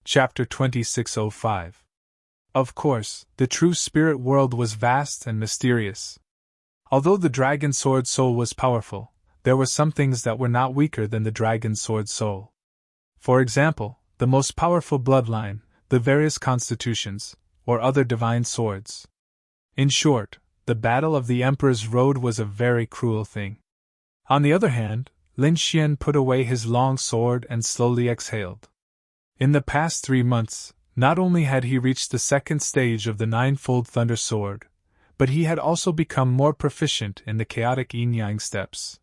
Chapter 2605. Of course, the true spirit world was vast and mysterious. Although the dragon sword soul was powerful, there were some things that were not weaker than the dragon sword soul. For example, the most powerful bloodline, the various constitutions, or other divine swords. In short, the Battle of the Emperor's Road was a very cruel thing. On the other hand, Lin Xian put away his long sword and slowly exhaled. In the past 3 months, not only had he reached the second stage of the ninefold thunder sword, but he had also become more proficient in the chaotic yin-yang steps.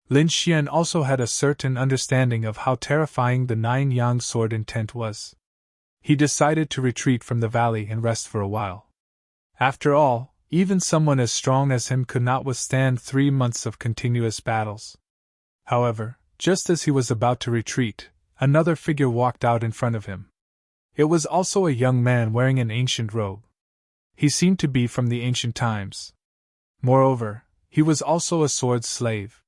Lin Xian also had a certain understanding of how terrifying the nine-yang sword intent was. He decided to retreat from the valley and rest for a while. After all, even someone as strong as him could not withstand 3 months of continuous battles. However, just as he was about to retreat, another figure walked out in front of him. It was also a young man wearing an ancient robe. He seemed to be from the ancient times. Moreover, he was also a sword slave.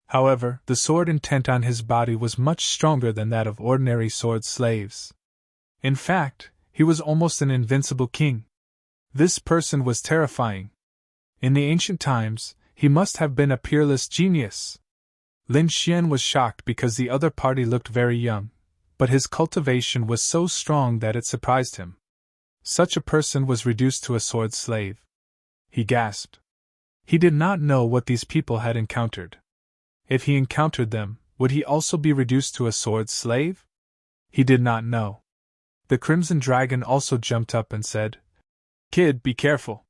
However, the sword intent on his body was much stronger than that of ordinary sword slaves. In fact, he was almost an invincible king. This person was terrifying. In the ancient times, he must have been a peerless genius. Lin Xian was shocked because the other party looked very young, but his cultivation was so strong that it surprised him. Such a person was reduced to a sword slave. He gasped. He did not know what these people had encountered. If he encountered them, would he also be reduced to a sword slave? He did not know. The Crimson Dragon also jumped up and said, "Kid, be careful.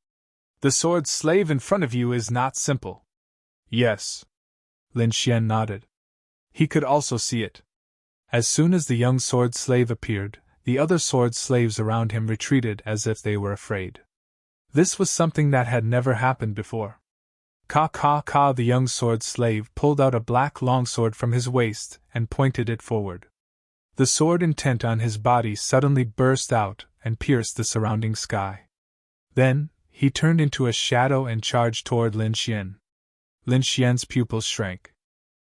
The sword slave in front of you is not simple." "Yes." Lin Xian nodded. He could also see it. As soon as the young sword slave appeared, the other sword slaves around him retreated as if they were afraid. This was something that had never happened before. The young sword slave pulled out a black longsword from his waist and pointed it forward. The sword intent on his body suddenly burst out and pierced the surrounding sky. Then, he turned into a shadow and charged toward Lin Xian. Lin Xian's pupils shrank.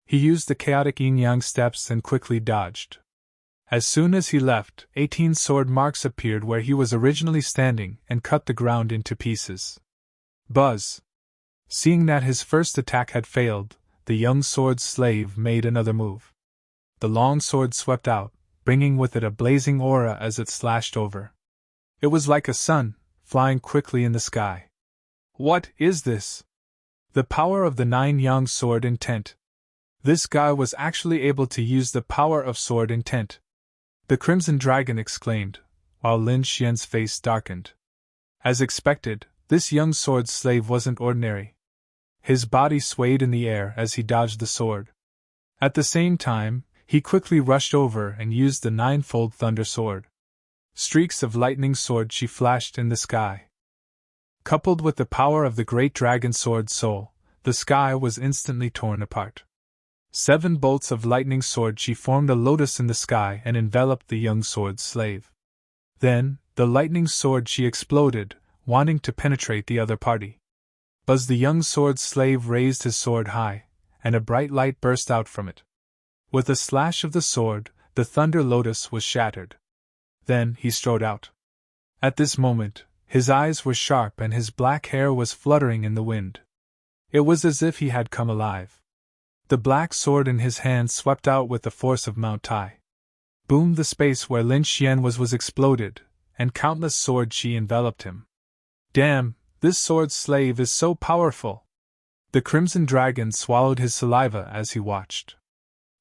He used the chaotic yin-yang steps and quickly dodged. As soon as he left, 18 sword marks appeared where he was originally standing and cut the ground into pieces. Buzz! Seeing that his first attack had failed, the young sword slave made another move. The long sword swept out, bringing with it a blazing aura as it slashed over. It was like a sun, flying quickly in the sky. What is this? The power of the nine-yang sword intent. This guy was actually able to use the power of sword intent. The Crimson Dragon exclaimed, while Lin Xian's face darkened. As expected, this young sword slave wasn't ordinary. His body swayed in the air as he dodged the sword. At the same time, he quickly rushed over and used the ninefold thunder sword. Streaks of lightning sword chi flashed in the sky. Coupled with the power of the great dragon sword soul, the sky was instantly torn apart. 7 bolts of lightning sword chi formed a lotus in the sky and enveloped the young sword slave. Then, the lightning sword chi exploded, wanting to penetrate the other party. Buzz, the young sword slave raised his sword high, and a bright light burst out from it. With a slash of the sword, the thunder lotus was shattered. Then he strode out. At this moment, his eyes were sharp and his black hair was fluttering in the wind. It was as if he had come alive. The black sword in his hand swept out with the force of Mount Tai. Boom! The space where Lin Xian was exploded, and countless sword chi enveloped him. Damn, this sword slave is so powerful! The Crimson Dragon swallowed his saliva as he watched.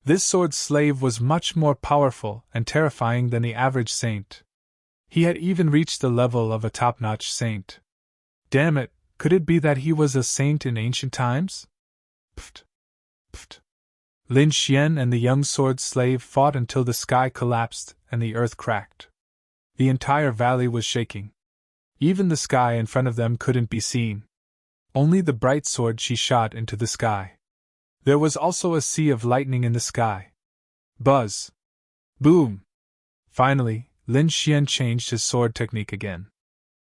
This sword slave was much more powerful and terrifying than the average saint. He had even reached the level of a top-notch saint. Damn it, could it be that he was a saint in ancient times? Pft! Pft! Lin Xian and the young sword slave fought until the sky collapsed and the earth cracked. The entire valley was shaking. Even the sky in front of them couldn't be seen. Only the bright sword chi shot into the sky. There was also a sea of lightning in the sky. Buzz! Boom! Finally, Lin Xian changed his sword technique again.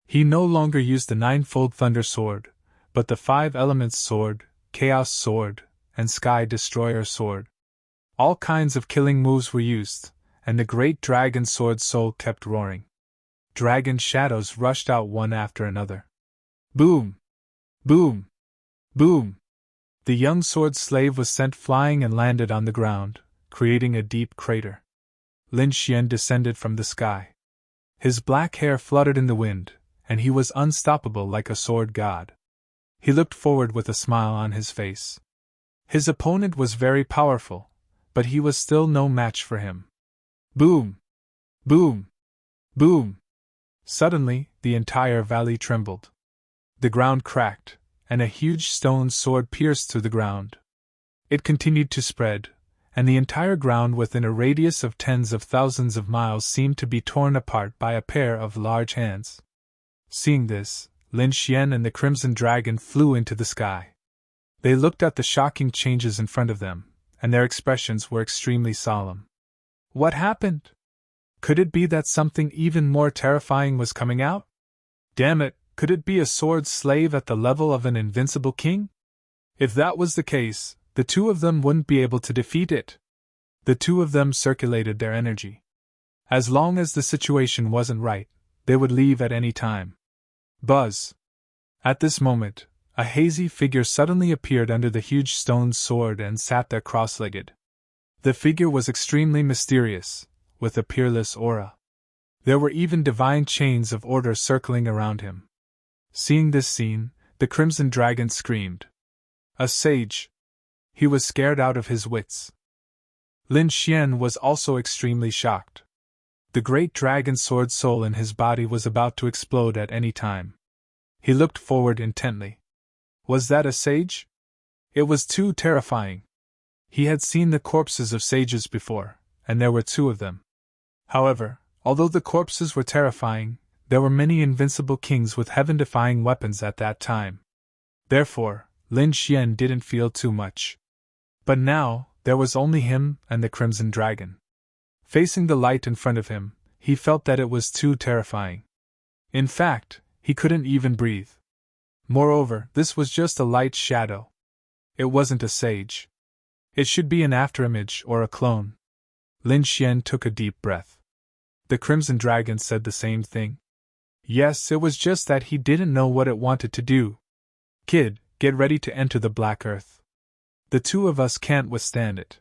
He no longer used the ninefold thunder sword, but the 5 elements sword, chaos sword, and sky destroyer sword. All kinds of killing moves were used, and the great dragon sword soul kept roaring. Dragon shadows rushed out one after another. Boom! Boom! Boom! The young sword slave was sent flying and landed on the ground, creating a deep crater. Lin Xian descended from the sky. His black hair fluttered in the wind, and he was unstoppable like a sword god. He looked forward with a smile on his face. His opponent was very powerful, but he was still no match for him. Boom! Boom! Boom! Suddenly, the entire valley trembled. The ground cracked, and a huge stone sword pierced through the ground. It continued to spread, and the entire ground within a radius of tens of thousands of miles seemed to be torn apart by a pair of large hands. Seeing this, Lin Xian and the Crimson Dragon flew into the sky. They looked at the shocking changes in front of them, and their expressions were extremely solemn. What happened? Could it be that something even more terrifying was coming out? Damn it, could it be a sword slave at the level of an invincible king? If that was the case, the two of them wouldn't be able to defeat it. The two of them circulated their energy. As long as the situation wasn't right, they would leave at any time. Buzz! At this moment, a hazy figure suddenly appeared under the huge stone sword and sat there cross-legged. The figure was extremely mysterious, with a peerless aura. There were even divine chains of order circling around him. Seeing this scene, the Crimson Dragon screamed. A sage! He was scared out of his wits. Lin Xian was also extremely shocked. The great dragon sword soul in his body was about to explode at any time. He looked forward intently. Was that a sage? It was too terrifying. He had seen the corpses of sages before, and there were two of them. However, although the corpses were terrifying, there were many invincible kings with heaven-defying weapons at that time. Therefore, Lin Xian didn't feel too much. But now, there was only him and the Crimson Dragon. Facing the light in front of him, he felt that it was too terrifying. In fact, he couldn't even breathe. Moreover, this was just a light shadow. It wasn't a sage. It should be an afterimage or a clone. Lin Xian took a deep breath. The Crimson Dragon said the same thing. Yes, it was just that he didn't know what it wanted to do. Kid, get ready to enter the Black Earth. The two of us can't withstand it.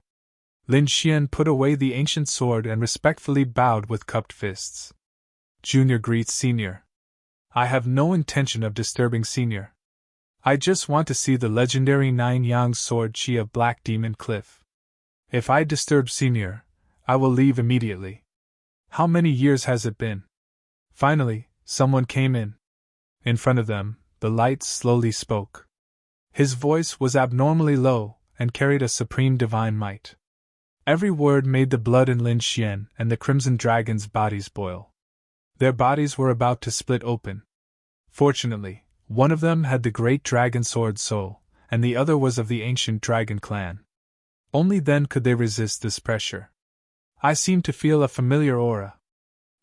Lin Xian put away the ancient sword and respectfully bowed with cupped fists. Junior greets Senior. I have no intention of disturbing Senior. I just want to see the legendary Nine-Yang sword Chi of Black Demon Cliff. If I disturb Senior, I will leave immediately. How many years has it been? Finally, someone came in. In front of them, the light slowly spoke. His voice was abnormally low and carried a supreme divine might. Every word made the blood in Lin Xian and the Crimson Dragon's bodies boil. Their bodies were about to split open. Fortunately, one of them had the great dragon sword soul, and the other was of the ancient dragon clan. Only then could they resist this pressure. I seem to feel a familiar aura.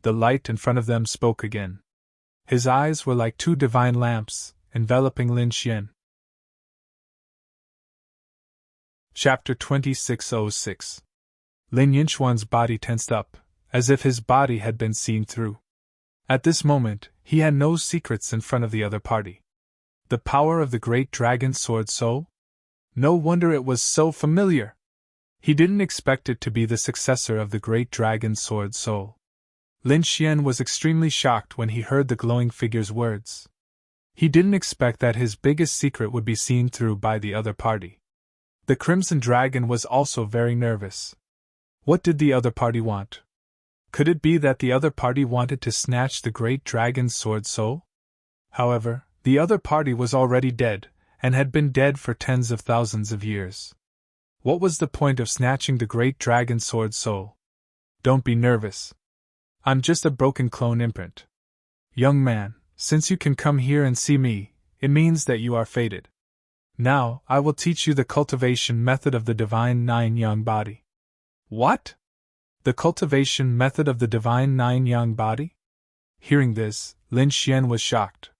The light in front of them spoke again. His eyes were like two divine lamps, enveloping Lin Xian. Chapter 2606. Lin Yinchuan's body tensed up, as if his body had been seen through. At this moment, he had no secrets in front of the other party. The power of the great dragon sword soul? No wonder it was so familiar! He didn't expect it to be the successor of the great dragon sword soul. Lin Xian was extremely shocked when he heard the glowing figure's words. He didn't expect that his biggest secret would be seen through by the other party. The Crimson Dragon was also very nervous. What did the other party want? Could it be that the other party wanted to snatch the great dragon's sword soul? However, the other party was already dead, and had been dead for tens of thousands of years. What was the point of snatching the great dragon sword soul? Don't be nervous. I'm just a broken clone imprint. Young man, since you can come here and see me, it means that you are fated. Now, I will teach you the cultivation method of the divine Nine-Yang body. What? The cultivation method of the divine Nine-Yang body? Hearing this, Lin Xian was shocked.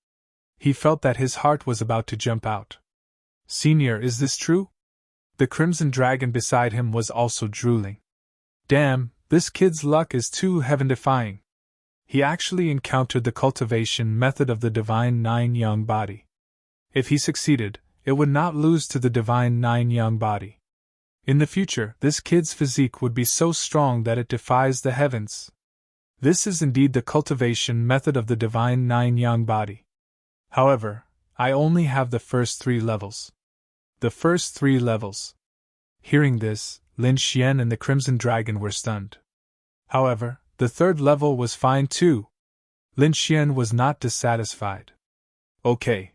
He felt that his heart was about to jump out. Senior, is this true? The Crimson Dragon beside him was also drooling. Damn, This kid's luck is too heaven-defying. He actually encountered the cultivation method of the divine nine-young body. If he succeeded, it would not lose to the divine nine-young body. In the future, this kid's physique would be so strong that it defies the heavens. This is indeed the cultivation method of the divine nine-young body. However, I only have the first 3 levels. The first 3 levels. Hearing this, Lin Xian and the Crimson Dragon were stunned. However, the 3rd level was fine too. Lin Xian was not dissatisfied. Okay.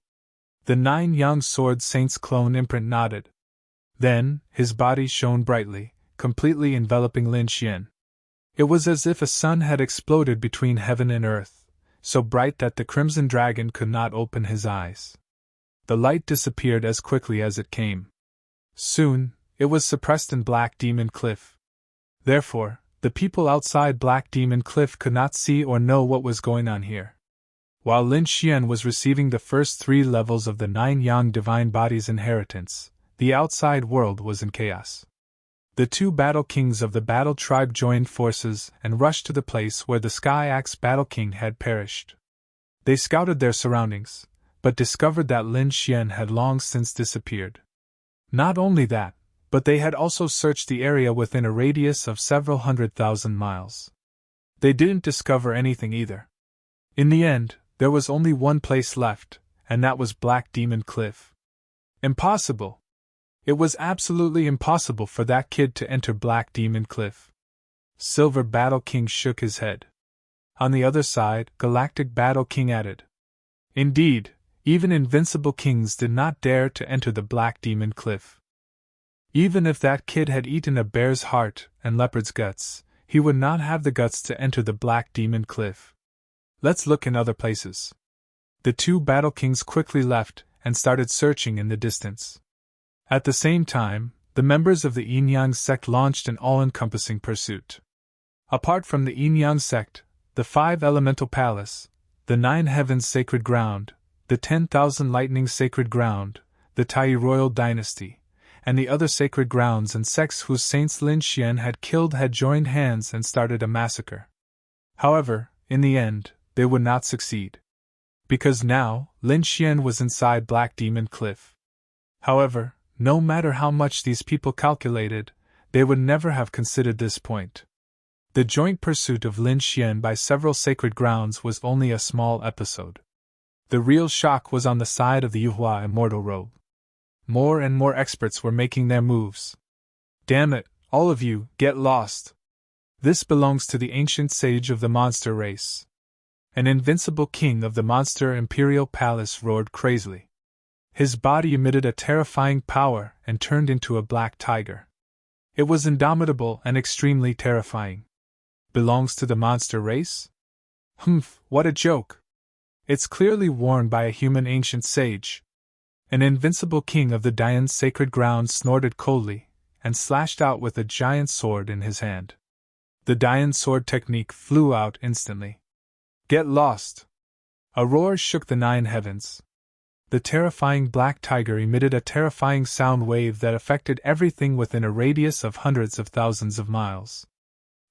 The 9 young sword saints clone imprint nodded. Then, his body shone brightly, completely enveloping Lin Xian. It was as if a sun had exploded between heaven and earth, so bright that the Crimson Dragon could not open his eyes. The light disappeared as quickly as it came. Soon, it was suppressed in Black Demon Cliff. Therefore, the people outside Black Demon Cliff could not see or know what was going on here. While Lin Xian was receiving the first 3 levels of the 9 Yang Divine Body's inheritance, the outside world was in chaos. The 2 Battle Kings of the Battle Tribe joined forces and rushed to the place where the Sky Axe Battle King had perished. They scouted their surroundings, but discovered that Lin Xian had long since disappeared. Not only that, but they had also searched the area within a radius of several 100,000 miles. They didn't discover anything either. In the end, there was only one place left, and that was Black Demon Cliff. Impossible! It was absolutely impossible for that kid to enter Black Demon Cliff. Silver Battle King shook his head. On the other side, Galactic Battle King added. Indeed, even invincible kings did not dare to enter the Black Demon Cliff. Even if that kid had eaten a bear's heart and leopard's guts, he would not have the guts to enter the Black Demon Cliff. Let's look in other places. The 2 Battle Kings quickly left and started searching in the distance. At the same time, the members of the Yin-Yang sect launched an all-encompassing pursuit. Apart from the Yin-Yang sect, the 5 Elemental Palace, the 9 Heavens Sacred Ground, the 10,000 Lightning Sacred Ground, the Tai Royal Dynasty, and the other sacred grounds and sects whose saints Lin Xian had killed had joined hands and started a massacre. However, in the end, they would not succeed. Because now, Lin Xian was inside Black Demon Cliff. However, no matter how much these people calculated, they would never have considered this point. The joint pursuit of Lin Xian by several sacred grounds was only a small episode. The real shock was on the side of the Yuhua Immortal Robe. More and more experts were making their moves. Damn it, all of you, get lost. This belongs to the ancient sage of the monster race. An invincible king of the monster imperial palace roared crazily. His body emitted a terrifying power and turned into a black tiger. It was indomitable and extremely terrifying. Belongs to the monster race? Humph, what a joke! It's clearly worn by a human ancient sage. An invincible king of the Dian's sacred ground snorted coldly, and slashed out with a giant sword in his hand. The Dian sword technique flew out instantly. Get lost! A roar shook the 9 heavens. The terrifying black tiger emitted a terrifying sound wave that affected everything within a radius of hundreds of thousands of miles.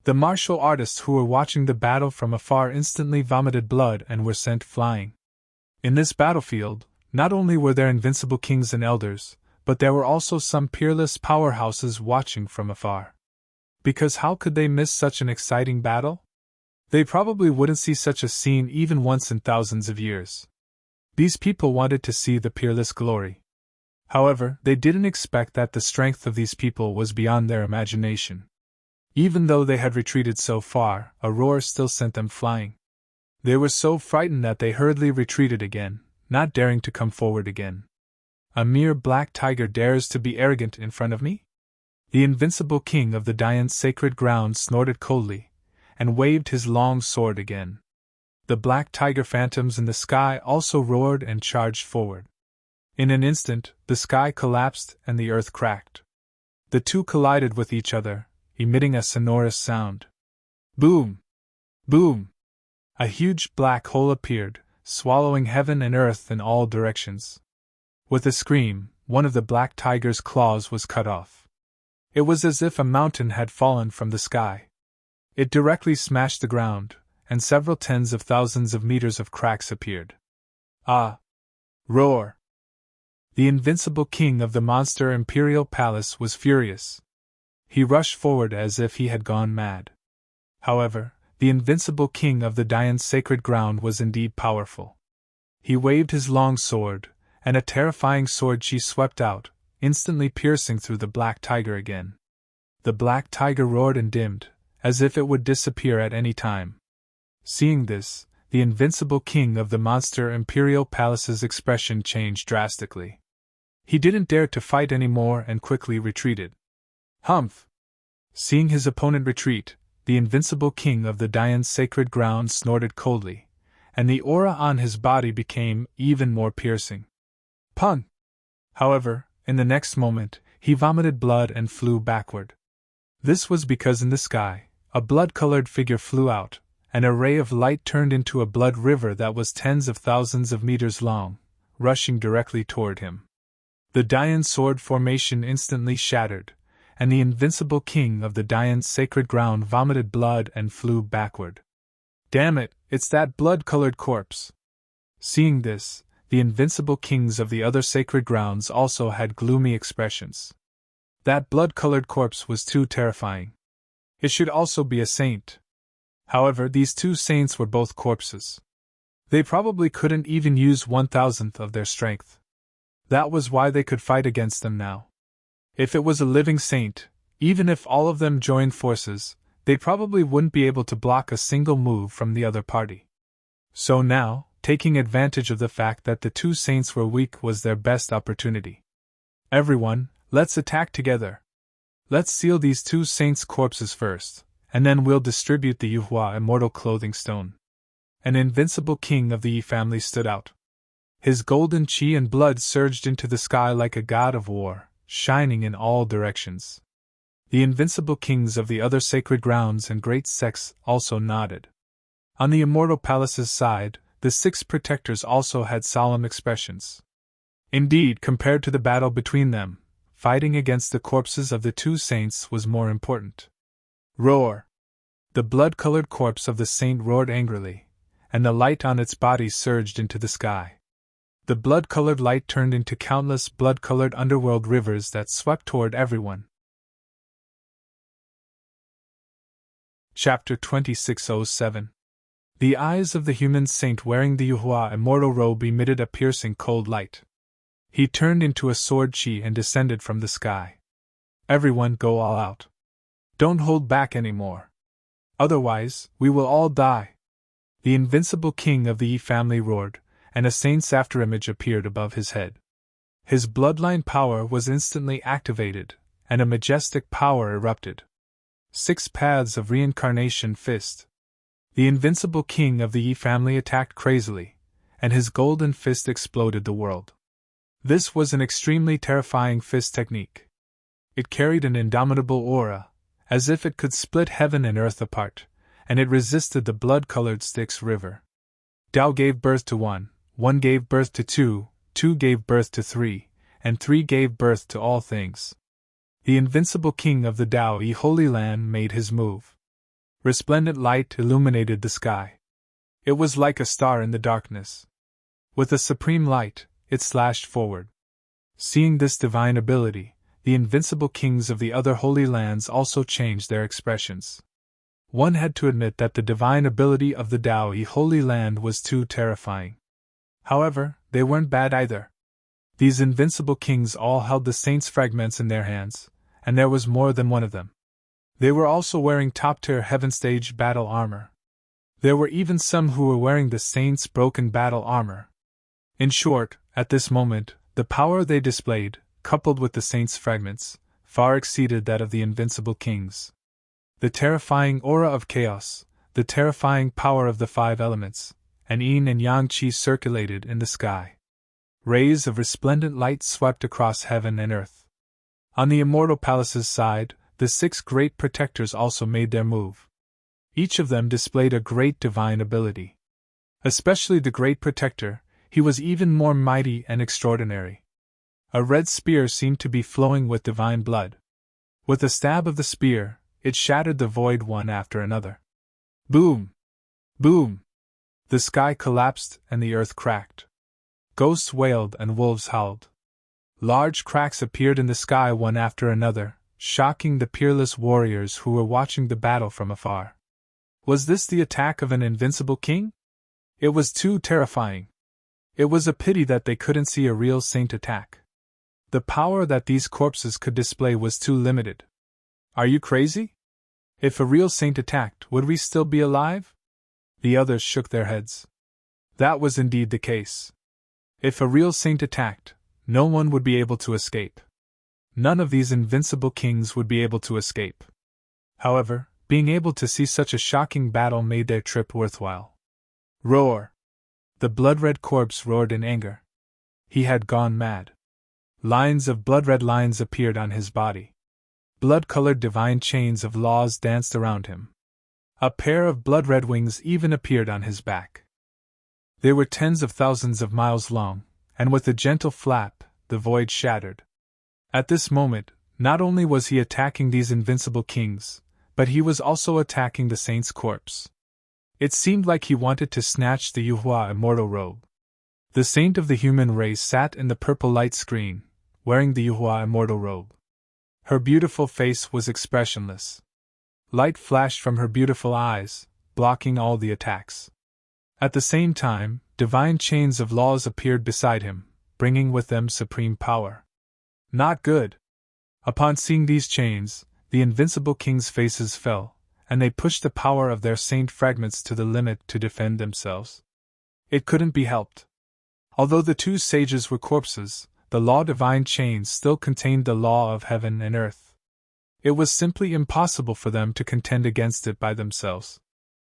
The martial artists who were watching the battle from afar instantly vomited blood and were sent flying. In this battlefield, not only were there invincible kings and elders, but there were also some peerless powerhouses watching from afar. Because how could they miss such an exciting battle? They probably wouldn't see such a scene even once in thousands of years. These people wanted to see the peerless glory. However, they didn't expect that the strength of these people was beyond their imagination. Even though they had retreated so far, a roar still sent them flying. They were so frightened that they hurriedly retreated again, not daring to come forward again. A mere black tiger dares to be arrogant in front of me? The invincible king of the Dian's sacred ground snorted coldly, and waved his long sword again. The black tiger phantoms in the sky also roared and charged forward. In an instant, the sky collapsed and the earth cracked. The two collided with each other, emitting a sonorous sound. Boom! Boom! A huge black hole appeared, swallowing heaven and earth in all directions. With a scream, one of the black tiger's claws was cut off. It was as if a mountain had fallen from the sky. It directly smashed the ground, and several tens of thousands of meters of cracks appeared. Ah! Roar! The invincible king of the monster imperial palace was furious. He rushed forward as if he had gone mad. However, the invincible king of the Dayan's sacred ground was indeed powerful. He waved his long sword, and a terrifying sword chi swept out, instantly piercing through the black tiger again. The black tiger roared and dimmed, as if it would disappear at any time. Seeing this, the invincible king of the monster imperial palace's expression changed drastically. He didn't dare to fight anymore and quickly retreated. Humph! Seeing his opponent retreat, the invincible king of the Dayan's sacred ground snorted coldly, and the aura on his body became even more piercing. Pun! However, in the next moment, he vomited blood and flew backward. This was because in the sky, a blood-colored figure flew out, and a ray of light turned into a blood river that was tens of thousands of meters long, rushing directly toward him. The Dayan sword formation instantly shattered, and the invincible king of the Dayan's sacred ground vomited blood and flew backward. Damn it, it's that blood-colored corpse! Seeing this, the invincible kings of the other sacred grounds also had gloomy expressions. That blood-colored corpse was too terrifying. It should also be a saint. However, these two saints were both corpses. They probably couldn't even use 1,000th of their strength. That was why they could fight against them now. If it was a living saint, even if all of them joined forces, they probably wouldn't be able to block a single move from the other party. So now, taking advantage of the fact that the two saints were weak was their best opportunity. Everyone, let's attack together. Let's seal these two saints' corpses first, and then we'll distribute the Yuhua immortal clothing stone. An invincible king of the Yi family stood out. His golden chi and blood surged into the sky like a god of war, shining in all directions. The invincible kings of the other sacred grounds and great sects also nodded. On the immortal palace's side, the 6 protectors also had solemn expressions. Indeed, compared to the battle between them, fighting against the corpses of the two saints was more important. Roar! The blood-colored corpse of the saint roared angrily, and the light on its body surged into the sky. The blood-colored light turned into countless blood-colored underworld rivers that swept toward everyone. Chapter 2607. The eyes of the human saint wearing the Yuhua immortal robe emitted a piercing cold light. He turned into a sword chi and descended from the sky. Everyone go all out. Don't hold back anymore. Otherwise, we will all die. The invincible king of the Yi family roared, and a saint's afterimage appeared above his head. His bloodline power was instantly activated, and a majestic power erupted. 6 paths of reincarnation fist. The invincible king of the Yi family attacked crazily, and his golden fist exploded the world. This was an extremely terrifying fist technique. It carried an indomitable aura, as if it could split heaven and earth apart, and it resisted the blood-colored Styx river. Tao gave birth to 1, 1 gave birth to 2, 2 gave birth to 3, and 3 gave birth to all things. The invincible king of the Tao Yi Holy Land made his move. Resplendent light illuminated the sky. It was like a star in the darkness. With a supreme light, it slashed forward. Seeing this divine ability, the invincible kings of the other holy lands also changed their expressions. One had to admit that the divine ability of the Tao Yi Holy Land was too terrifying. However, they weren't bad either. These invincible kings all held the saints' fragments in their hands, and there was more than one of them. They were also wearing top-tier Heaven Stage battle armor. There were even some who were wearing the saints' broken battle armor. In short, at this moment, the power they displayed, coupled with the saints' fragments, far exceeded that of the invincible kings. The terrifying aura of chaos, the terrifying power of the 5 elements, and yin and yang chi circulated in the sky. Rays of resplendent light swept across heaven and earth. On the immortal palace's side, the 6 great protectors also made their move. Each of them displayed a great divine ability. Especially the great protector, he was even more mighty and extraordinary. A red spear seemed to be flowing with divine blood. With a stab of the spear, it shattered the void one after another. Boom! Boom! The sky collapsed and the earth cracked. Ghosts wailed and wolves howled. Large cracks appeared in the sky one after another, shocking the peerless warriors who were watching the battle from afar. Was this the attack of an invincible king? It was too terrifying. It was a pity that they couldn't see a real saint attack. The power that these corpses could display was too limited. Are you crazy? If a real saint attacked, would we still be alive? The others shook their heads. That was indeed the case. If a real saint attacked, no one would be able to escape. None of these invincible kings would be able to escape. However, being able to see such a shocking battle made their trip worthwhile. Roar! The blood-red corpse roared in anger. He had gone mad. Lines of blood-red lines appeared on his body. Blood-colored divine chains of laws danced around him. A pair of blood-red wings even appeared on his back. They were tens of thousands of miles long, and with a gentle flap, the void shattered. At this moment, not only was he attacking these invincible kings, but he was also attacking the saint's corpse. It seemed like he wanted to snatch the Yuhua immortal robe. The saint of the human race sat in the purple light screen, wearing the Yuhua immortal robe. Her beautiful face was expressionless. Light flashed from her beautiful eyes, blocking all the attacks. At the same time, divine chains of laws appeared beside him, bringing with them supreme power. Not good. Upon seeing these chains, the invincible kings' faces fell, and they pushed the power of their saint fragments to the limit to defend themselves. It couldn't be helped. Although the two sages were corpses, the law-divine chains still contained the law of heaven and earth. It was simply impossible for them to contend against it by themselves.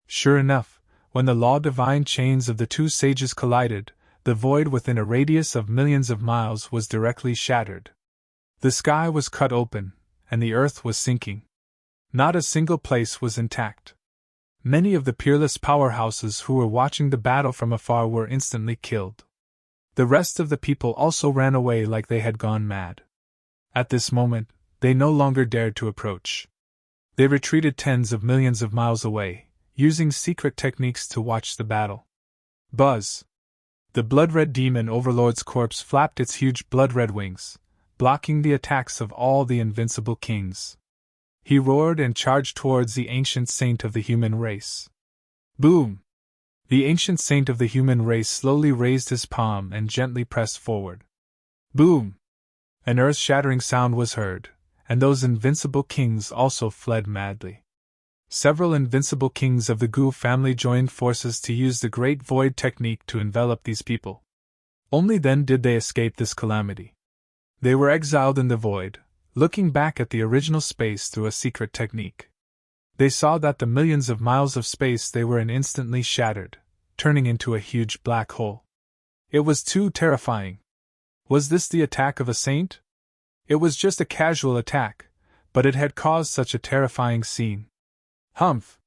Sure enough, when the law-divine chains of the two sages collided, the void within a radius of millions of miles was directly shattered. The sky was cut open, and the earth was sinking. Not a single place was intact. Many of the peerless powerhouses who were watching the battle from afar were instantly killed. The rest of the people also ran away like they had gone mad. At this moment, they no longer dared to approach. They retreated tens of millions of miles away, using secret techniques to watch the battle. Buzz! The blood-red demon overlord's corpse flapped its huge blood-red wings, blocking the attacks of all the invincible kings. He roared and charged towards the ancient saint of the human race. Boom! The ancient saint of the human race slowly raised his palm and gently pressed forward. Boom! An earth-shattering sound was heard, and those invincible kings also fled madly. Several invincible kings of the Gu family joined forces to use the Great Void technique to envelop these people. Only then did they escape this calamity. They were exiled in the void, looking back at the original space through a secret technique. They saw that the millions of miles of space they were in instantly shattered, turning into a huge black hole. It was too terrifying. Was this the attack of a saint? It was just a casual attack, but it had caused such a terrifying scene. Humph!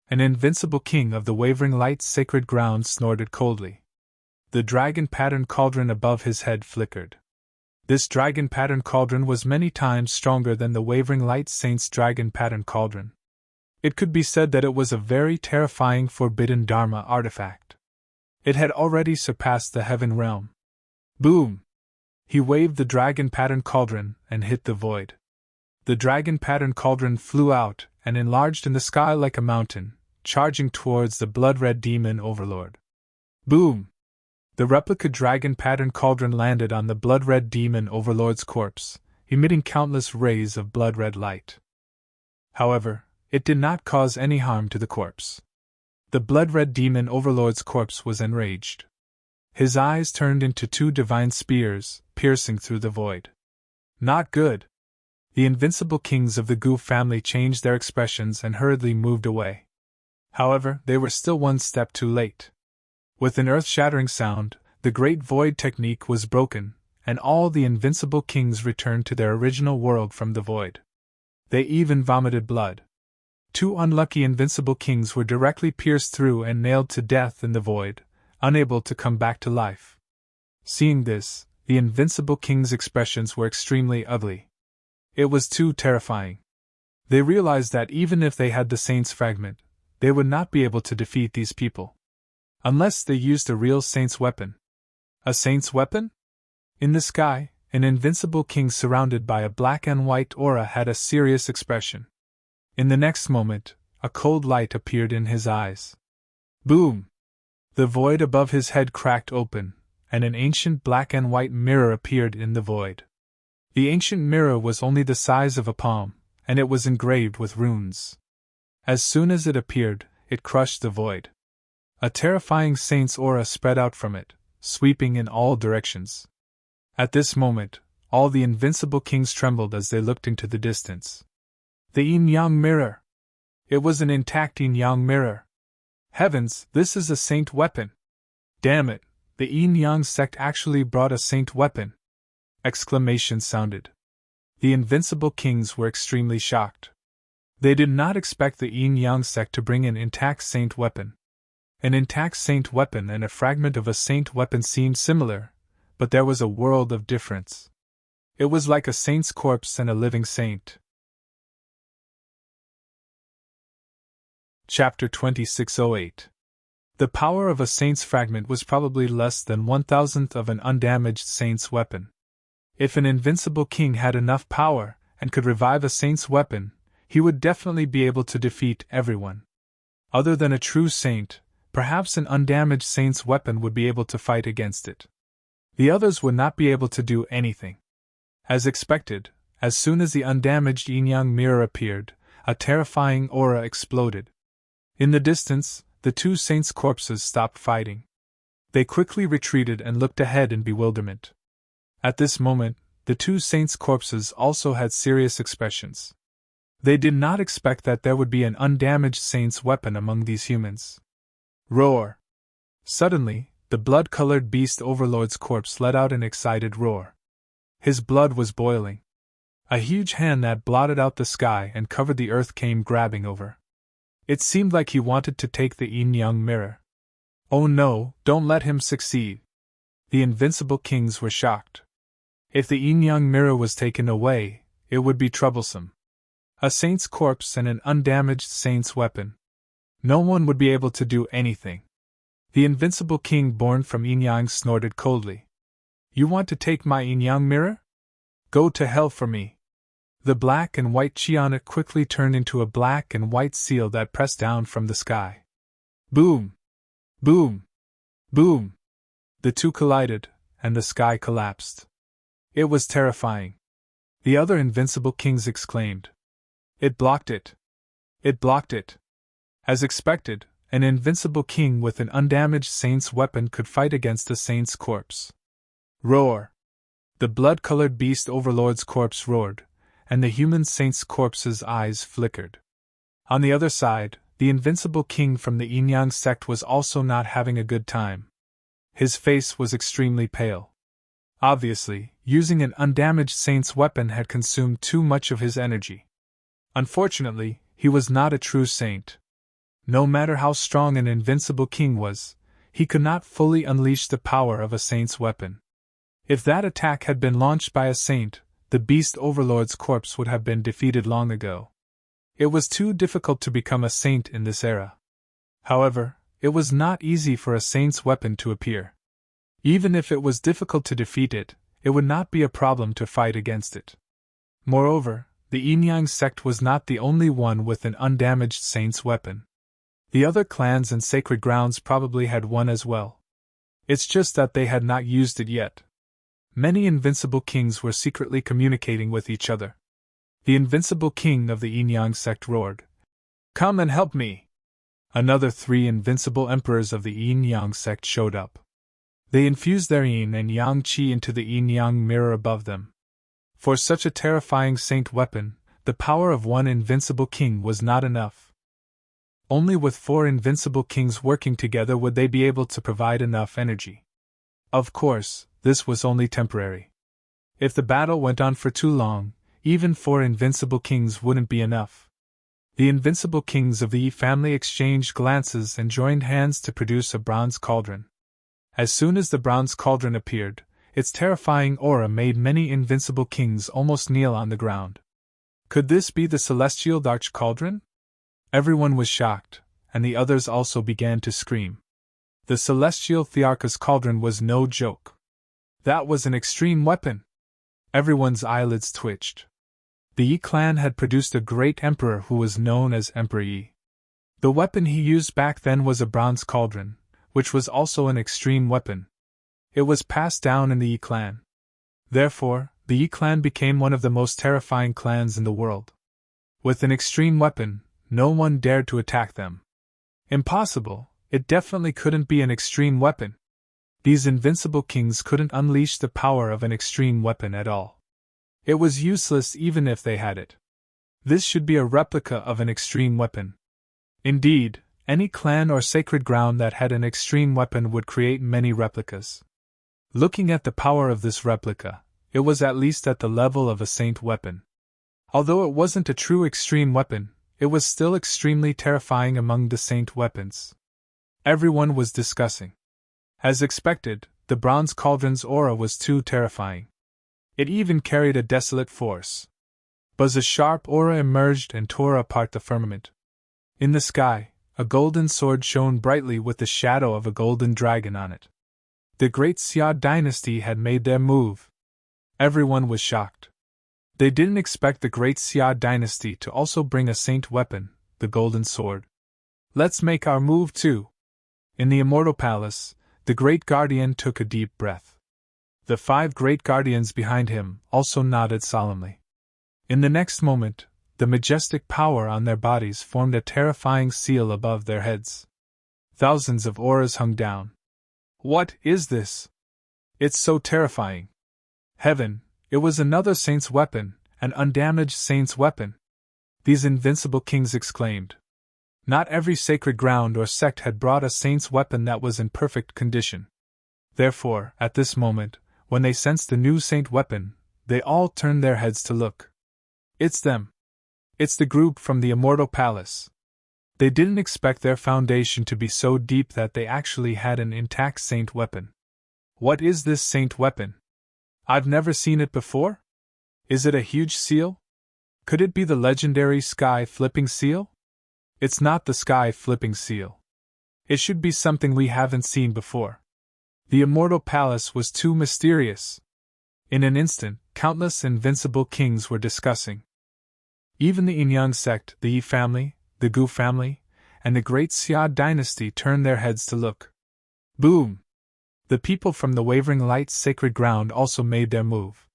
An invincible king of the wavering light's sacred ground snorted coldly. The dragon-patterned cauldron above his head flickered. This dragon-patterned cauldron was many times stronger than the wavering light saint's dragon-patterned cauldron. It could be said that it was a very terrifying forbidden Dharma artifact. It had already surpassed the heaven realm. Boom! He waved the dragon-patterned cauldron and hit the void. The dragon-patterned cauldron flew out and enlarged in the sky like a mountain, charging towards the blood-red demon overlord. Boom! The replica dragon-patterned cauldron landed on the blood-red demon overlord's corpse, emitting countless rays of blood-red light. However, it did not cause any harm to the corpse. The blood-red demon overlord's corpse was enraged. His eyes turned into two divine spears, piercing through the void. Not good! The invincible kings of the Gu family changed their expressions and hurriedly moved away. However, they were still one step too late. With an earth-shattering sound, the Great Void technique was broken, and all the invincible kings returned to their original world from the void. They even vomited blood. Two unlucky invincible kings were directly pierced through and nailed to death in the void, unable to come back to life. Seeing this, the invincible king's expressions were extremely ugly. It was too terrifying. They realized that even if they had the Saint's fragment, they would not be able to defeat these people. Unless they used a real Saint's weapon. A Saint's weapon? In the sky, an invincible king surrounded by a black and white aura had a serious expression. In the next moment, a cold light appeared in his eyes. Boom! The void above his head cracked open, and an ancient black and white mirror appeared in the void. The ancient mirror was only the size of a palm, and it was engraved with runes. As soon as it appeared, it crushed the void. A terrifying saint's aura spread out from it, sweeping in all directions. At this moment, all the invincible kings trembled as they looked into the distance. The yin-yang mirror! It was an intact yin-yang mirror. Heavens, this is a saint weapon! Damn it, the yin-yang sect actually brought a saint weapon! Exclamations sounded. The invincible kings were extremely shocked. They did not expect the yin-yang sect to bring an intact saint weapon. An intact saint weapon and a fragment of a saint weapon seemed similar, but there was a world of difference. It was like a saint's corpse and a living saint. Chapter 2608. The power of a saint's fragment was probably less than 1,000th of an undamaged saint's weapon. If an invincible king had enough power and could revive a saint's weapon, he would definitely be able to defeat everyone. Other than a true saint, perhaps an undamaged saint's weapon would be able to fight against it. The others would not be able to do anything. As expected, as soon as the undamaged yin-yang mirror appeared, a terrifying aura exploded. In the distance, the two saints' corpses stopped fighting. They quickly retreated and looked ahead in bewilderment. At this moment, the two saints' corpses also had serious expressions. They did not expect that there would be an undamaged saint's weapon among these humans. Roar! Suddenly, the blood-colored beast overlord's corpse let out an excited roar. His blood was boiling. A huge hand that blotted out the sky and covered the earth came grabbing over. It seemed like he wanted to take the yin-yang mirror. Oh no, don't let him succeed. The invincible kings were shocked. If the yin-yang mirror was taken away, it would be troublesome. A saint's corpse and an undamaged saint's weapon. No one would be able to do anything. The invincible king born from yin-yang snorted coldly. You want to take my yin-yang mirror? Go to hell for me. The black and white chi on it quickly turned into a black and white seal that pressed down from the sky. Boom! Boom! Boom! The two collided, and the sky collapsed. It was terrifying. The other invincible kings exclaimed. It blocked it! It blocked it! As expected, an invincible king with an undamaged saint's weapon could fight against a saint's corpse. Roar! The blood-colored beast overlord's corpse roared, and the human saint's corpse's eyes flickered. On the other side, the invincible king from the yin-yang sect was also not having a good time. His face was extremely pale. Obviously, using an undamaged saint's weapon had consumed too much of his energy. Unfortunately, he was not a true saint. No matter how strong an invincible king was, he could not fully unleash the power of a saint's weapon. If that attack had been launched by a saint, the beast overlord's corpse would have been defeated long ago. It was too difficult to become a saint in this era. However, it was not easy for a saint's weapon to appear. Even if it was difficult to defeat it, it would not be a problem to fight against it. Moreover, the yin-yang sect was not the only one with an undamaged saint's weapon. The other clans and sacred grounds probably had one as well. It's just that they had not used it yet. Many invincible kings were secretly communicating with each other. The invincible king of the yin-yang sect roared, "Come and help me!" Another 3 invincible emperors of the yin-yang sect showed up. They infused their yin and yang qi into the yin-yang mirror above them. For such a terrifying saint weapon, the power of one invincible king was not enough. Only with 4 invincible kings working together would they be able to provide enough energy. Of course, this was only temporary. If the battle went on for too long, even 4 invincible kings wouldn't be enough. The invincible kings of the Yi family exchanged glances and joined hands to produce a bronze cauldron. As soon as the bronze cauldron appeared, its terrifying aura made many invincible kings almost kneel on the ground. Could this be the celestial dark cauldron? Everyone was shocked, and the others also began to scream. The celestial Thearchus cauldron was no joke. That was an extreme weapon. Everyone's eyelids twitched. The Yi clan had produced a great emperor who was known as Emperor Yi. The weapon he used back then was a bronze cauldron, which was also an extreme weapon. It was passed down in the Yi clan. Therefore, the Yi clan became one of the most terrifying clans in the world. With an extreme weapon, no one dared to attack them. Impossible, it definitely couldn't be an extreme weapon. These invincible kings couldn't unleash the power of an extreme weapon at all. It was useless even if they had it. This should be a replica of an extreme weapon. Indeed, any clan or sacred ground that had an extreme weapon would create many replicas. Looking at the power of this replica, it was at least at the level of a saint weapon. Although it wasn't a true extreme weapon, it was still extremely terrifying among the saint weapons. Everyone was discussing. As expected, the bronze cauldron's aura was too terrifying. It even carried a desolate force. But a sharp aura emerged and tore apart the firmament. In the sky, a golden sword shone brightly with the shadow of a golden dragon on it. The great Xia dynasty had made their move. Everyone was shocked. They didn't expect the great Xia dynasty to also bring a saint weapon, the golden sword. Let's make our move too. In the immortal palace, the great guardian took a deep breath. The 5 great guardians behind him also nodded solemnly. In the next moment, the majestic power on their bodies formed a terrifying seal above their heads. Thousands of auras hung down. What is this? It's so terrifying. Heaven, it was another saint's weapon, an undamaged saint's weapon. These invincible kings exclaimed. Not every sacred ground or sect had brought a saint's weapon that was in perfect condition. Therefore, at this moment, when they sensed the new saint weapon, they all turned their heads to look. It's them. It's the group from the immortal palace. They didn't expect their foundation to be so deep that they actually had an intact saint weapon. What is this saint weapon? I've never seen it before? Is it a huge seal? Could it be the legendary sky-flipping seal? It's not the sky-flipping seal. It should be something we haven't seen before. The immortal palace was too mysterious. In an instant, countless invincible kings were discussing. Even the Yin sect, the Yi family, the Gu family, and the great Xia dynasty turned their heads to look. Boom! The people from the Wavering Light's sacred ground also made their move.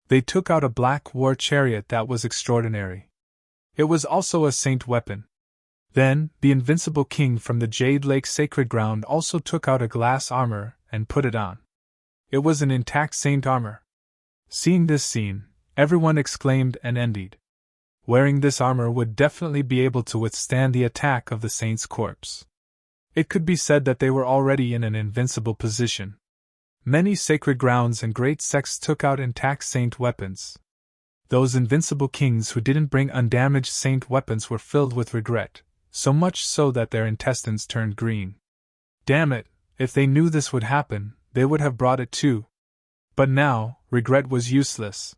They took out a black war chariot that was extraordinary. It was also a saint weapon. Then, the invincible king from the Jade Lake sacred ground also took out a glass armor and put it on. It was an intact saint armor. Seeing this scene, everyone exclaimed and envied. Wearing this armor would definitely be able to withstand the attack of the saint's corpse. It could be said that they were already in an invincible position. Many sacred grounds and great sects took out intact saint weapons. Those invincible kings who didn't bring undamaged saint weapons were filled with regret, so much so that their intestines turned green. Damn it, if they knew this would happen, they would have brought it too. But now, regret was useless.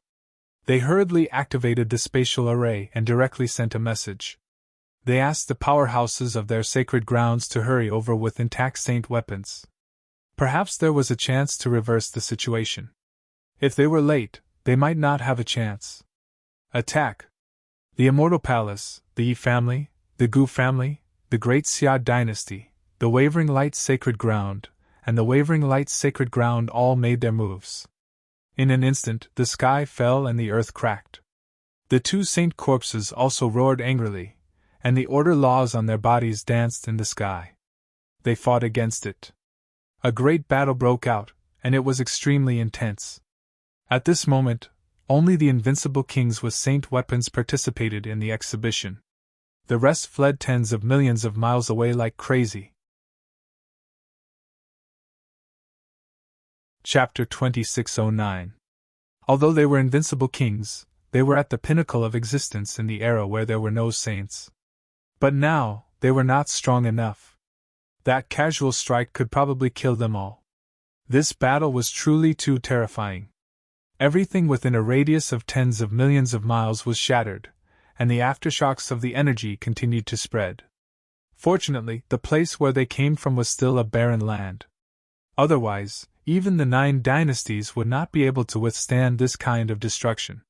They hurriedly activated the spatial array and directly sent a message. They asked the powerhouses of their sacred grounds to hurry over with intact saint weapons. Perhaps there was a chance to reverse the situation. If they were late, they might not have a chance. Attack! The Immortal Palace, the Yi family, the Gu family, the Great Xia dynasty, the Wavering Light's sacred ground, and the Wavering Light's sacred ground all made their moves. In an instant, the sky fell and the earth cracked. The 2 saint corpses also roared angrily, and the order laws on their bodies danced in the sky. They fought against it. A great battle broke out, and it was extremely intense. At this moment, only the invincible kings with saint weapons participated in the exhibition. The rest fled tens of millions of miles away like crazy. Chapter 2609. Although they were invincible kings, they were at the pinnacle of existence in the era where there were no saints. But now, they were not strong enough. That casual strike could probably kill them all. This battle was truly too terrifying. Everything within a radius of tens of millions of miles was shattered, and the aftershocks of the energy continued to spread. Fortunately, the place where they came from was still a barren land. Otherwise, even the 9 dynasties would not be able to withstand this kind of destruction.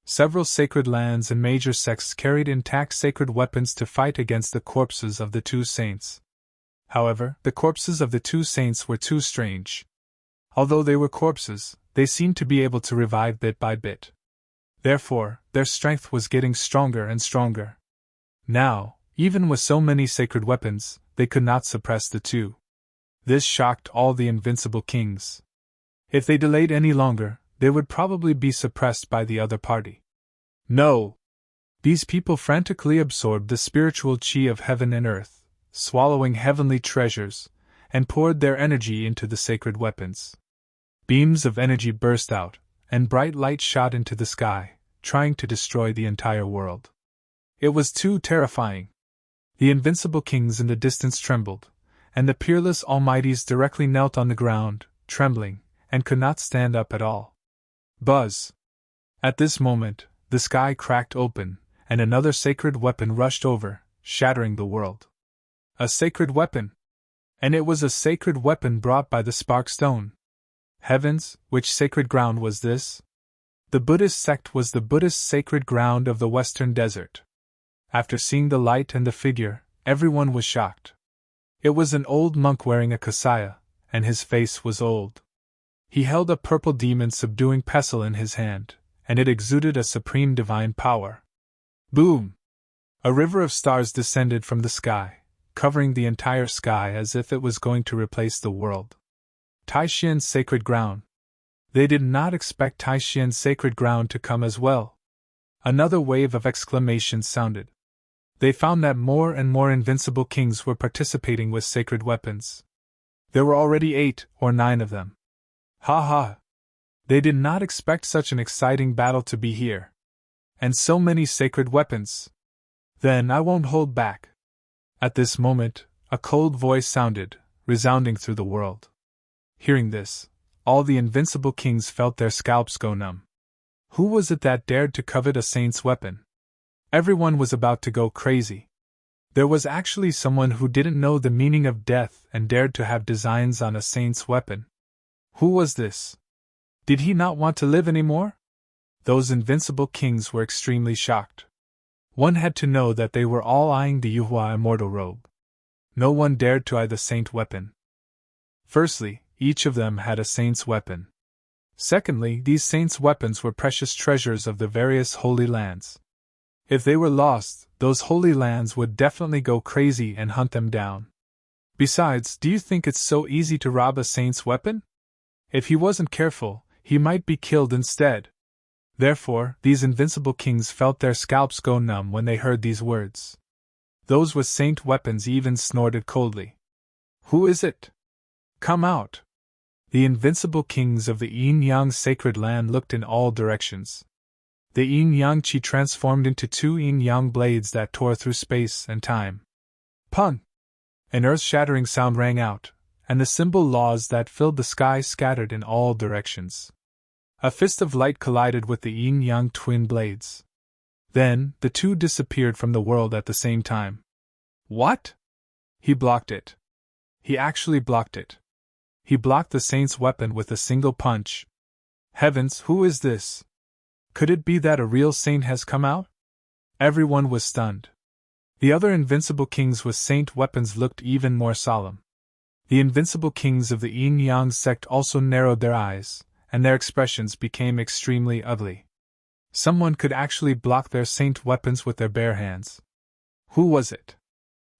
Several sacred lands and major sects carried intact sacred weapons to fight against the corpses of the 2 saints. However, the corpses of the 2 saints were too strange. Although they were corpses, they seemed to be able to revive bit by bit. Therefore, their strength was getting stronger and stronger. Now, even with so many sacred weapons, they could not suppress the 2. This shocked all the invincible kings. If they delayed any longer, they would probably be suppressed by the other party. No! These people frantically absorbed the spiritual chi of heaven and earth, swallowing heavenly treasures, and poured their energy into the sacred weapons. Beams of energy burst out, and bright light shot into the sky, trying to destroy the entire world. It was too terrifying. The invincible kings in the distance trembled, and the peerless almighties directly knelt on the ground, trembling, and could not stand up at all. Buzz! At this moment, the sky cracked open, and another sacred weapon rushed over, shattering the world. A sacred weapon! And it was a sacred weapon brought by the Spark Stone. Heavens, which sacred ground was this? The Buddhist sect was the Buddhist sacred ground of the Western Desert. After seeing the light and the figure, everyone was shocked. It was an old monk wearing a kasaya, and his face was old. He held a purple demon subduing pestle in his hand, and it exuded a supreme divine power. Boom! A river of stars descended from the sky, covering the entire sky as if it was going to replace the world. Taishien's sacred ground. They did not expect Taishien's sacred ground to come as well. Another wave of exclamations sounded. They found that more and more invincible kings were participating with sacred weapons. There were already 8 or 9 of them. Ha ha! They did not expect such an exciting battle to be here. And so many sacred weapons. Then I won't hold back. At this moment, a cold voice sounded, resounding through the world. Hearing this, all the invincible kings felt their scalps go numb. Who was it that dared to covet a saint's weapon? Everyone was about to go crazy. There was actually someone who didn't know the meaning of death and dared to have designs on a saint's weapon. Who was this? Did he not want to live anymore? Those invincible kings were extremely shocked. One had to know that they were all eyeing the Yuhua immortal robe. No one dared to eye the saint weapon. Firstly, each of them had a saint's weapon. Secondly, these saints' weapons were precious treasures of the various holy lands. If they were lost, those holy lands would definitely go crazy and hunt them down. Besides, do you think it's so easy to rob a saint's weapon? If he wasn't careful, he might be killed instead. Therefore, these invincible kings felt their scalps go numb when they heard these words. Those with saint weapons even snorted coldly. Who is it? Come out! The invincible kings of the yin-yang sacred land looked in all directions. The yin-yang chi transformed into 2 yin-yang blades that tore through space and time. Pun! An earth-shattering sound rang out, and the symbol laws that filled the sky scattered in all directions. A fist of light collided with the yin-yang twin blades. Then, the 2 disappeared from the world at the same time. What? He blocked it. He actually blocked it. He blocked the saint's weapon with a single punch. Heavens, who is this? Could it be that a real saint has come out? Everyone was stunned. The other invincible kings with saint weapons looked even more solemn. The invincible kings of the yin-yang sect also narrowed their eyes, and their expressions became extremely ugly. Someone could actually block their saint weapons with their bare hands. Who was it?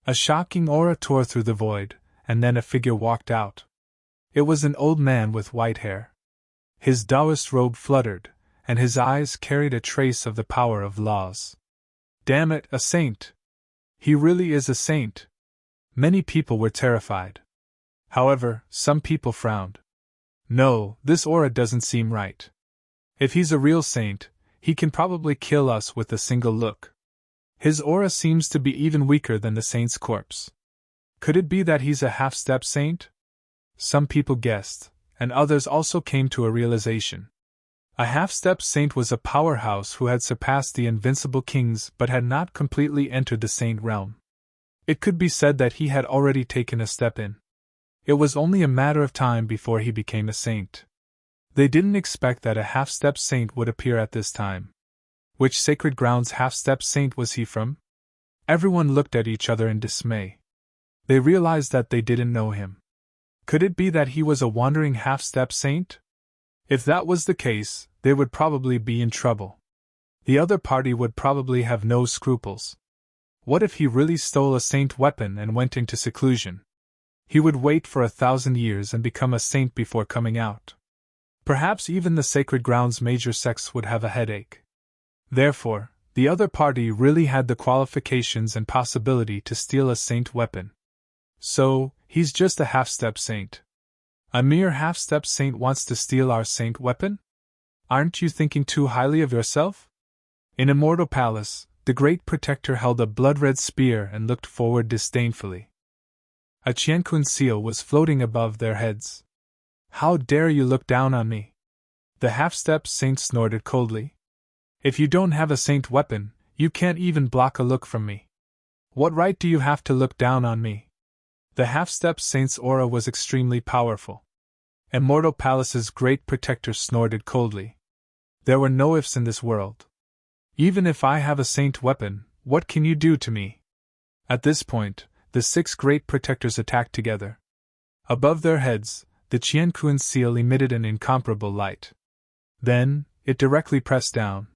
A shocking aura tore through the void, and then a figure walked out. It was an old man with white hair. His Taoist robe fluttered, and his eyes carried a trace of the power of laws. Damn it, a saint! He really is a saint! Many people were terrified. However, some people frowned. No, this aura doesn't seem right. If he's a real saint, he can probably kill us with a single look. His aura seems to be even weaker than the saint's corpse. Could it be that he's a half-step saint? Some people guessed, and others also came to a realization. A half-step saint was a powerhouse who had surpassed the invincible kings but had not completely entered the saint realm. It could be said that he had already taken a step in. It was only a matter of time before he became a saint. They didn't expect that a half-step saint would appear at this time. Which sacred grounds half-step saint was he from? Everyone looked at each other in dismay. They realized that they didn't know him. Could it be that he was a wandering half-step saint? If that was the case, they would probably be in trouble. The other party would probably have no scruples. What if he really stole a saint weapon and went into seclusion? He would wait for 1,000 years and become a saint before coming out. Perhaps even the sacred grounds major sects would have a headache. Therefore, the other party really had the qualifications and possibility to steal a saint weapon. So, he's just a half-step saint. A mere half-step saint wants to steal our saint weapon? Aren't you thinking too highly of yourself? In Immortal Palace, the Great Protector held a blood-red spear and looked forward disdainfully. A Qiankun seal was floating above their heads. How dare you look down on me? The half-step saint snorted coldly. If you don't have a saint weapon, you can't even block a look from me. What right do you have to look down on me? The half-step saint's aura was extremely powerful. Immortal Palace's Great Protector snorted coldly. There were no ifs in this world. Even if I have a saint weapon, what can you do to me? At this point, the 6 Great Protectors attacked together. Above their heads, the Qiankun seal emitted an incomparable light. Then, it directly pressed down.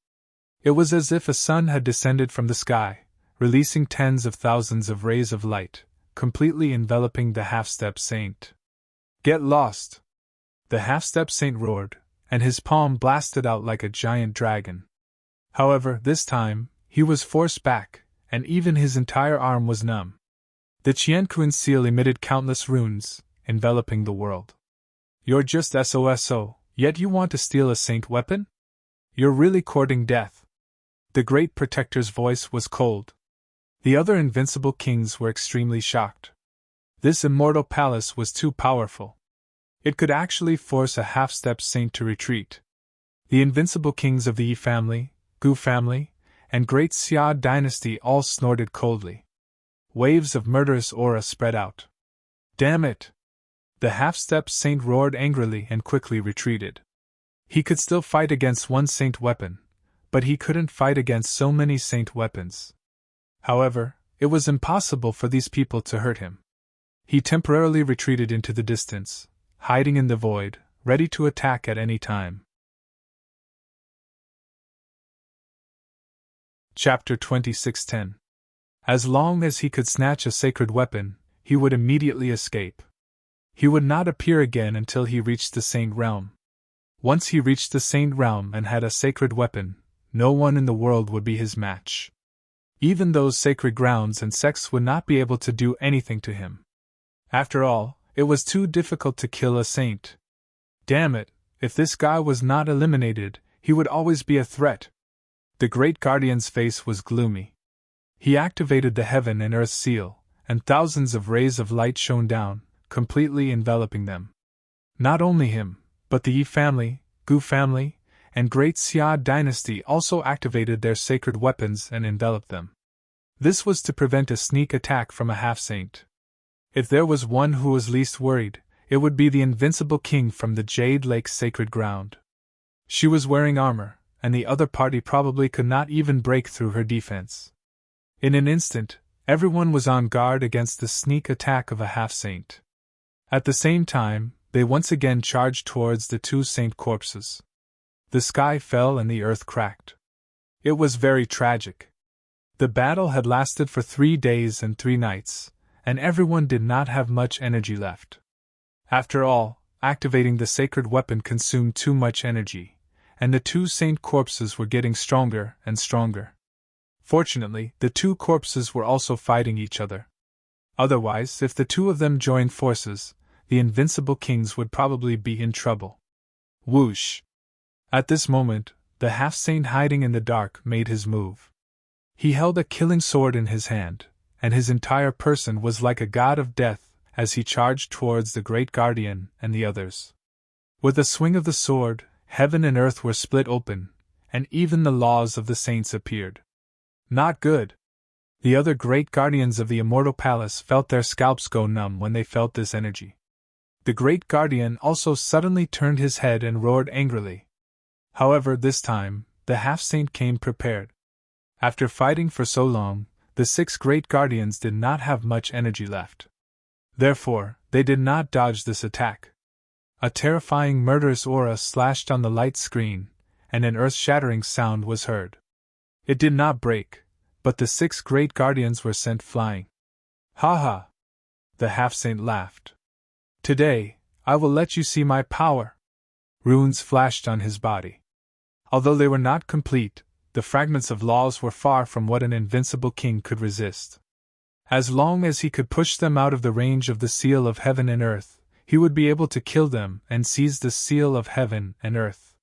It was as if a sun had descended from the sky, releasing tens of thousands of rays of light, completely enveloping the half-step saint. Get lost! The half-step saint roared, and his palm blasted out like a giant dragon. However, this time, he was forced back, and even his entire arm was numb. The Qiankun seal emitted countless runes, enveloping the world. You're just SOSO, yet you want to steal a saint weapon? You're really courting death. The Great Protector's voice was cold. The other invincible kings were extremely shocked. This Immortal Palace was too powerful. It could actually force a half-step saint to retreat. The invincible kings of the Yi family, Gu family, and Great Xia dynasty all snorted coldly. Waves of murderous aura spread out. Damn it! The half-step saint roared angrily and quickly retreated. He could still fight against one saint weapon, but he couldn't fight against so many saint weapons. However, it was impossible for these people to hurt him. He temporarily retreated into the distance, hiding in the void, ready to attack at any time. Chapter 26:10. As long as he could snatch a sacred weapon, he would immediately escape. He would not appear again until he reached the saint realm. Once he reached the saint realm and had a sacred weapon, no one in the world would be his match. Even those sacred grounds and sects would not be able to do anything to him. After all, it was too difficult to kill a saint. Damn it, if this guy was not eliminated, he would always be a threat. The Great Guardian's face was gloomy. He activated the heaven and earth seal, and thousands of rays of light shone down, completely enveloping them. Not only him, but the Yi family, Gu family, and Great Xia dynasty also activated their sacred weapons and enveloped them. This was to prevent a sneak attack from a half-saint. If there was one who was least worried, it would be the invincible king from the Jade Lake sacred ground. She was wearing armor, and the other party probably could not even break through her defense. In an instant, everyone was on guard against the sneak attack of a half-saint. At the same time, they once again charged towards the 2 saint corpses. The sky fell and the earth cracked. It was very tragic. The battle had lasted for 3 days and 3 nights, and everyone did not have much energy left. After all, activating the sacred weapon consumed too much energy, and the 2 saint corpses were getting stronger and stronger. Fortunately, the 2 corpses were also fighting each other. Otherwise, if the 2 of them joined forces, the invincible kings would probably be in trouble. Whoosh! At this moment, the half-saint hiding in the dark made his move. He held a killing sword in his hand, and his entire person was like a god of death as he charged towards the Great Guardian and the others. With a swing of the sword, Heaven and earth were split open, and even the laws of the saints appeared. Not good. The other great guardians of the immortal palace felt their scalps go numb when they felt this energy. The great guardian also suddenly turned his head and roared angrily. However, this time, the half-saint came prepared. After fighting for so long, the 6 great guardians did not have much energy left. Therefore, they did not dodge this attack. A terrifying murderous aura slashed on the light screen, and an earth-shattering sound was heard. It did not break, but the 6 great guardians were sent flying. Ha ha! The half-saint laughed. Today, I will let you see my power. Runes flashed on his body. Although they were not complete, the fragments of laws were far from what an invincible king could resist. As long as he could push them out of the range of the seal of heaven and earth, he would be able to kill them and seize the seal of heaven and earth.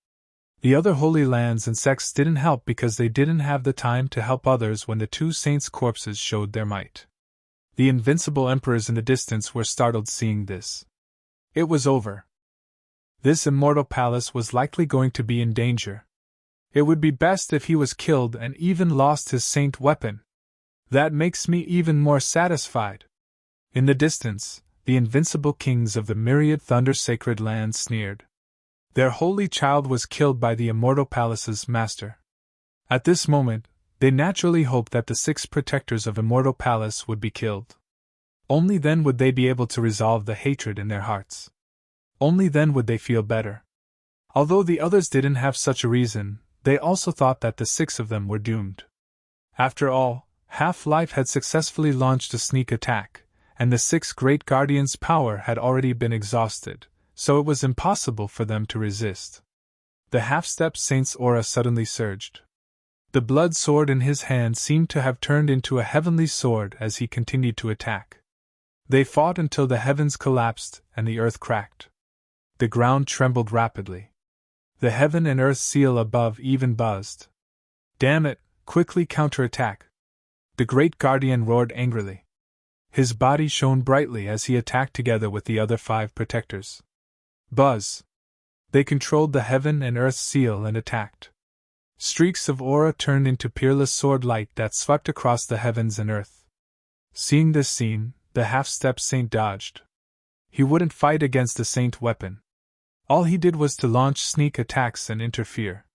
The other holy lands and sects didn't help because they didn't have the time to help others when the 2 saints' corpses showed their might. The invincible emperors in the distance were startled seeing this. It was over. This immortal palace was likely going to be in danger. It would be best if he was killed and even lost his saint weapon. That makes me even more satisfied. In the distance, the invincible kings of the myriad thunder-sacred lands sneered. Their holy child was killed by the immortal palace's master. At this moment, they naturally hoped that the 6 protectors of immortal palace would be killed. Only then would they be able to resolve the hatred in their hearts. Only then would they feel better. Although the others didn't have such a reason, they also thought that the 6 of them were doomed. After all, Half-Life had successfully launched a sneak attack, and the 6 great guardians' power had already been exhausted, so it was impossible for them to resist. The half-step saint's aura suddenly surged. The blood sword in his hand seemed to have turned into a heavenly sword as he continued to attack. They fought until the heavens collapsed and the earth cracked. The ground trembled rapidly. The heaven and earth seal above even buzzed. Damn it, quickly counterattack! The great guardian roared angrily. His body shone brightly as he attacked together with the other 5 protectors. Buzz! They controlled the heaven and earth seal and attacked. Streaks of aura turned into peerless sword light that swept across the heavens and earth. Seeing this scene, the half-step saint dodged. He wouldn't fight against the saint weapon. All he did was to launch sneak attacks and interfere.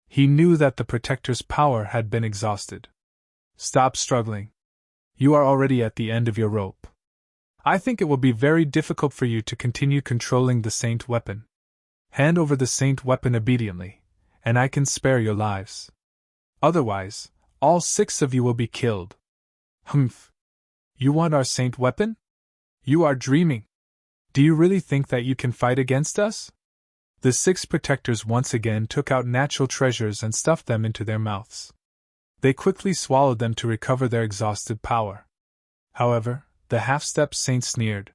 He knew that the protector's power had been exhausted. Stop struggling. You are already at the end of your rope. I think it will be very difficult for you to continue controlling the saint weapon. Hand over the saint weapon obediently, and I can spare your lives. Otherwise, all 6 of you will be killed. Humph. You want our saint weapon? You are dreaming. Do you really think that you can fight against us? The 6 protectors once again took out natural treasures and stuffed them into their mouths. They quickly swallowed them to recover their exhausted power. However, the half-step saint sneered.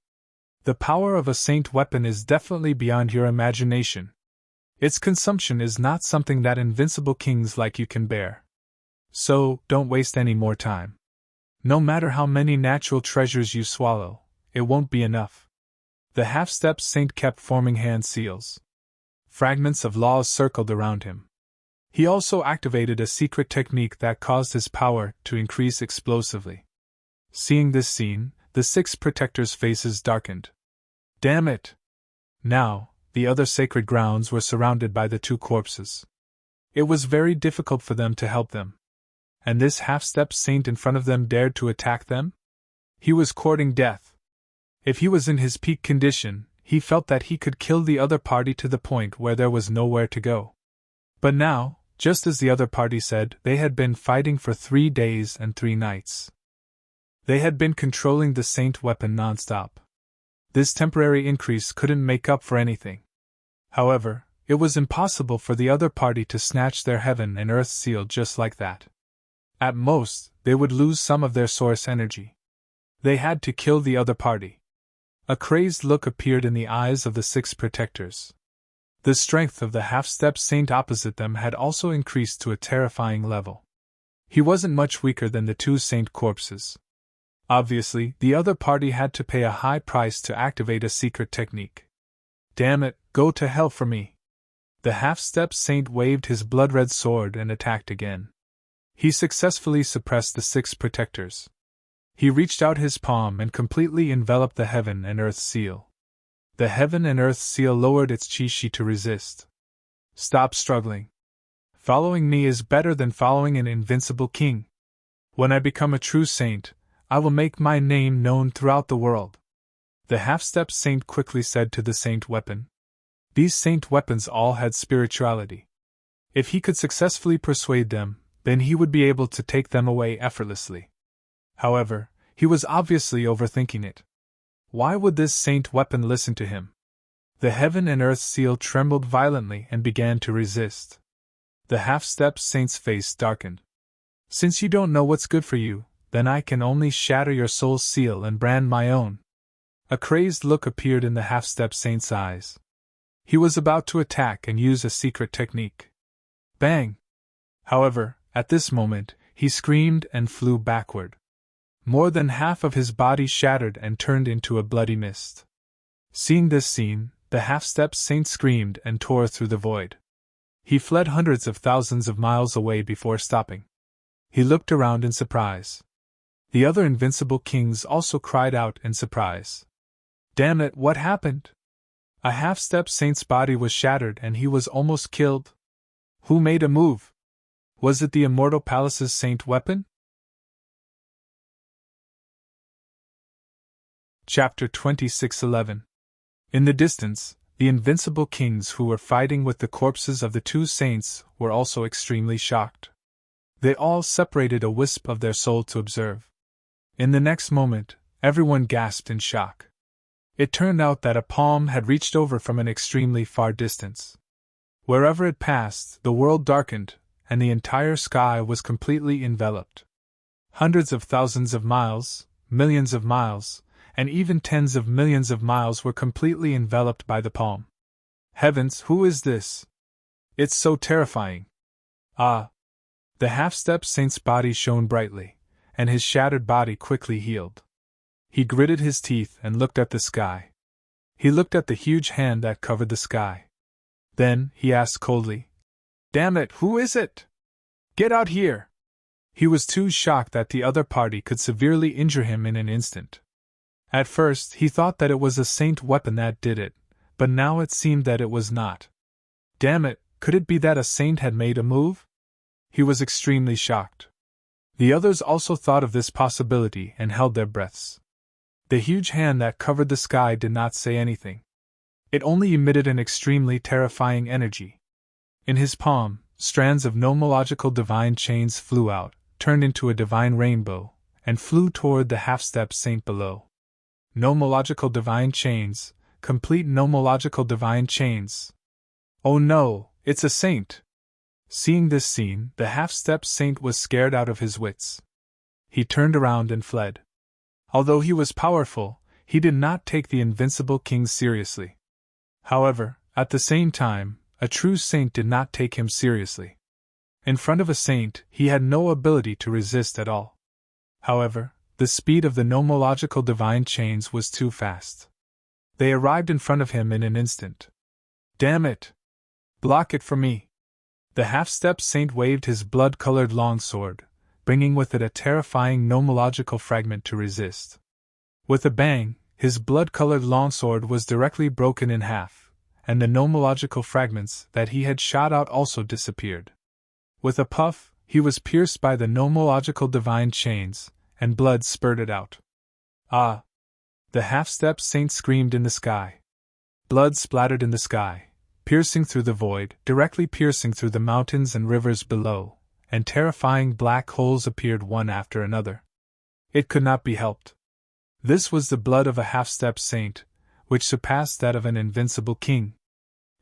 The power of a saint weapon is definitely beyond your imagination. Its consumption is not something that invincible kings like you can bear. So, don't waste any more time. No matter how many natural treasures you swallow, it won't be enough. The half-step saint kept forming hand seals. Fragments of laws circled around him. He also activated a secret technique that caused his power to increase explosively. Seeing this scene, the 6 protectors' faces darkened. Damn it! Now, the other sacred grounds were surrounded by the 2 corpses. It was very difficult for them to help them. And this half-step saint in front of them dared to attack them? He was courting death. If he was in his peak condition, he felt that he could kill the other party to the point where there was nowhere to go. But now, just as the other party said, they had been fighting for 3 days and 3 nights. They had been controlling the saint weapon non-stop. This temporary increase couldn't make up for anything. However, it was impossible for the other party to snatch their heaven and earth seal just like that. At most, they would lose some of their source energy. They had to kill the other party. A crazed look appeared in the eyes of the 6 protectors. The strength of the half-step saint opposite them had also increased to a terrifying level. He wasn't much weaker than the 2 saint corpses. Obviously, the other party had to pay a high price to activate a secret technique. Damn it, go to hell for me. The half-step saint waved his blood-red sword and attacked again. He successfully suppressed the 6 protectors. He reached out his palm and completely enveloped the heaven and earth seal. The heaven and earth seal lowered its chi to resist. Stop struggling. Following me is better than following an invincible king. When I become a true saint, I will make my name known throughout the world. The half-step saint quickly said to the saint weapon. These saint weapons all had spirituality. If he could successfully persuade them, then he would be able to take them away effortlessly. However, he was obviously overthinking it. Why would this saint weapon listen to him? The heaven and earth seal trembled violently and began to resist. The half-step saint's face darkened. Since you don't know what's good for you, then I can only shatter your soul's seal and brand my own. A crazed look appeared in the half-step saint's eyes. He was about to attack and use a secret technique. Bang! However, at this moment, he screamed and flew backward. More than half of his body shattered and turned into a bloody mist. Seeing this scene, the half-step saint screamed and tore through the void. He fled hundreds of thousands of miles away before stopping. He looked around in surprise. The other invincible kings also cried out in surprise. Damn it, what happened? A half-step saint's body was shattered and he was almost killed. Who made a move? Was it the Immortal Palace's saint weapon? Chapter 26:11. In the distance, the invincible kings who were fighting with the corpses of the 2 saints were also extremely shocked. They all separated a wisp of their soul to observe. In the next moment, everyone gasped in shock. It turned out that a palm had reached over from an extremely far distance. Wherever it passed, the world darkened, and the entire sky was completely enveloped. Hundreds of thousands of miles, millions of miles, and even tens of millions of miles were completely enveloped by the palm. Heavens, who is this? It's so terrifying. Ah! The half-step saint's body shone brightly, and his shattered body quickly healed. He gritted his teeth and looked at the sky. He looked at the huge hand that covered the sky. Then, he asked coldly, Damn it, who is it? Get out here! He was too shocked that the other party could severely injure him in an instant. At first, he thought that it was a saint weapon that did it, but now it seemed that it was not. Damn it, could it be that a saint had made a move? He was extremely shocked. The others also thought of this possibility and held their breaths. The huge hand that covered the sky did not say anything. It only emitted an extremely terrifying energy. In his palm, strands of nomological divine chains flew out, turned into a divine rainbow, and flew toward the half-step saint below. Nomological divine chains, complete nomological divine chains. Oh no, it's a saint! Seeing this scene, the half-step saint was scared out of his wits. He turned around and fled. Although he was powerful, he did not take the invincible king seriously. However, at the same time, a true saint did not take him seriously. In front of a saint, he had no ability to resist at all. However, the speed of the nomological divine chains was too fast. They arrived in front of him in an instant. Damn it! Block it for me! The half-step saint waved his blood-colored longsword, bringing with it a terrifying nomological fragment to resist. With a bang, his blood-colored longsword was directly broken in half, and the nomological fragments that he had shot out also disappeared. With a puff, he was pierced by the nomological divine chains, and blood spurted out. Ah! The half-step saint screamed in the sky. Blood splattered in the sky, piercing through the void, directly piercing through the mountains and rivers below, and terrifying black holes appeared one after another. It could not be helped. This was the blood of a half-step saint, which surpassed that of an invincible king.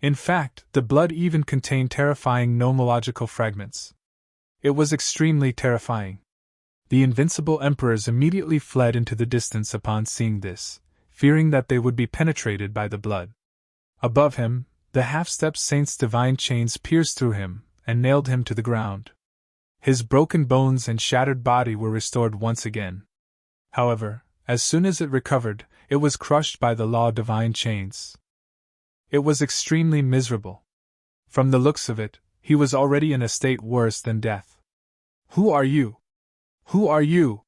In fact, the blood even contained terrifying nomological fragments. It was extremely terrifying. The invincible emperors immediately fled into the distance upon seeing this, fearing that they would be penetrated by the blood. Above him, the half-step saint's divine chains pierced through him and nailed him to the ground. His broken bones and shattered body were restored once again. However, as soon as it recovered, it was crushed by the law divine chains. It was extremely miserable. From the looks of it, he was already in a state worse than death. "Who are you? Who are you?"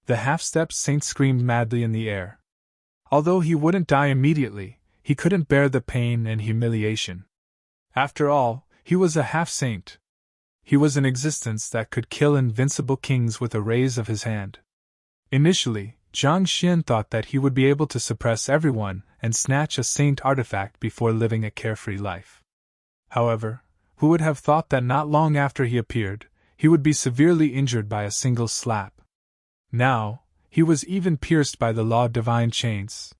the half-stepped saint screamed madly in the air. Although he wouldn't die immediately, he couldn't bear the pain and humiliation. After all, he was a half-saint. He was an existence that could kill invincible kings with a raise of his hand. Initially, Zhang Xian thought that he would be able to suppress everyone and snatch a saint artifact before living a carefree life. However, who would have thought that not long after he appeared, he would be severely injured by a single slap? Now, he was even pierced by the law divine chains.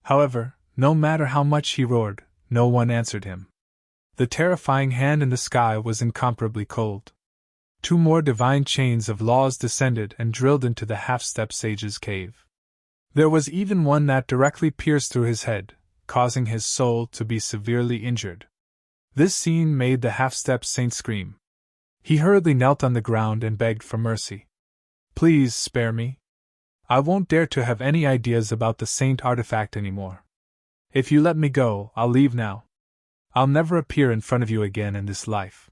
However, no matter how much he roared, no one answered him. The terrifying hand in the sky was incomparably cold. 2 more divine chains of laws descended and drilled into the half-step sage's cave. There was even one that directly pierced through his head, causing his soul to be severely injured. This scene made the half-step saint scream. He hurriedly knelt on the ground and begged for mercy. "Please spare me. I won't dare to have any ideas about the saint artifact anymore. If you let me go, I'll leave now. I'll never appear in front of you again in this life."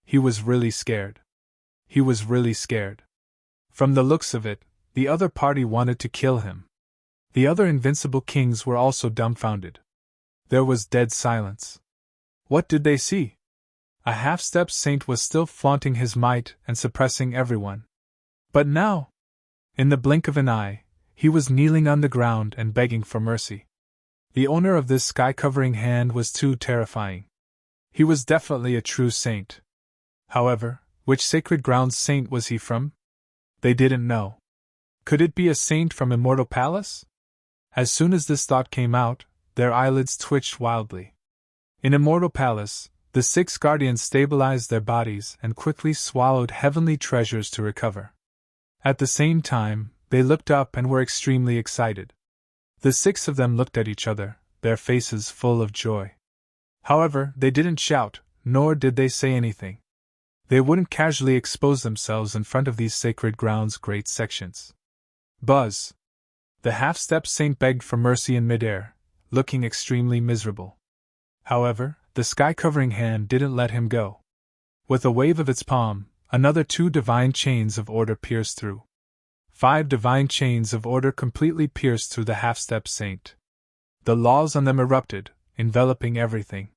He was really scared. He was really scared. From the looks of it, the other party wanted to kill him. The other invincible kings were also dumbfounded. There was dead silence. What did they see? A half-step saint was still flaunting his might and suppressing everyone. But now, in the blink of an eye, he was kneeling on the ground and begging for mercy. The owner of this sky-covering hand was too terrifying. He was definitely a true saint. However, which sacred ground's saint was he from? They didn't know. Could it be a saint from Immortal Palace? As soon as this thought came out, their eyelids twitched wildly. In Immortal Palace, the 6 guardians stabilized their bodies and quickly swallowed heavenly treasures to recover. At the same time, they looked up and were extremely excited. The 6 of them looked at each other, their faces full of joy. However, they didn't shout, nor did they say anything. They wouldn't casually expose themselves in front of these sacred grounds' great sections. "Buzz!" The half-step saint begged for mercy in midair, looking extremely miserable. However, the sky-covering hand didn't let him go. With a wave of its palm, another 2 divine chains of order pierced through. 5 divine chains of order completely pierced through the half-step saint. The laws on them erupted, enveloping everything.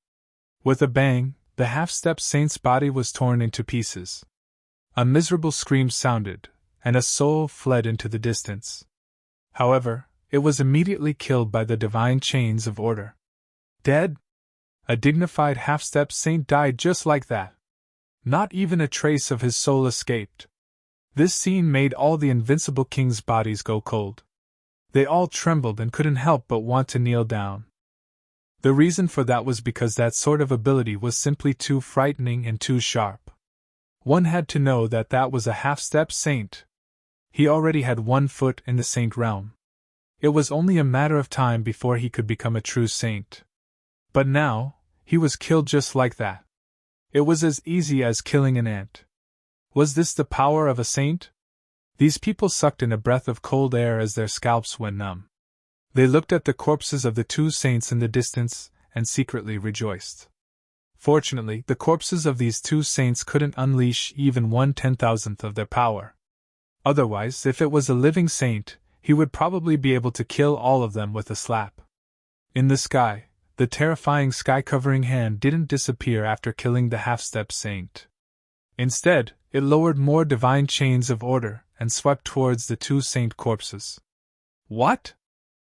With a bang, the half-step saint's body was torn into pieces. A miserable scream sounded, and a soul fled into the distance. However, it was immediately killed by the divine chains of order. Dead? A dignified half-step saint died just like that. Not even a trace of his soul escaped. This scene made all the invincible kings' bodies go cold. They all trembled and couldn't help but want to kneel down. The reason for that was because that sort of ability was simply too frightening and too sharp. One had to know that that was a half-step saint. He already had 1 foot in the saint realm. It was only a matter of time before he could become a true saint. But now, he was killed just like that. It was as easy as killing an ant. Was this the power of a saint? These people sucked in a breath of cold air as their scalps went numb. They looked at the corpses of the 2 saints in the distance and secretly rejoiced. Fortunately, the corpses of these 2 saints couldn't unleash even 1/10,000th of their power. Otherwise, if it was a living saint, he would probably be able to kill all of them with a slap. In the sky, the terrifying sky-covering hand didn't disappear after killing the half-step saint. Instead, it lowered more divine chains of order and swept towards the 2 saint corpses. What?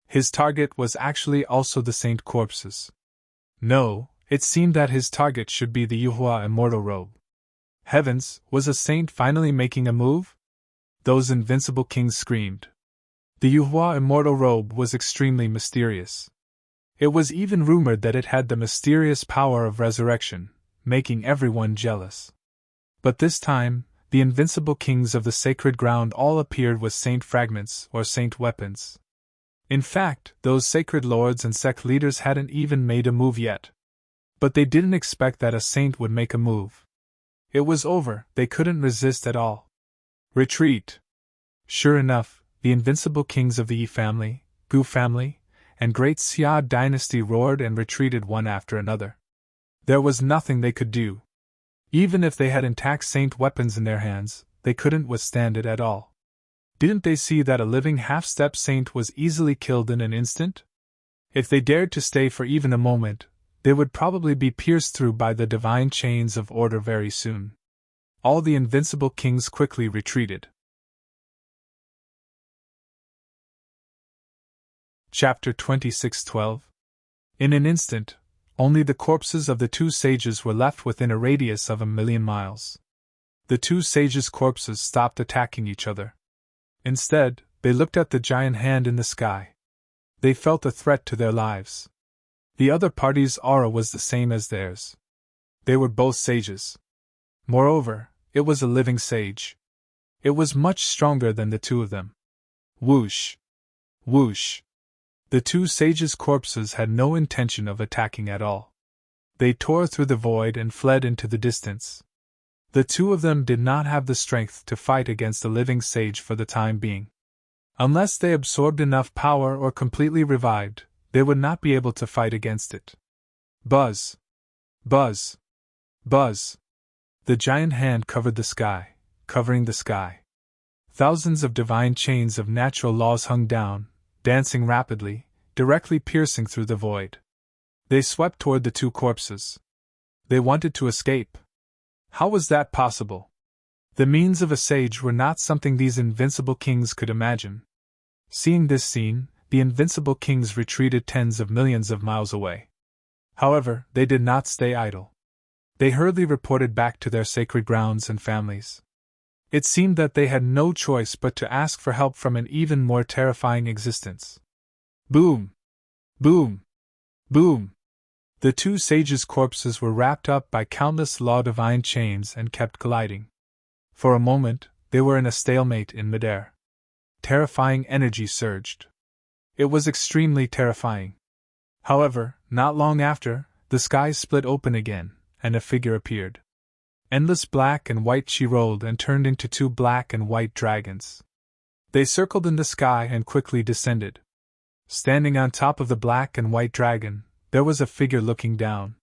His target was actually also the saint corpses. No, it seemed that his target should be the Yuhua immortal robe. Heavens, was a saint finally making a move? Those invincible kings screamed. The Yuhua immortal robe was extremely mysterious. It was even rumored that it had the mysterious power of resurrection, making everyone jealous. But this time, the invincible kings of the sacred ground all appeared with saint fragments or saint weapons. In fact, those sacred lords and sect leaders hadn't even made a move yet. But they didn't expect that a saint would make a move. It was over, they couldn't resist at all. Retreat! Sure enough, the invincible kings of the Yi family, Gu family, and great Xia dynasty roared and retreated one after another. There was nothing they could do. Even if they had intact saint weapons in their hands, they couldn't withstand it at all. Didn't they see that a living half-step saint was easily killed in an instant? If they dared to stay for even a moment, they would probably be pierced through by the divine chains of order very soon. All the invincible kings quickly retreated. Chapter 26:12. In an instant, only the corpses of the two sages were left within a radius of 1,000,000 miles. The two sages' corpses stopped attacking each other. Instead, they looked at the giant hand in the sky. They felt a threat to their lives. The other party's aura was the same as theirs. They were both sages. Moreover, it was a living sage. It was much stronger than the two of them. Whoosh! Whoosh! The two sages' corpses had no intention of attacking at all. They tore through the void and fled into the distance. The two of them did not have the strength to fight against the living sage for the time being. Unless they absorbed enough power or completely revived, they would not be able to fight against it. Buzz! Buzz! Buzz! The giant hand covered the sky, covering the sky. Thousands of divine chains of natural laws hung down, dancing rapidly, directly piercing through the void. They swept toward the two corpses. They wanted to escape. How was that possible? The means of a sage were not something these invincible kings could imagine. Seeing this scene, the invincible kings retreated tens of millions of miles away. However, they did not stay idle. They hurriedly reported back to their sacred grounds and families. It seemed that they had no choice but to ask for help from an even more terrifying existence. Boom! Boom! Boom! The two sages' corpses were wrapped up by countless law-divine chains and kept colliding. For a moment, they were in a stalemate in midair. Terrifying energy surged. It was extremely terrifying. However, not long after, the sky split open again, and a figure appeared. Endless black and white she rolled and turned into two black and white dragons. They circled in the sky and quickly descended. Standing on top of the black and white dragon, there was a figure looking down.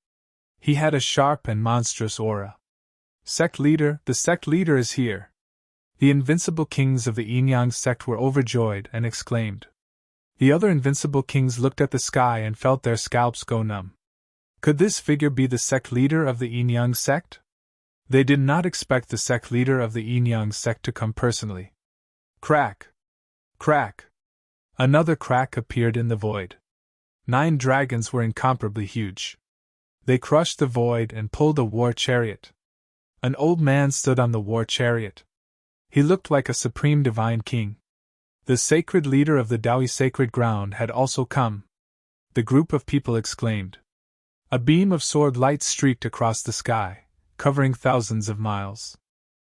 He had a sharp and monstrous aura. Sect leader, the sect leader is here. The invincible kings of the Yin-Yang sect were overjoyed and exclaimed. The other invincible kings looked at the sky and felt their scalps go numb. Could this figure be the sect leader of the Yin-Yang sect? They did not expect the sect leader of the Yin-Yang sect to come personally. Crack! Crack! Another crack appeared in the void. 9 dragons were incomparably huge. They crushed the void and pulled a war chariot. An old man stood on the war chariot. He looked like a supreme divine king. The sacred leader of the Taoist sacred ground had also come. The group of people exclaimed. A beam of sword light streaked across the sky, covering thousands of miles.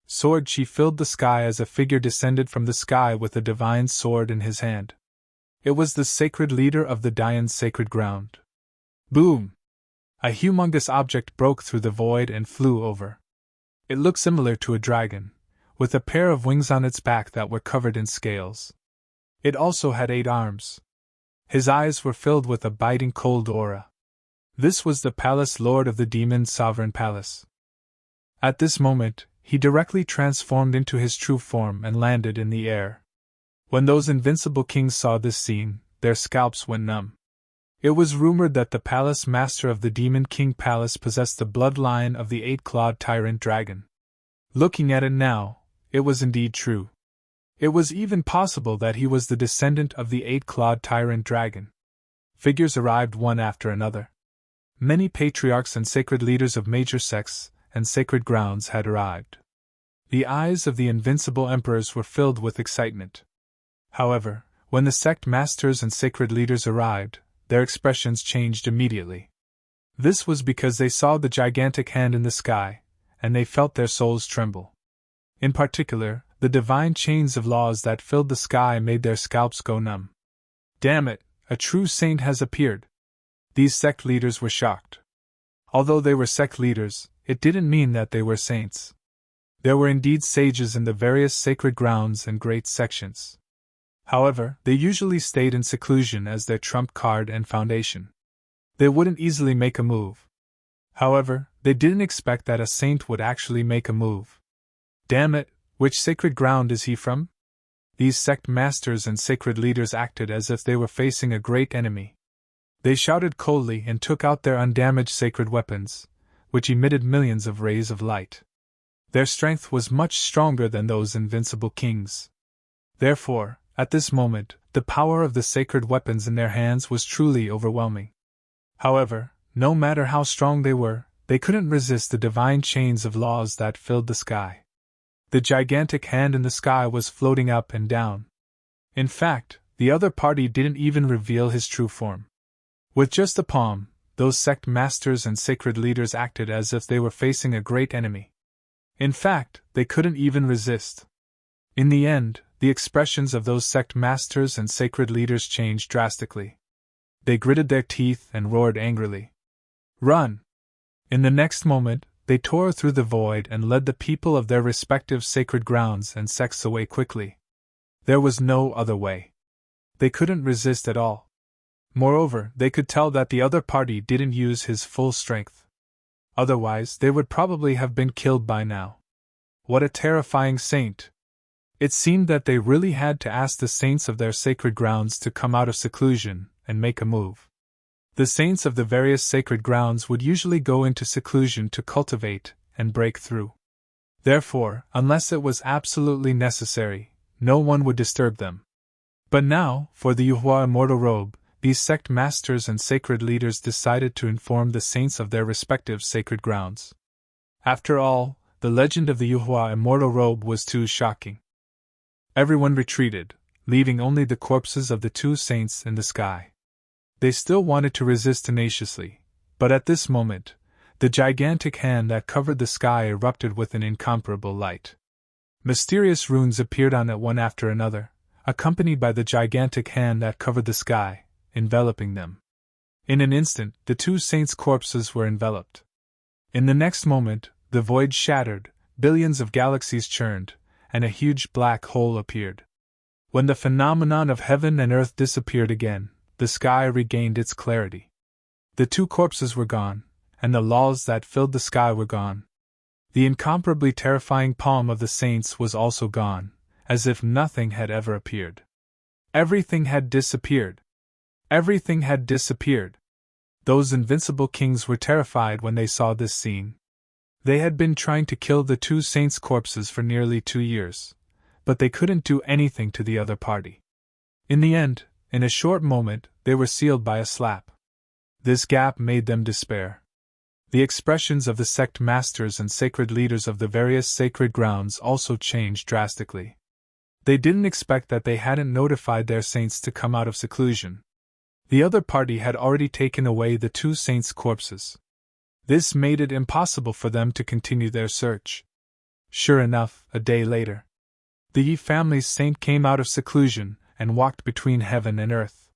Sword Chi filled the sky as a figure descended from the sky with a divine sword in his hand. It was the sacred leader of the Dayan sacred ground. Boom! A humongous object broke through the void and flew over. It looked similar to a dragon, with a pair of wings on its back that were covered in scales. It also had 8 arms. His eyes were filled with a biting cold aura. This was the palace lord of the demon sovereign palace. At this moment, he directly transformed into his true form and landed in the air. When those invincible kings saw this scene, their scalps went numb. It was rumored that the palace master of the Demon King Palace possessed the bloodline of the 8-clawed tyrant dragon. Looking at it now, it was indeed true. It was even possible that he was the descendant of the 8-clawed tyrant dragon. Figures arrived one after another. Many patriarchs and sacred leaders of major sects and sacred grounds had arrived. The eyes of the invincible emperors were filled with excitement. However, when the sect masters and sacred leaders arrived, their expressions changed immediately. This was because they saw the gigantic hand in the sky, and they felt their souls tremble. In particular, the divine chains of laws that filled the sky made their scalps go numb. Damn it, a true saint has appeared. These sect leaders were shocked. Although they were sect leaders, it didn't mean that they were saints. There were indeed sages in the various sacred grounds and great sections. However, they usually stayed in seclusion as their trump card and foundation. They wouldn't easily make a move. However, they didn't expect that a saint would actually make a move. Damn it, which sacred ground is he from? These sect masters and sacred leaders acted as if they were facing a great enemy. They shouted coldly and took out their undamaged sacred weapons, which emitted millions of rays of light. Their strength was much stronger than those invincible kings. Therefore, at this moment, the power of the sacred weapons in their hands was truly overwhelming. However, no matter how strong they couldn't resist the divine chains of laws that filled the sky. The gigantic hand in the sky was floating up and down. In fact, the other party didn't even reveal his true form. With just a palm, those sect masters and sacred leaders acted as if they were facing a great enemy. In fact, they couldn't even resist. In the end, the expressions of those sect masters and sacred leaders changed drastically. They gritted their teeth and roared angrily. "Run!" In the next moment, they tore through the void and led the people of their respective sacred grounds and sects away quickly. There was no other way. They couldn't resist at all. Moreover, they could tell that the other party didn't use his full strength. Otherwise, they would probably have been killed by now. What a terrifying saint! It seemed that they really had to ask the saints of their sacred grounds to come out of seclusion and make a move. The saints of the various sacred grounds would usually go into seclusion to cultivate and break through. Therefore, unless it was absolutely necessary, no one would disturb them. But now, for the Yuhua Immortal Robe, these sect masters and sacred leaders decided to inform the saints of their respective sacred grounds. After all, the legend of the Yuhua Immortal Robe was too shocking. Everyone retreated, leaving only the corpses of the two saints in the sky. They still wanted to resist tenaciously, but at this moment, the gigantic hand that covered the sky erupted with an incomparable light. Mysterious runes appeared on it one after another, accompanied by the gigantic hand that covered the sky, enveloping them. In an instant, the two saints' corpses were enveloped. In the next moment, the void shattered, billions of galaxies churned, and a huge black hole appeared. When the phenomenon of heaven and earth disappeared again, the sky regained its clarity. The two corpses were gone, and the laws that filled the sky were gone. The incomparably terrifying palm of the saints was also gone, as if nothing had ever appeared. Everything had disappeared. Everything had disappeared. Those invincible kings were terrified when they saw this scene. They had been trying to kill the two saints' corpses for nearly 2 years, but they couldn't do anything to the other party. In the end, in a short moment, they were sealed by a slap. This gap made them despair. The expressions of the sect masters and sacred leaders of the various sacred grounds also changed drastically. They didn't expect that they hadn't notified their saints to come out of seclusion. The other party had already taken away the two saints' corpses. This made it impossible for them to continue their search. Sure enough, a day later, the Yi family's saint came out of seclusion and walked between heaven and earth.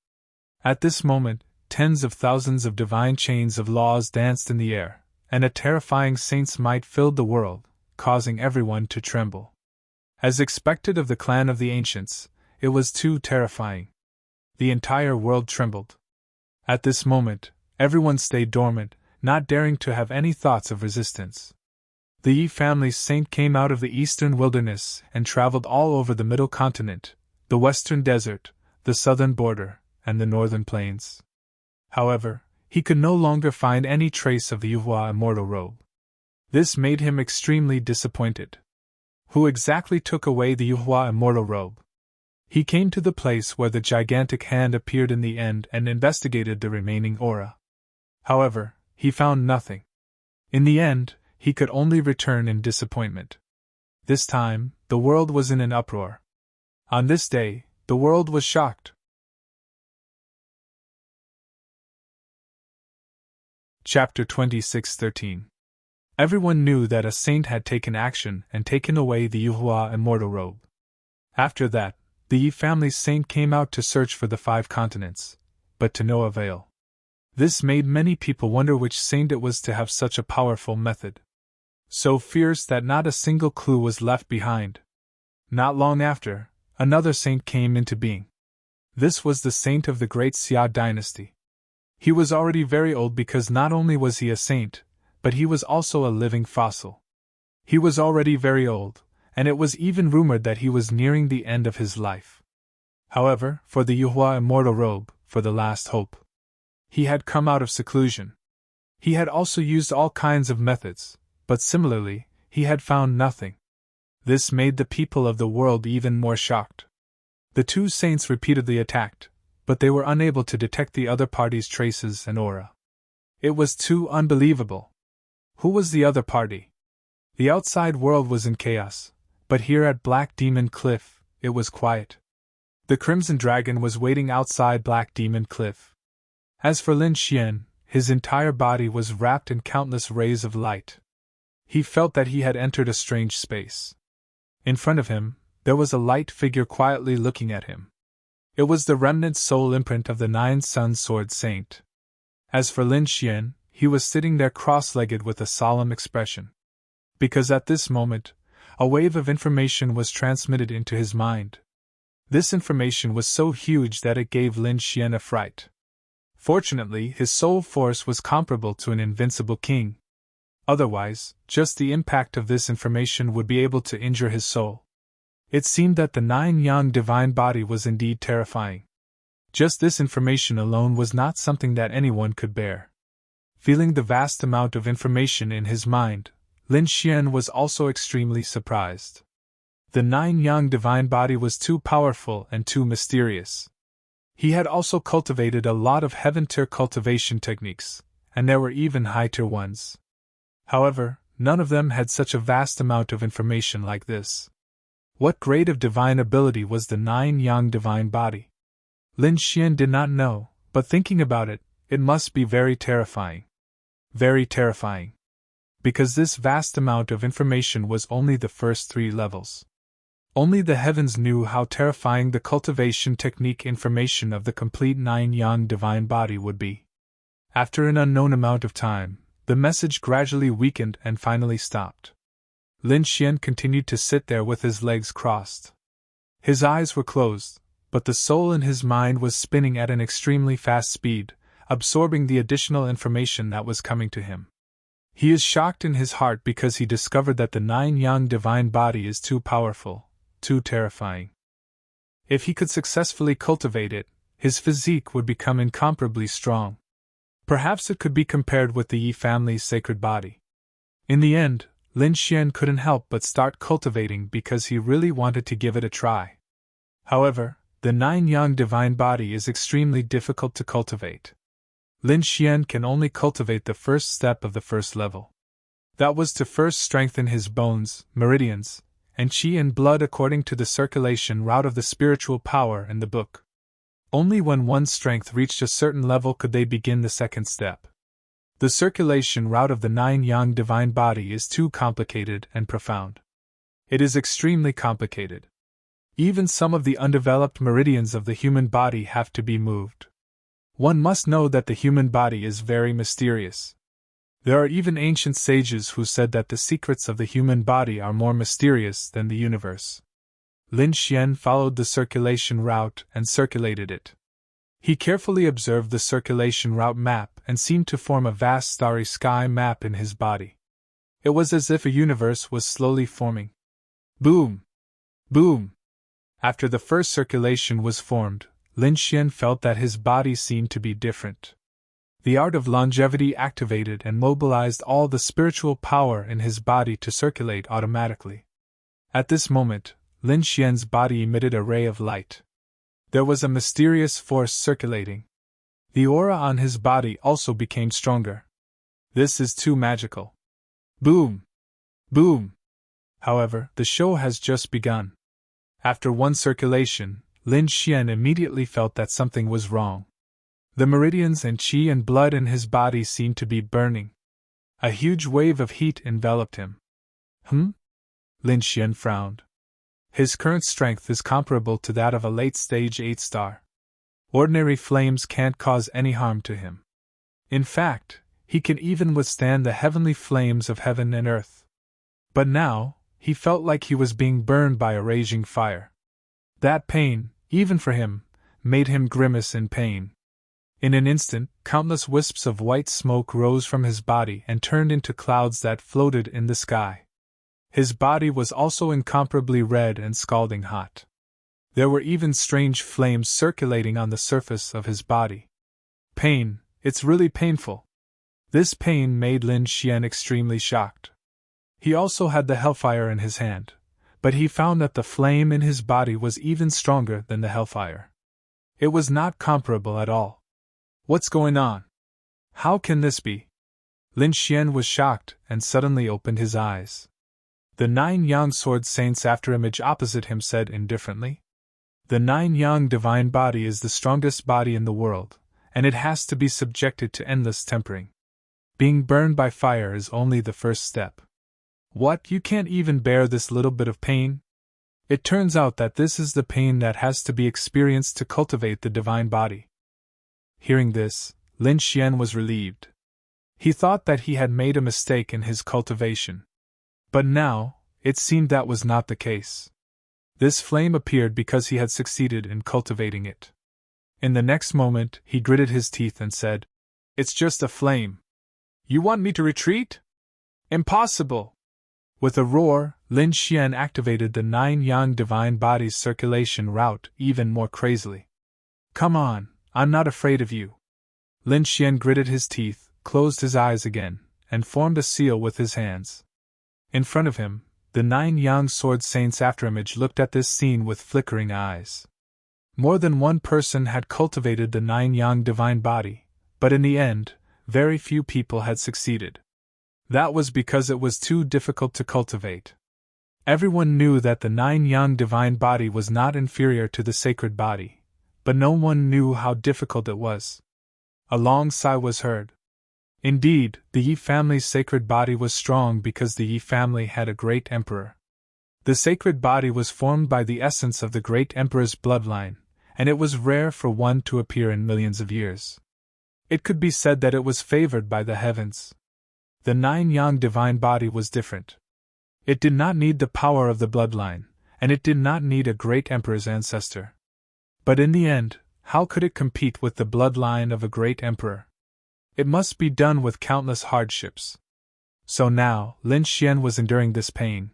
At this moment, tens of thousands of divine chains of laws danced in the air, and a terrifying saint's might filled the world, causing everyone to tremble. As expected of the clan of the ancients, it was too terrifying. The entire world trembled. At this moment, everyone stayed dormant, not daring to have any thoughts of resistance. The Yi family's saint came out of the eastern wilderness and traveled all over the middle continent, the western desert, the southern border, and the northern plains. However, he could no longer find any trace of the Yuhua Immortal Robe. This made him extremely disappointed. Who exactly took away the Yuhua Immortal Robe? He came to the place where the gigantic hand appeared in the end and investigated the remaining aura. However, he found nothing. In the end, he could only return in disappointment. This time, the world was in an uproar. On this day, the world was shocked. Chapter 26:13. Everyone knew that a saint had taken action and taken away the Yuhua Immortal Robe. After that, the Yi family's saint came out to search for the 5 continents, but to no avail. This made many people wonder which saint it was to have such a powerful method. So fierce that not a single clue was left behind. Not long after, another saint came into being. This was the saint of the great Xia dynasty. He was already very old because not only was he a saint, but he was also a living fossil. He was already very old, and it was even rumored that he was nearing the end of his life. However, for the Yuhua immortal robe, for the last hope, he had come out of seclusion. He had also used all kinds of methods, but similarly, he had found nothing. This made the people of the world even more shocked. The two saints repeatedly attacked, but they were unable to detect the other party's traces and aura. It was too unbelievable. Who was the other party? The outside world was in chaos, but here at Black Demon Cliff, it was quiet. The Crimson Dragon was waiting outside Black Demon Cliff. As for Lin Xian, his entire body was wrapped in countless rays of light. He felt that he had entered a strange space. In front of him, there was a light figure quietly looking at him. It was the remnant soul imprint of the Nine Sun Sword Saint. As for Lin Xian, he was sitting there cross-legged with a solemn expression. Because at this moment, a wave of information was transmitted into his mind. This information was so huge that it gave Lin Xian a fright. Fortunately, his soul force was comparable to an invincible king. Otherwise, just the impact of this information would be able to injure his soul. It seemed that the nine-yang divine body was indeed terrifying. Just this information alone was not something that anyone could bear. Feeling the vast amount of information in his mind, Lin Xian was also extremely surprised. The nine-yang divine body was too powerful and too mysterious. He had also cultivated a lot of heaven-tier cultivation techniques, and there were even high-tier ones. However, none of them had such a vast amount of information like this. What grade of divine ability was the nine-yang divine body? Lin Xian did not know, but thinking about it, it must be very terrifying. Very terrifying. Because this vast amount of information was only the first 3 levels. Only the heavens knew how terrifying the cultivation technique information of the complete nine-yang divine body would be. After an unknown amount of time, the message gradually weakened and finally stopped. Lin Xian continued to sit there with his legs crossed. His eyes were closed, but the soul in his mind was spinning at an extremely fast speed, absorbing the additional information that was coming to him. He is shocked in his heart because he discovered that the nine-yang divine body is too powerful, too terrifying. If he could successfully cultivate it, his physique would become incomparably strong. Perhaps it could be compared with the Yi family's sacred body. In the end, Lin Xian couldn't help but start cultivating because he really wanted to give it a try. However, the nine-yang divine body is extremely difficult to cultivate. Lin Xian can only cultivate the first step of the first level. That was to first strengthen his bones, meridians, and qi and blood according to the circulation route of the spiritual power in the book. Only when one's strength reached a certain level could they begin the second step. The circulation route of the nine-yang divine body is too complicated and profound. It is extremely complicated. Even some of the undeveloped meridians of the human body have to be moved. One must know that the human body is very mysterious. There are even ancient sages who said that the secrets of the human body are more mysterious than the universe. Lin Xian followed the circulation route and circulated it. He carefully observed the circulation route map and seemed to form a vast starry sky map in his body. It was as if a universe was slowly forming. Boom! Boom! After the first circulation was formed, Lin Xian felt that his body seemed to be different. The art of longevity activated and mobilized all the spiritual power in his body to circulate automatically. At this moment, Lin Xian's body emitted a ray of light. There was a mysterious force circulating. The aura on his body also became stronger. This is too magical. Boom! Boom! However, the show has just begun. After one circulation, Lin Xian immediately felt that something was wrong. The meridians and qi and blood in his body seemed to be burning. A huge wave of heat enveloped him. Lin Xian frowned. His current strength is comparable to that of a late-stage 8-star. Ordinary flames can't cause any harm to him. In fact, he can even withstand the heavenly flames of heaven and earth. But now, he felt like he was being burned by a raging fire. That pain, even for him, made him grimace in pain. In an instant, countless wisps of white smoke rose from his body and turned into clouds that floated in the sky. His body was also incomparably red and scalding hot. There were even strange flames circulating on the surface of his body. Pain, it's really painful. This pain made Lin Xian extremely shocked. He also had the hellfire in his hand, but he found that the flame in his body was even stronger than the hellfire. It was not comparable at all. What's going on? How can this be? Lin Xian was shocked and suddenly opened his eyes. The 9 Yang Sword Saints afterimage opposite him said indifferently, "The 9 Yang Divine Body is the strongest body in the world, and it has to be subjected to endless tempering. Being burned by fire is only the first step." What, you can't even bear this little bit of pain? It turns out that this is the pain that has to be experienced to cultivate the divine body. Hearing this, Lin Xian was relieved. He thought that he had made a mistake in his cultivation. But now, it seemed that was not the case. This flame appeared because he had succeeded in cultivating it. In the next moment, he gritted his teeth and said, "It's just a flame. You want me to retreat? Impossible!" With a roar, Lin Xian activated the 9 Yang Divine Body's circulation route even more crazily. "Come on, I'm not afraid of you." Lin Xian gritted his teeth, closed his eyes again, and formed a seal with his hands. In front of him, the 9 Yang Sword Saints afterimage looked at this scene with flickering eyes. More than one person had cultivated the 9 Yang Divine Body, but in the end, very few people had succeeded. That was because it was too difficult to cultivate. Everyone knew that the 9 Yang Divine Body was not inferior to the sacred body, but no one knew how difficult it was. A long sigh was heard. Indeed, the Yi family's sacred body was strong because the Yi family had a great emperor. The sacred body was formed by the essence of the great emperor's bloodline, and it was rare for one to appear in millions of years. It could be said that it was favored by the heavens. The 9 Yang Divine Body was different. It did not need the power of the bloodline, and it did not need a great emperor's ancestor. But in the end, how could it compete with the bloodline of a great emperor? It must be done with countless hardships. So now, Lin Xian was enduring this pain.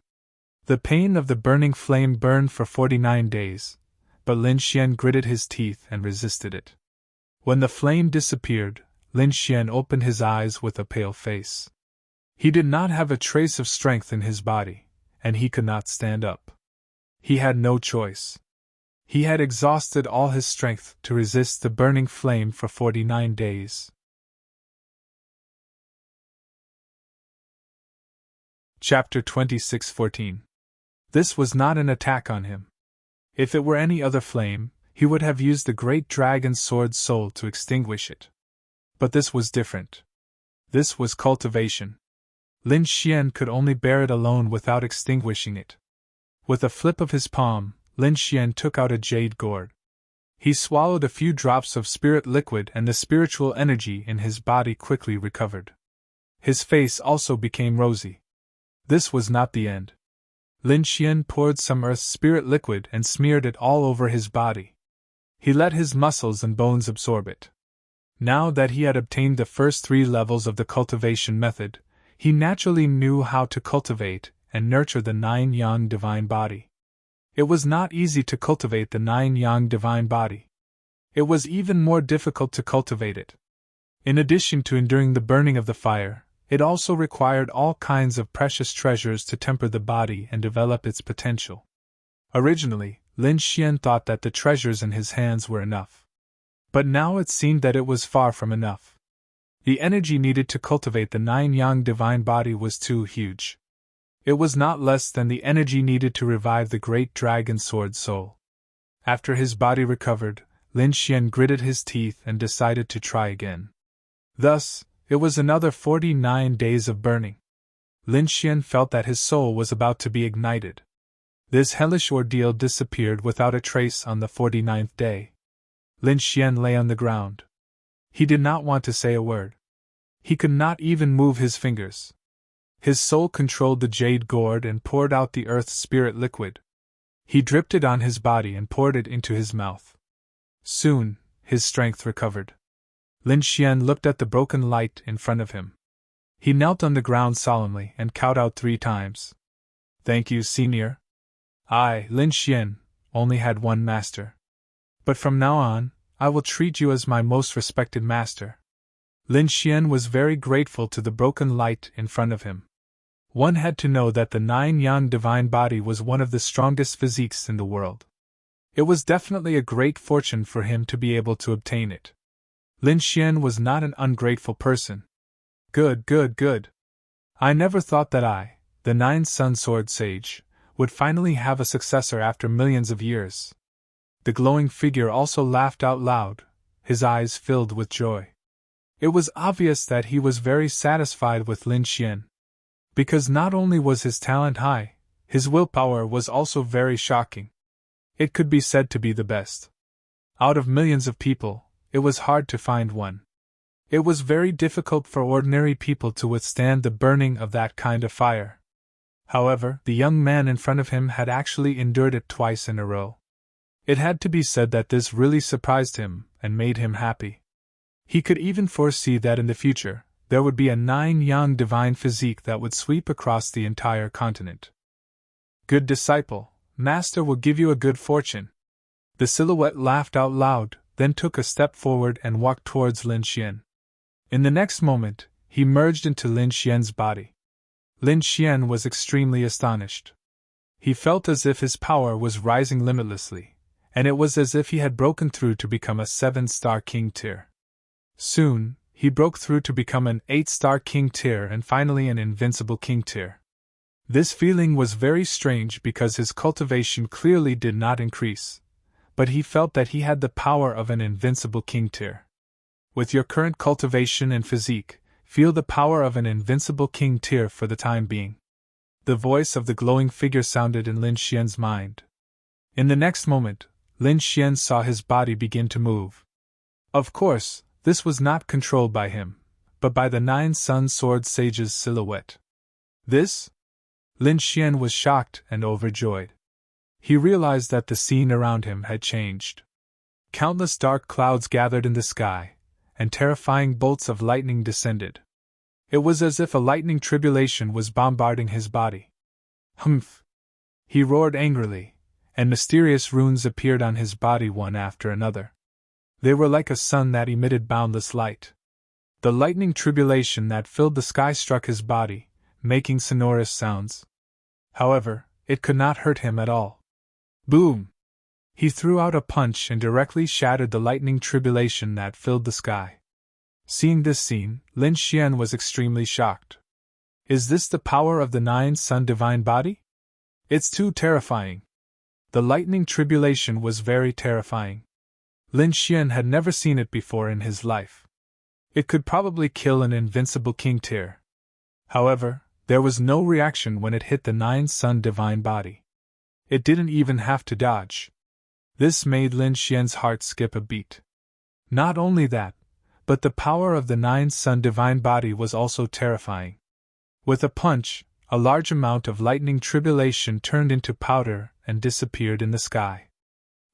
The pain of the burning flame burned for 49 days, but Lin Xian gritted his teeth and resisted it. When the flame disappeared, Lin Xian opened his eyes with a pale face. He did not have a trace of strength in his body, and he could not stand up. He had no choice. He had exhausted all his strength to resist the burning flame for 49 days. Chapter 26:14. This was not an attack on him. If it were any other flame, he would have used the great dragon's sword soul to extinguish it. But this was different. This was cultivation. Lin Xian could only bear it alone without extinguishing it. With a flip of his palm, Lin Xian took out a jade gourd. He swallowed a few drops of spirit liquid and the spiritual energy in his body quickly recovered. His face also became rosy. This was not the end. Lin Xian poured some earth spirit liquid and smeared it all over his body. He let his muscles and bones absorb it. Now that he had obtained the first 3 levels of the cultivation method, he naturally knew how to cultivate and nurture the 9 Yang Divine Body. It was not easy to cultivate the 9 Yang Divine Body. It was even more difficult to cultivate it. In addition to enduring the burning of the fire, it also required all kinds of precious treasures to temper the body and develop its potential. Originally, Lin Xian thought that the treasures in his hands were enough. But now it seemed that it was far from enough. The energy needed to cultivate the 9 Yang Divine Body was too huge. It was not less than the energy needed to revive the great dragon sword soul. After his body recovered, Lin Xian gritted his teeth and decided to try again. Thus, it was another 49 days of burning. Lin Xian felt that his soul was about to be ignited. This hellish ordeal disappeared without a trace on the 49th day. Lin Xian lay on the ground. He did not want to say a word. He could not even move his fingers. His soul controlled the jade gourd and poured out the earth spirit liquid. He dripped it on his body and poured it into his mouth. Soon, his strength recovered. Lin Xian looked at the broken light in front of him. He knelt on the ground solemnly and cowed out 3 times. Thank you, senior. I, Lin Xian, only had one master. But from now on, I will treat you as my most respected master. Lin Xian was very grateful to the broken light in front of him. One had to know that the 9-yang divine body was one of the strongest physiques in the world. It was definitely a great fortune for him to be able to obtain it. Lin Xian was not an ungrateful person. Good. I never thought that I, the 9-sun sword sage, would finally have a successor after millions of years. The glowing figure also laughed out loud, his eyes filled with joy. It was obvious that he was very satisfied with Lin Xian. Because not only was his talent high, his willpower was also very shocking. It could be said to be the best. Out of millions of people, it was hard to find one. It was very difficult for ordinary people to withstand the burning of that kind of fire. However, the young man in front of him had actually endured it twice in a row. It had to be said that this really surprised him and made him happy. He could even foresee that in the future, there would be a 9-yang divine physique that would sweep across the entire continent. Good disciple, Master will give you a good fortune. The silhouette laughed out loud, then took a step forward and walked towards Lin Xian. In the next moment, he merged into Lin Xian's body. Lin Xian was extremely astonished. He felt as if his power was rising limitlessly, and it was as if he had broken through to become a 7-star king tier. Soon, he broke through to become an 8-star king tier and finally an invincible king tier. This feeling was very strange because his cultivation clearly did not increase, but he felt that he had the power of an invincible king tier. With your current cultivation and physique, feel the power of an invincible king tier for the time being. The voice of the glowing figure sounded in Lin Xian's mind. In the next moment, Lin Xian saw his body begin to move. Of course, this was not controlled by him, but by the 9-sun sword sage's silhouette. This? Lin Xian was shocked and overjoyed. He realized that the scene around him had changed. Countless dark clouds gathered in the sky, and terrifying bolts of lightning descended. It was as if a lightning tribulation was bombarding his body. Humph! He roared angrily, and mysterious runes appeared on his body one after another. They were like a sun that emitted boundless light. The lightning tribulation that filled the sky struck his body, making sonorous sounds. However, it could not hurt him at all. Boom! He threw out a punch and directly shattered the lightning tribulation that filled the sky. Seeing this scene, Lin Xian was extremely shocked. Is this the power of the 9-sun divine body? It's too terrifying. The lightning tribulation was very terrifying. Lin Xian had never seen it before in his life. It could probably kill an invincible king tier. However, there was no reaction when it hit the 9-sun divine body. It didn't even have to dodge. This made Lin Xian's heart skip a beat. Not only that, but the power of the 9-sun divine body was also terrifying. With a punch, a large amount of lightning tribulation turned into powder and disappeared in the sky.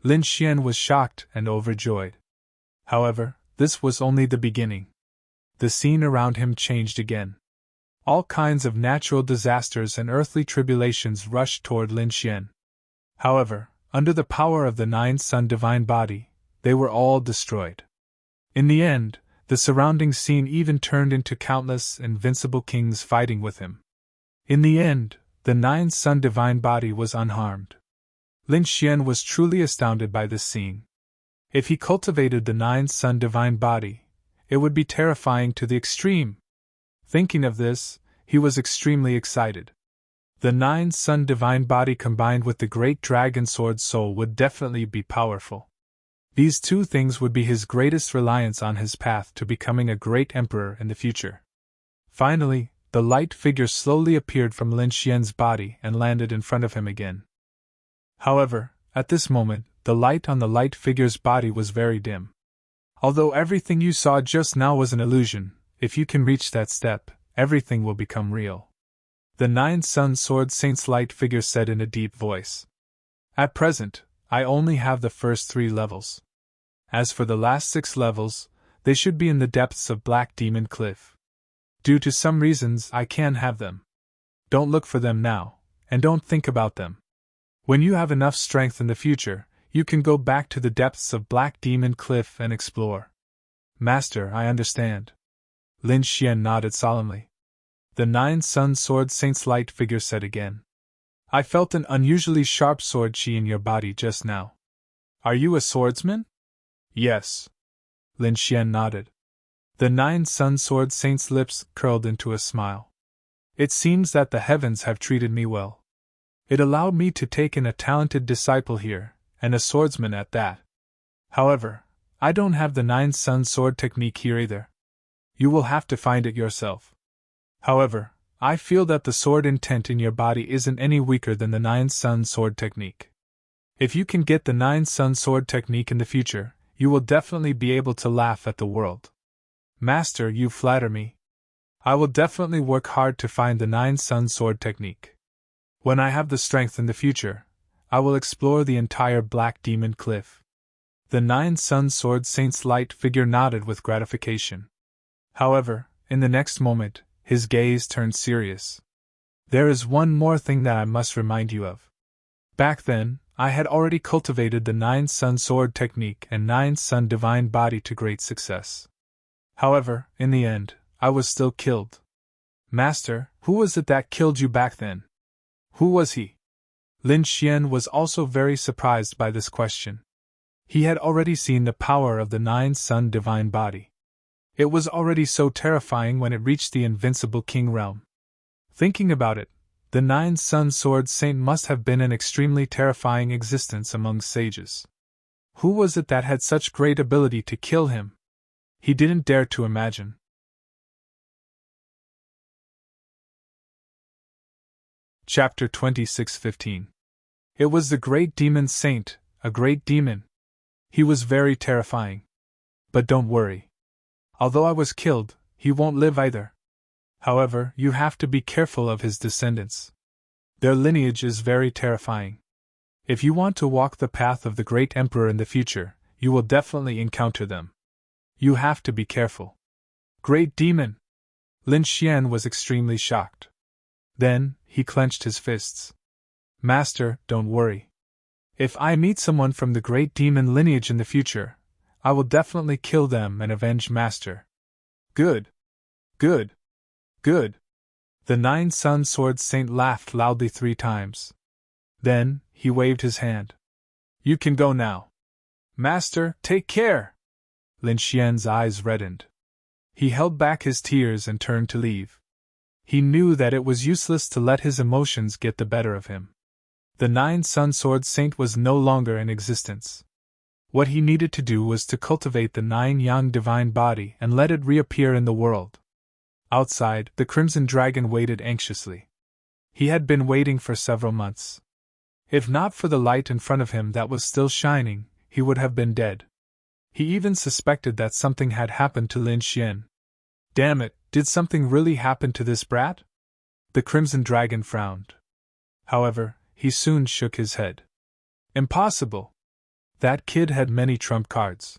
Lin Xian was shocked and overjoyed. However, this was only the beginning. The scene around him changed again. All kinds of natural disasters and earthly tribulations rushed toward Lin Xian. However, under the power of the 9-sun divine body, they were all destroyed. In the end, the surrounding scene even turned into countless invincible kings fighting with him. In the end, the 9-sun divine body was unharmed. Lin Xian was truly astounded by this scene. If he cultivated the 9-sun divine body, it would be terrifying to the extreme. Thinking of this, he was extremely excited. The 9-sun divine body combined with the great dragon sword soul would definitely be powerful. These two things would be his greatest reliance on his path to becoming a great emperor in the future. Finally, the light figure slowly appeared from Lin Xian's body and landed in front of him again. However, at this moment, the light on the light figure's body was very dim. Although everything you saw just now was an illusion, if you can reach that step, everything will become real. The 9-sun sword saint's light figure said in a deep voice. At present, I only have the first 3 levels. As for the last 6 levels, They should be in the depths of Black Demon Cliff. Due to some reasons, I can't have them. Don't look for them now, and don't think about them. When you have enough strength in the future, you can go back to the depths of Black Demon Cliff and explore. Master, I understand. Lin Xian nodded solemnly. The 9 Sun Sword Saint's light figure said again. I felt an unusually sharp sword chi in your body just now. Are you a swordsman? Yes. Lin Xian nodded. The 9 Sun Sword Saint's lips curled into a smile. It seems that the heavens have treated me well. It allowed me to take in a talented disciple here, and a swordsman at that. However, I don't have the 9 Sun Sword technique here either. You will have to find it yourself. However, I feel that the sword intent in your body isn't any weaker than the 9 Sun Sword technique. If you can get the 9 Sun Sword technique in the future, you will definitely be able to laugh at the world. Master, you flatter me. I will definitely work hard to find the 9 Sun Sword technique. When I have the strength in the future, I will explore the entire Black Demon Cliff. The 9 Sun Sword Saint's light figure nodded with gratification. However, in the next moment, his gaze turned serious. There is one more thing that I must remind you of. Back then, I had already cultivated the 9 Sun Sword technique and 9 Sun Divine Body to great success. However, in the end, I was still killed. Master, who was it that killed you back then? Who was he? Lin Xian was also very surprised by this question. He had already seen the power of the 9 Sun Divine Body. It was already so terrifying when it reached the invincible king realm. Thinking about it, the 9 Sun Sword Saint must have been an extremely terrifying existence among sages. Who was it that had such great ability to kill him? He didn't dare to imagine. Chapter 26:15. It was the great demon saint, a great demon. He was very terrifying. But don't worry. Although I was killed, he won't live either. However, you have to be careful of his descendants. Their lineage is very terrifying. If you want to walk the path of the great emperor in the future, you will definitely encounter them. You have to be careful. Great demon! Lin Xian was extremely shocked. Then, he clenched his fists. Master, don't worry. If I meet someone from the great demon lineage in the future, I will definitely kill them and avenge Master. Good. Good. Good. The 9 Sun Sword Saint laughed loudly 3 times. Then, he waved his hand. You can go now. Master, take care! Lin Xian's eyes reddened. He held back his tears and turned to leave. He knew that it was useless to let his emotions get the better of him. The 9 Sun Sword Saint was no longer in existence. What he needed to do was to cultivate the 9 Yang Divine Body and let it reappear in the world. Outside, the Crimson Dragon waited anxiously. He had been waiting for several months. If not for the light in front of him that was still shining, he would have been dead. He even suspected that something had happened to Lin Xian. Damn it, did something really happen to this brat? The Crimson Dragon frowned. However, he soon shook his head. Impossible! That kid had many trump cards.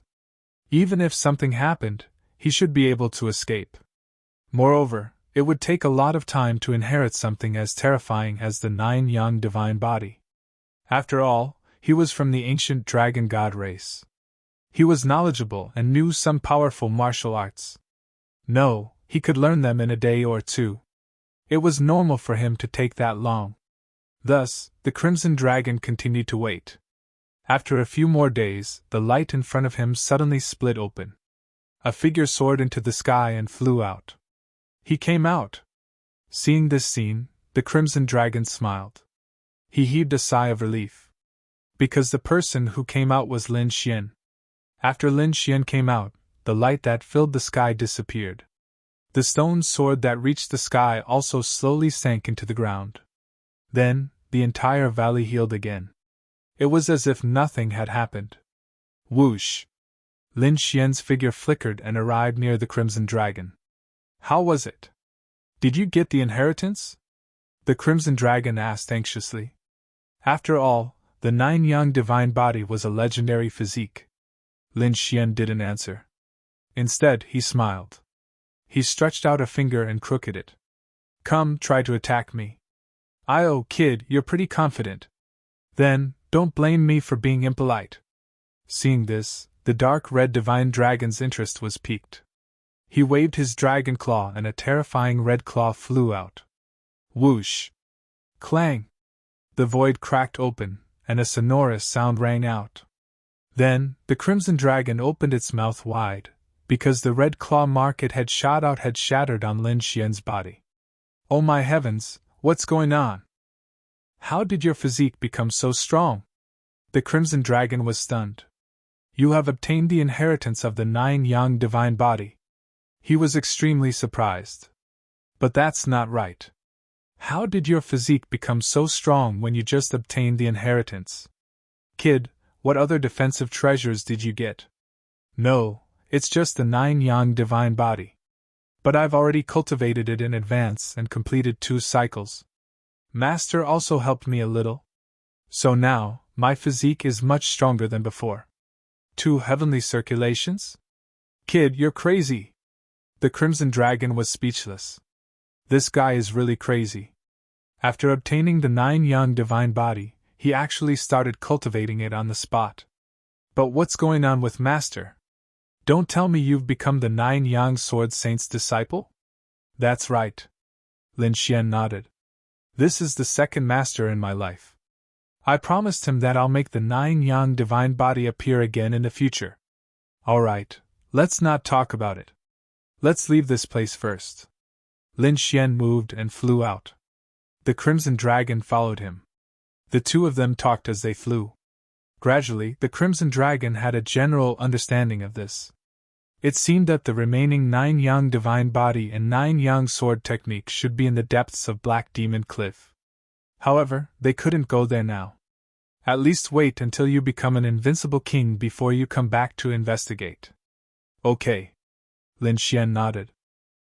Even if something happened, he should be able to escape. Moreover, it would take a lot of time to inherit something as terrifying as the 9 Yang Divine Body. After all, he was from the ancient dragon god race. He was knowledgeable and knew some powerful martial arts. No, he could learn them in a day or 2. It was normal for him to take that long. Thus, the Crimson Dragon continued to wait. After a few more days, the light in front of him suddenly split open. A figure soared into the sky and flew out. He came out. Seeing this scene, the Crimson Dragon smiled. He heaved a sigh of relief. Because the person who came out was Lin Xian. After Lin Xian came out, the light that filled the sky disappeared. The stone sword that reached the sky also slowly sank into the ground. Then, the entire valley healed again. It was as if nothing had happened. Whoosh! Lin Xian's figure flickered and arrived near the Crimson Dragon. How was it? Did you get the inheritance? The Crimson Dragon asked anxiously. After all, the 9 Yang Divine Body was a legendary physique. Lin Xian didn't answer. Instead, he smiled. He stretched out a finger and crooked it. Come, try to attack me. Oh, kid, you're pretty confident. Then, don't blame me for being impolite. Seeing this, the dark red divine dragon's interest was piqued. He waved his dragon claw and a terrifying red claw flew out. Whoosh! Clang! The void cracked open, and a sonorous sound rang out. Then, the crimson dragon opened its mouth wide, because the red claw mark it had shot out had shattered on Lin Xian's body. Oh my heavens, what's going on? How did your physique become so strong? The crimson dragon was stunned. You have obtained the inheritance of the 9 yang divine body. He was extremely surprised. But that's not right. How did your physique become so strong when you just obtained the inheritance? Kid, what other defensive treasures did you get? No, it's just the 9 yang divine body. But I've already cultivated it in advance and completed 2 cycles. Master also helped me a little. So now, my physique is much stronger than before. 2 heavenly circulations? Kid, you're crazy. The crimson dragon was speechless. This guy is really crazy. After obtaining the 9 yang divine body, he actually started cultivating it on the spot. But what's going on with Master? Don't tell me you've become the 9 yang sword saint's disciple? That's right. Lin Xian nodded. This is the second master in my life. I promised him that I'll make the 9 yang divine body appear again in the future. Alright, let's not talk about it. Let's leave this place first. Lin Xian moved and flew out. The crimson dragon followed him. The 2 of them talked as they flew. Gradually, the crimson dragon had a general understanding of this. It seemed that the remaining 9 yang divine body and 9 yang sword technique should be in the depths of Black Demon Cliff. However, they couldn't go there now. At least wait until you become an invincible king before you come back to investigate. Okay. Lin Xian nodded.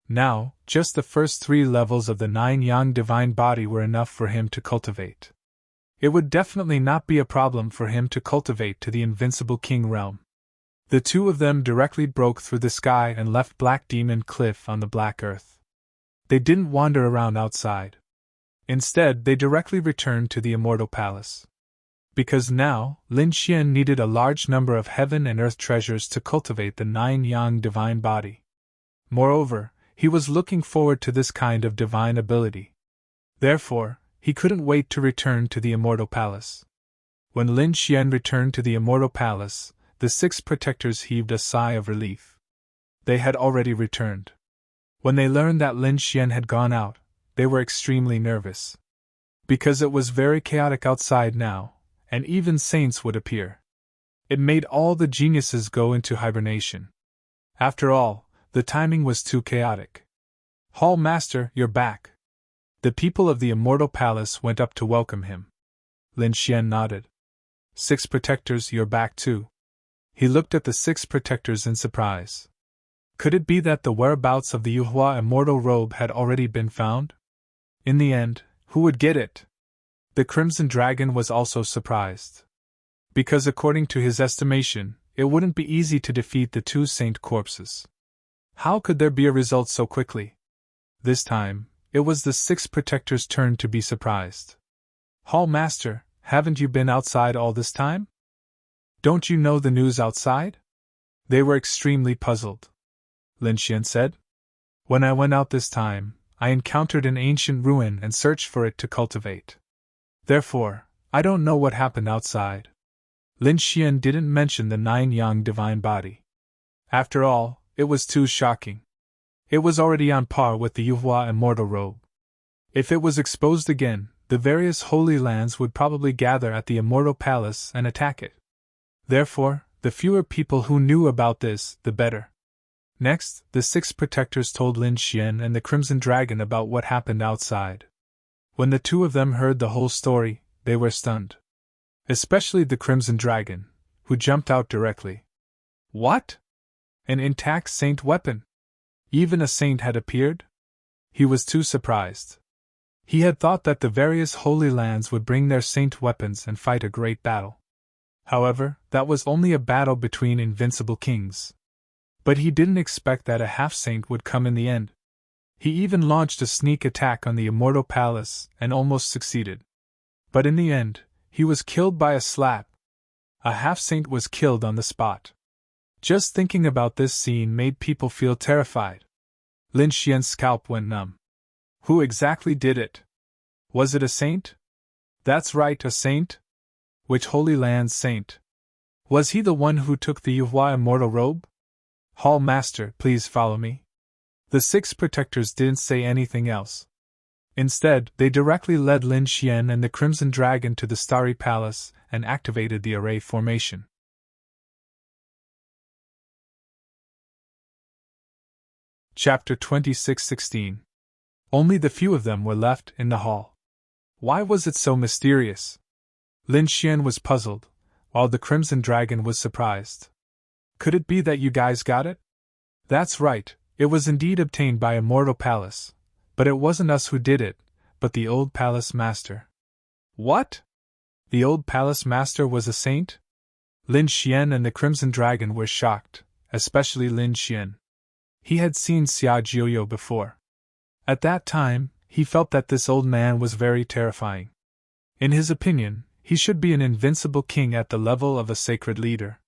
Now, just the first 3 levels of the 9 yang divine body were enough for him to cultivate. It would definitely not be a problem for him to cultivate to the invincible king realm. The 2 of them directly broke through the sky and left Black Demon Cliff on the black earth. They didn't wander around outside. Instead, they directly returned to the Immortal Palace. Because now, Lin Xian needed a large number of heaven and earth treasures to cultivate the 9 yang divine body. Moreover, he was looking forward to this kind of divine ability. Therefore, he couldn't wait to return to the Immortal Palace. When Lin Xian returned to the Immortal Palace, the 6 protectors heaved a sigh of relief. They had already returned. When they learned that Lin Xian had gone out, they were extremely nervous. Because it was very chaotic outside now, and even saints would appear. It made all the geniuses go into hibernation. After all, the timing was too chaotic. Hall Master, you're back. The people of the Immortal Palace went up to welcome him. Lin Xian nodded. 6 protectors, you're back too. He looked at the 6 protectors in surprise. Could it be that the whereabouts of the Yuhua immortal robe had already been found? In the end, who would get it? The Crimson Dragon was also surprised. Because according to his estimation, it wouldn't be easy to defeat the 2 saint corpses. How could there be a result so quickly? This time, it was the 6 protectors' turn to be surprised. Hall Master, haven't you been outside all this time? Don't you know the news outside? They were extremely puzzled. Lin Xian said. When I went out this time, I encountered an ancient ruin and searched for it to cultivate. Therefore, I don't know what happened outside. Lin Xian didn't mention the 9 yang divine body. After all, it was too shocking. It was already on par with the Yuhua immortal robe. If it was exposed again, the various holy lands would probably gather at the Immortal Palace and attack it. Therefore, the fewer people who knew about this, the better. Next, the 6 protectors told Lin Xian and the Crimson Dragon about what happened outside. When the 2 of them heard the whole story, they were stunned. Especially the Crimson Dragon, who jumped out directly. What? An intact saint weapon? Even a saint had appeared? He was too surprised. He had thought that the various holy lands would bring their saint weapons and fight a great battle. However, that was only a battle between invincible kings. But he didn't expect that a half-saint would come in the end. He even launched a sneak attack on the Immortal Palace and almost succeeded. But in the end, he was killed by a slap. A half-saint was killed on the spot. Just thinking about this scene made people feel terrified. Lin Xian's scalp went numb. Who exactly did it? Was it a saint? That's right, a saint? Which Holy Land's saint? Was he the one who took the Yuhua immortal robe? Hall Master, please follow me. The 6 protectors didn't say anything else. Instead, they directly led Lin Xian and the Crimson Dragon to the Starry Palace and activated the array formation. Chapter 26:16. Only the few of them were left in the hall. Why was it so mysterious? Lin Xian was puzzled, while the Crimson Dragon was surprised. Could it be that you guys got it? That's right, it was indeed obtained by Immortal Palace. But it wasn't us who did it, but the old Palace Master. What? The old Palace Master was a saint? Lin Xian and the Crimson Dragon were shocked, especially Lin Xian. He had seen Xia Jiuyo before. At that time, he felt that this old man was very terrifying. In his opinion, he should be an invincible king at the level of a sacred leader.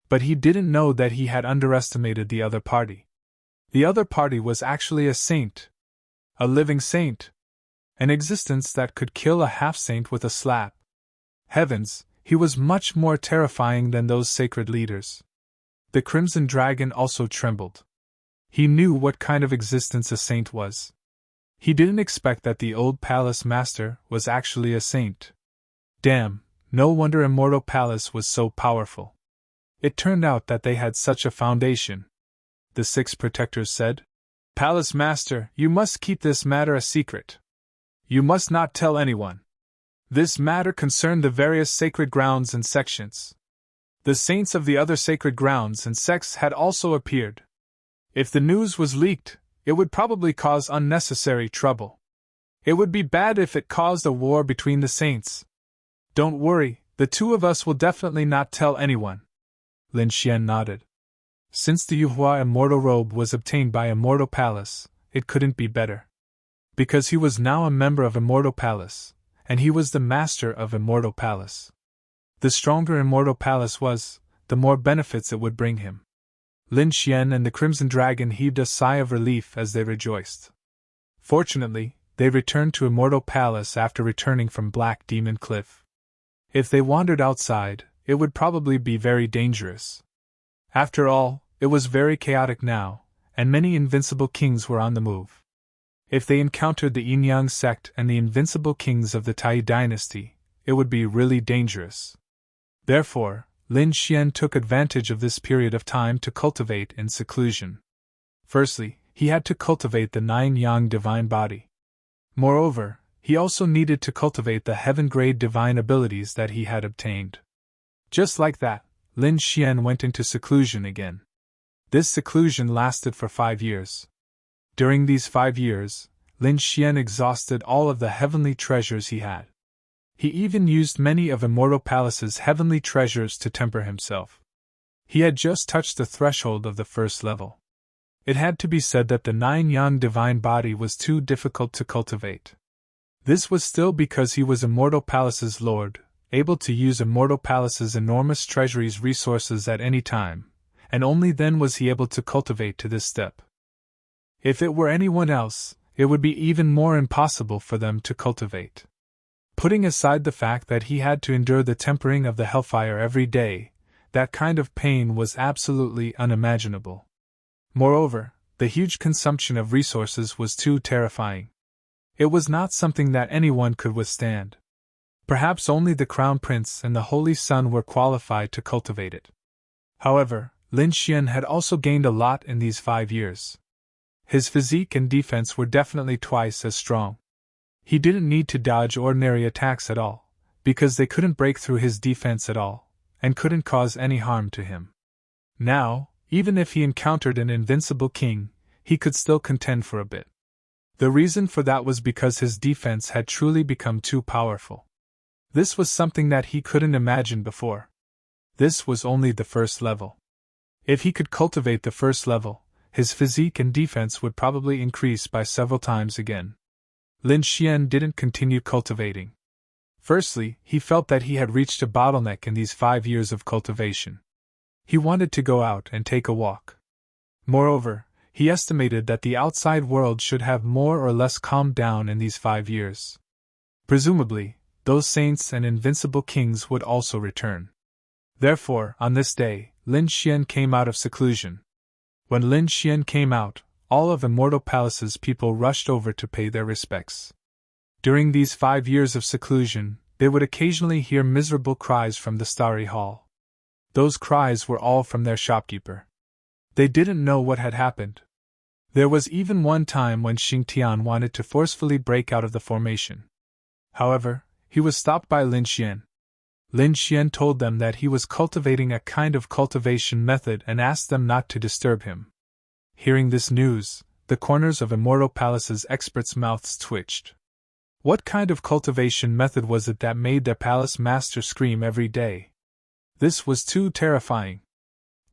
But he didn't know that he had underestimated the other party. The other party was actually a saint. A living saint. An existence that could kill a half-saint with a slap. Heavens, he was much more terrifying than those sacred leaders. The Crimson Dragon also trembled. He knew what kind of existence a saint was. He didn't expect that the old Palace Master was actually a saint. Damn, no wonder Immortal Palace was so powerful. It turned out that they had such a foundation. The 6 protectors said, Palace Master, you must keep this matter a secret. You must not tell anyone. This matter concerned the various sacred grounds and sections. The saints of the other sacred grounds and sects had also appeared. If the news was leaked, it would probably cause unnecessary trouble. It would be bad if it caused a war between the saints. Don't worry, the 2 of us will definitely not tell anyone. Lin Xian nodded. Since the Yuhua immortal robe was obtained by Immortal Palace, it couldn't be better. Because he was now a member of Immortal Palace, and he was the master of Immortal Palace. The stronger Immortal Palace was, the more benefits it would bring him. Lin Xian and the Crimson Dragon heaved a sigh of relief as they rejoiced. Fortunately, they returned to Immortal Palace after returning from Black Demon Cliff. If they wandered outside, it would probably be very dangerous. After all, it was very chaotic now, and many invincible kings were on the move. If they encountered the Yin-Yang sect and the invincible kings of the Tai dynasty, it would be really dangerous. Therefore, Lin Xian took advantage of this period of time to cultivate in seclusion. Firstly, he had to cultivate the 9-yang divine body. Moreover, he also needed to cultivate the heaven-grade divine abilities that he had obtained. Just like that, Lin Xian went into seclusion again. This seclusion lasted for 5 years. During these 5 years, Lin Xian exhausted all of the heavenly treasures he had. He even used many of Immortal Palace's heavenly treasures to temper himself. He had just touched the threshold of the first level. It had to be said that the 9-yang divine body was too difficult to cultivate. This was still because he was Immortal Palace's lord, able to use Immortal Palace's enormous treasury's resources at any time, and only then was he able to cultivate to this step. If it were anyone else, it would be even more impossible for them to cultivate. Putting aside the fact that he had to endure the tempering of the hellfire every day, that kind of pain was absolutely unimaginable. Moreover, the huge consumption of resources was too terrifying. It was not something that anyone could withstand. Perhaps only the Crown Prince and the Holy Sun were qualified to cultivate it. However, Lin Xian had also gained a lot in these 5 years. His physique and defense were definitely twice as strong. He didn't need to dodge ordinary attacks at all, because they couldn't break through his defense at all, and couldn't cause any harm to him. Now, even if he encountered an invincible king, he could still contend for a bit. The reason for that was because his defense had truly become too powerful. This was something that he couldn't imagine before. This was only the first level. If he could cultivate the first level, his physique and defense would probably increase by several times again. Lin Xian didn't continue cultivating. Firstly, he felt that he had reached a bottleneck in these 5 years of cultivation. He wanted to go out and take a walk. Moreover, he estimated that the outside world should have more or less calmed down in these 5 years. Presumably, those saints and invincible kings would also return. Therefore, on this day, Lin Xian came out of seclusion. When Lin Xian came out, all of Immortal Palace's people rushed over to pay their respects. During these 5 years of seclusion, they would occasionally hear miserable cries from the Starry Hall. Those cries were all from their shopkeeper. They didn't know what had happened. There was even one time when Xingtian wanted to forcefully break out of the formation. However, he was stopped by Lin Xian. Lin Xian told them that he was cultivating a kind of cultivation method and asked them not to disturb him. Hearing this news, the corners of Immortal Palace's experts' mouths twitched. What kind of cultivation method was it that made their palace master scream every day? This was too terrifying.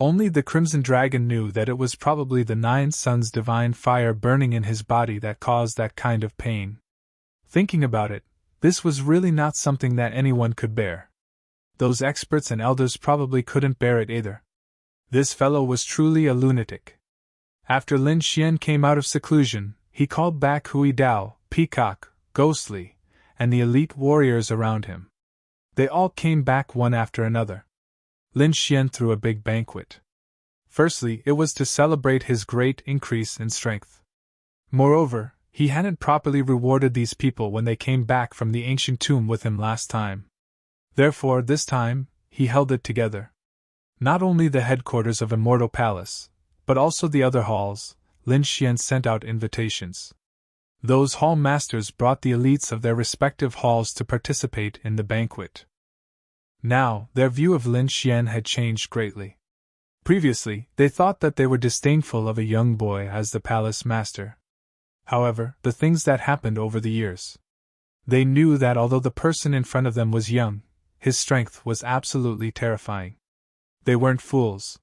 Only the Crimson Dragon knew that it was probably the 9 Suns' divine fire burning in his body that caused that kind of pain. Thinking about it, this was really not something that anyone could bear. Those experts and elders probably couldn't bear it either. This fellow was truly a lunatic. After Lin Xian came out of seclusion, he called back Hui Dao, Peacock, Ghostly, and the elite warriors around him. They all came back one after another. Lin Xian threw a big banquet. Firstly, it was to celebrate his great increase in strength. Moreover, he hadn't properly rewarded these people when they came back from the ancient tomb with him last time. Therefore, this time, he held it together. Not only the headquarters of Immortal Palace, but also the other halls, Lin Xian sent out invitations. Those hall masters brought the elites of their respective halls to participate in the banquet. Now, their view of Lin Xian had changed greatly. Previously, they thought that they were disdainful of a young boy as the palace master. However, the things that happened over the years. They knew that although the person in front of them was young, his strength was absolutely terrifying. They weren't fools.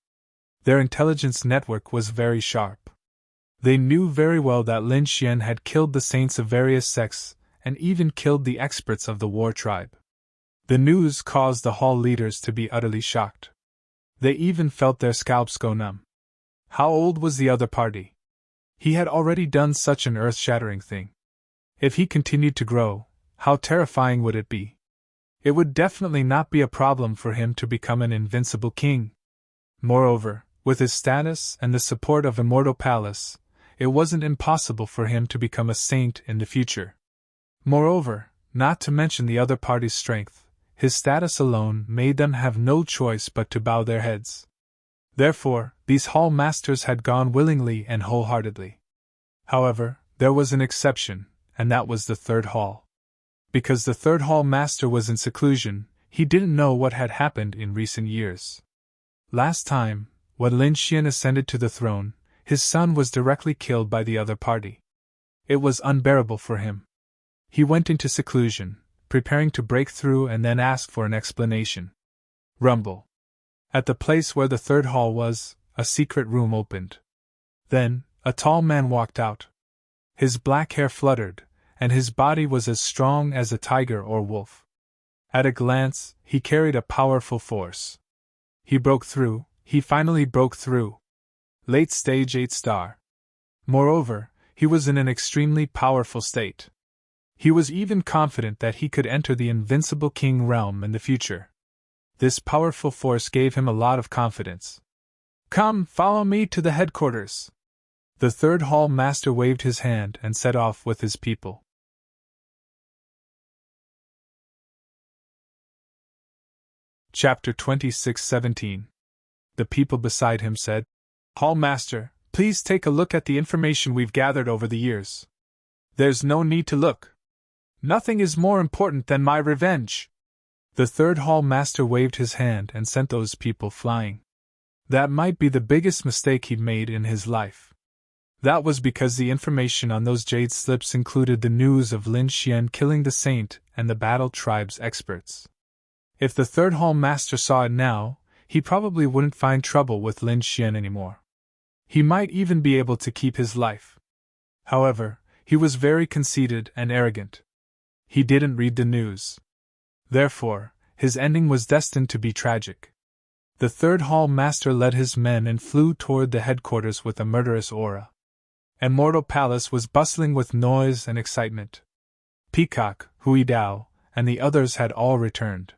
Their intelligence network was very sharp. They knew very well that Lin Xian had killed the saints of various sects, and even killed the experts of the war tribe. The news caused the hall leaders to be utterly shocked. They even felt their scalps go numb. How old was the other party? He had already done such an earth-shattering thing. If he continued to grow, how terrifying would it be? It would definitely not be a problem for him to become an invincible king. Moreover, with his status and the support of Immortal Palace, it wasn't impossible for him to become a saint in the future. Moreover, not to mention the other party's strength, his status alone made them have no choice but to bow their heads. Therefore, these hall masters had gone willingly and wholeheartedly. However, there was an exception, and that was the third hall. Because the third hall master was in seclusion, he didn't know what had happened in recent years. Last time, when Lin Xian ascended to the throne, his son was directly killed by the other party. It was unbearable for him. He went into seclusion, preparing to break through and then ask for an explanation. Rumble. At the place where the third hall was, a secret room opened. Then, a tall man walked out. His black hair fluttered, and his body was as strong as a tiger or wolf. At a glance, he carried a powerful force. He broke through, he finally broke through. Late stage 8 star. Moreover, he was in an extremely powerful state. He was even confident that he could enter the invincible king realm in the future. This powerful force gave him a lot of confidence. Come, follow me to the headquarters. The third hall master waved his hand and set off with his people. Chapter 26:17. The people beside him said, Hall master, please take a look at the information we've gathered over the years. There's no need to look. Nothing is more important than my revenge. The third hall master waved his hand and sent those people flying. That might be the biggest mistake he'd made in his life. That was because the information on those jade slips included the news of Lin Xian killing the saint and the battle tribe's experts. If the third hall master saw it now, he probably wouldn't find trouble with Lin Xian anymore. He might even be able to keep his life. However, he was very conceited and arrogant. He didn't read the news. Therefore, his ending was destined to be tragic. The third hall master led his men and flew toward the headquarters with a murderous aura. Immortal Palace was bustling with noise and excitement. Peacock, Hui Dao, and the others had all returned.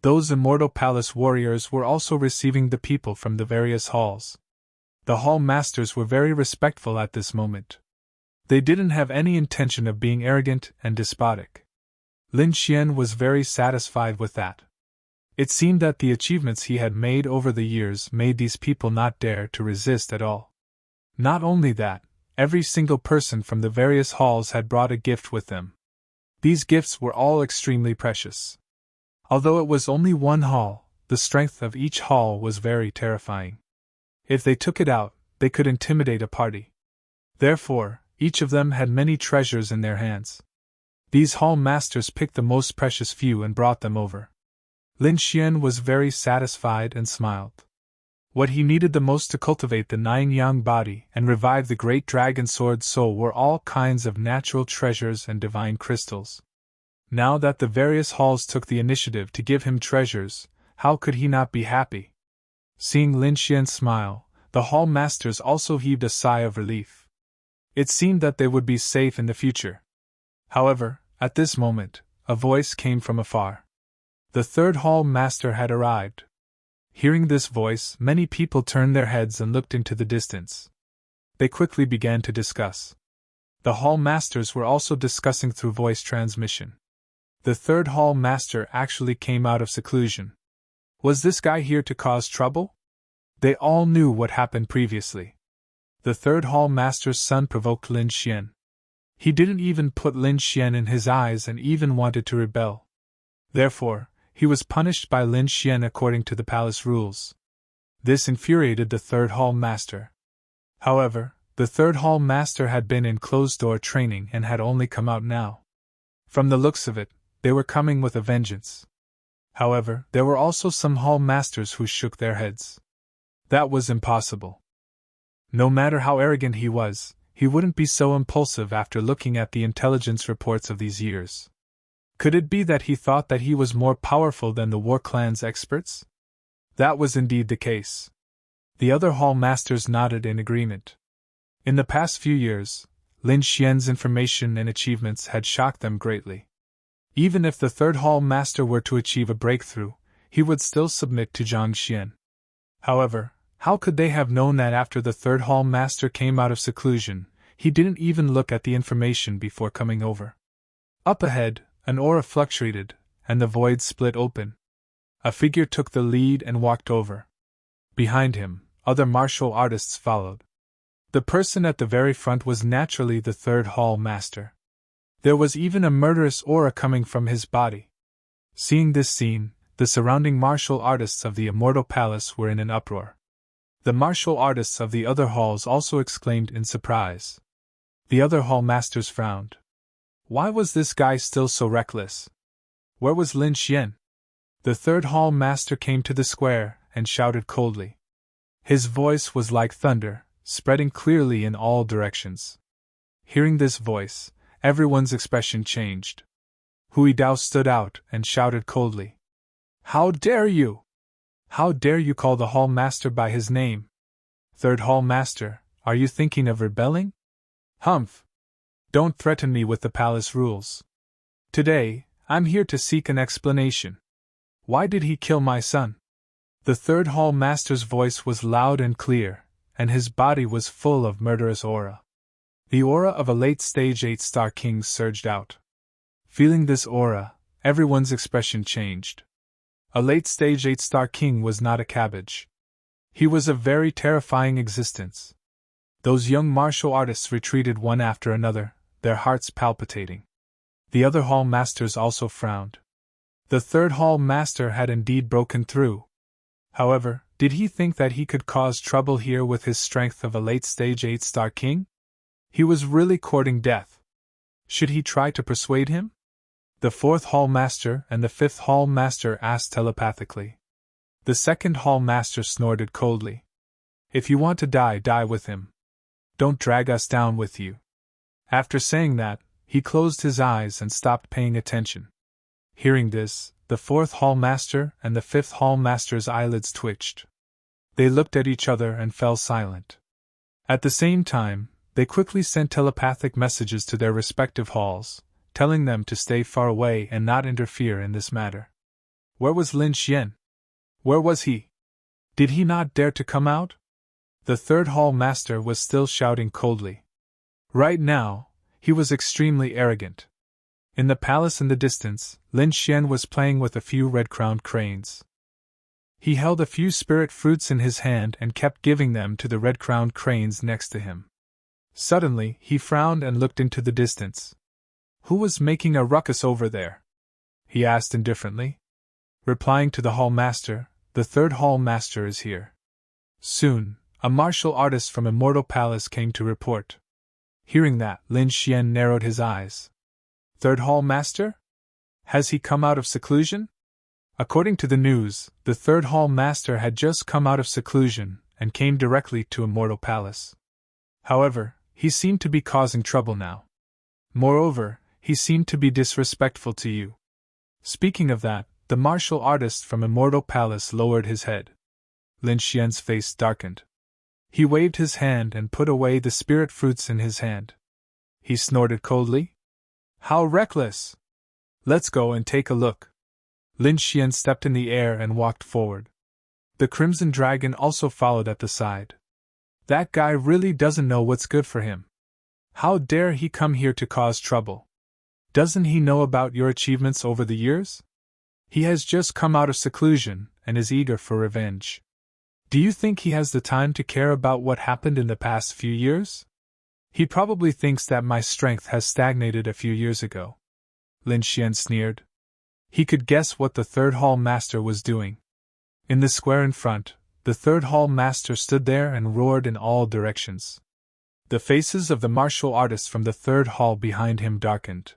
Those Immortal Palace warriors were also receiving the people from the various halls. The hall masters were very respectful at this moment. They didn't have any intention of being arrogant and despotic. Lin Xian was very satisfied with that. It seemed that the achievements he had made over the years made these people not dare to resist at all. Not only that, every single person from the various halls had brought a gift with them. These gifts were all extremely precious. Although it was only one hall, the strength of each hall was very terrifying. If they took it out, they could intimidate a party. Therefore, each of them had many treasures in their hands. These hall masters picked the most precious few and brought them over. Lin Xian was very satisfied and smiled. What he needed the most to cultivate the nine-yang body and revive the great dragon sword soul were all kinds of natural treasures and divine crystals. Now that the various halls took the initiative to give him treasures, how could he not be happy? Seeing Lin Xian smile, the hall masters also heaved a sigh of relief. It seemed that they would be safe in the future. However, at this moment, a voice came from afar. The third hall master had arrived. Hearing this voice, many people turned their heads and looked into the distance. They quickly began to discuss. The hall masters were also discussing through voice transmission. The third hall master actually came out of seclusion. Was this guy here to cause trouble? They all knew what happened previously. The third hall master's son provoked Lin Xian. He didn't even put Lin Xian in his eyes and even wanted to rebel. Therefore, he was punished by Lin Xian according to the palace rules. This infuriated the third hall master. However, the third hall master had been in closed-door training and had only come out now. From the looks of it, they were coming with a vengeance. However, there were also some hall masters who shook their heads. That was impossible. No matter how arrogant he was, he wouldn't be so impulsive after looking at the intelligence reports of these years. Could it be that he thought that he was more powerful than the War Clan's experts? That was indeed the case. The other hall masters nodded in agreement. In the past few years, Lin Xian's information and achievements had shocked them greatly. Even if the third hall master were to achieve a breakthrough, he would still submit to Zhang Xian. However, how could they have known that after the third hall master came out of seclusion, he didn't even look at the information before coming over? Up ahead, an aura fluctuated, and the void split open. A figure took the lead and walked over. Behind him, other martial artists followed. The person at the very front was naturally the third hall master. There was even a murderous aura coming from his body. Seeing this scene, the surrounding martial artists of the Immortal Palace were in an uproar. The martial artists of the other halls also exclaimed in surprise. The other hall masters frowned. Why was this guy still so reckless? Where was Lin Xian? The third hall master came to the square and shouted coldly. His voice was like thunder, spreading clearly in all directions. Hearing this voice, everyone's expression changed. Hui Dao stood out and shouted coldly. How dare you? How dare you call the hall master by his name? Third hall master, are you thinking of rebelling? Humph! Don't threaten me with the palace rules. Today, I'm here to seek an explanation. Why did he kill my son? The third hall master's voice was loud and clear, and his body was full of murderous aura. The aura of a late-stage 8-star king surged out. Feeling this aura, everyone's expression changed. A late-stage 8-star king was not a cabbage. He was a very terrifying existence. Those young martial artists retreated one after another, their hearts palpitating. The other hall masters also frowned. The third hall master had indeed broken through. However, did he think that he could cause trouble here with his strength of a late-stage 8-star king? He was really courting death. Should he try to persuade him? The fourth hall master and the fifth hall master asked telepathically. The second hall master snorted coldly. If you want to die, die with him. Don't drag us down with you. After saying that, he closed his eyes and stopped paying attention. Hearing this, the fourth hall master and the fifth hall master's eyelids twitched. They looked at each other and fell silent. At the same time, they quickly sent telepathic messages to their respective halls, telling them to stay far away and not interfere in this matter. Where was Lin Xian? Where was he? Did he not dare to come out? The third hall master was still shouting coldly. Right now, he was extremely arrogant. In the palace in the distance, Lin Xian was playing with a few red-crowned cranes. He held a few spirit fruits in his hand and kept giving them to the red-crowned cranes next to him. Suddenly, he frowned and looked into the distance. Who was making a ruckus over there? He asked indifferently. Replying to the hall master, the third hall master is here. Soon, a martial artist from Immortal Palace came to report. Hearing that, Lin Xian narrowed his eyes. Third hall master? Has he come out of seclusion? According to the news, the third hall master had just come out of seclusion and came directly to Immortal Palace. However, he seemed to be causing trouble now. Moreover, he seemed to be disrespectful to you. Speaking of that, the martial artist from Immortal Palace lowered his head. Lin Xian's face darkened. He waved his hand and put away the spirit fruits in his hand. He snorted coldly. How reckless! Let's go and take a look. Lin Xian stepped in the air and walked forward. The Crimson Dragon also followed at the side. That guy really doesn't know what's good for him. How dare he come here to cause trouble? Doesn't he know about your achievements over the years? He has just come out of seclusion and is eager for revenge. Do you think he has the time to care about what happened in the past few years? He probably thinks that my strength has stagnated a few years ago. Lin Xian sneered. He could guess what the third hall master was doing. In the square in front, the third hall master stood there and roared in all directions. The faces of the martial artists from the third hall behind him darkened.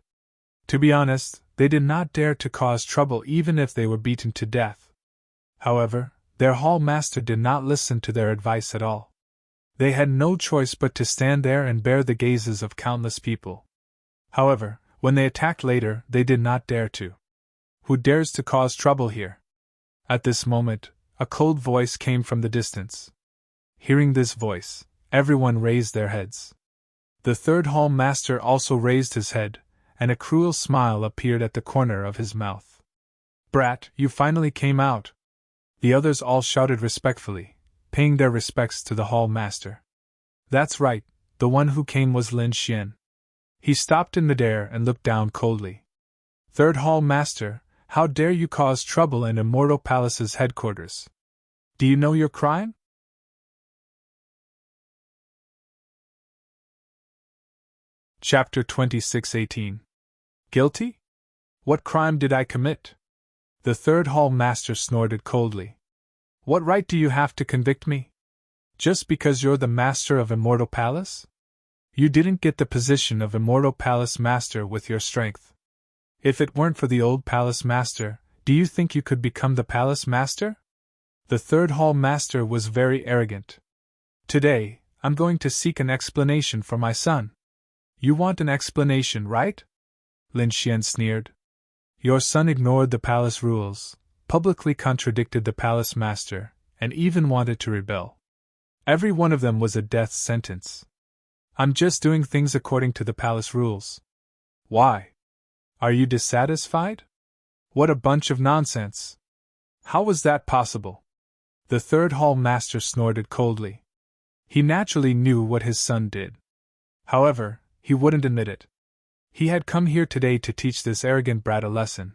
To be honest, they did not dare to cause trouble even if they were beaten to death. However, their hall master did not listen to their advice at all. They had no choice but to stand there and bear the gazes of countless people. However, when they attacked later, they did not dare to. Who dares to cause trouble here? At this moment, a cold voice came from the distance. Hearing this voice, everyone raised their heads. The third hall master also raised his head, and a cruel smile appeared at the corner of his mouth. Brat, you finally came out! The others all shouted respectfully, paying their respects to the hall master. That's right, the one who came was Lin Xian. He stopped in midair and looked down coldly. Third hall master, how dare you cause trouble in Immortal Palace's headquarters? Do you know your crime? Chapter 26:18. Guilty? What crime did I commit? The third hall master snorted coldly. What right do you have to convict me? Just because you're the master of Immortal Palace? You didn't get the position of Immortal Palace master with your strength. If it weren't for the old palace master, do you think you could become the palace master? The third hall master was very arrogant. Today, I'm going to seek an explanation for my son. You want an explanation, right? Lin Xian sneered. Your son ignored the palace rules, publicly contradicted the palace master, and even wanted to rebel. Every one of them was a death sentence. I'm just doing things according to the palace rules. Why? Are you dissatisfied? What a bunch of nonsense! How was that possible? The third hall master snorted coldly. He naturally knew what his son did. However, he wouldn't admit it. He had come here today to teach this arrogant brat a lesson.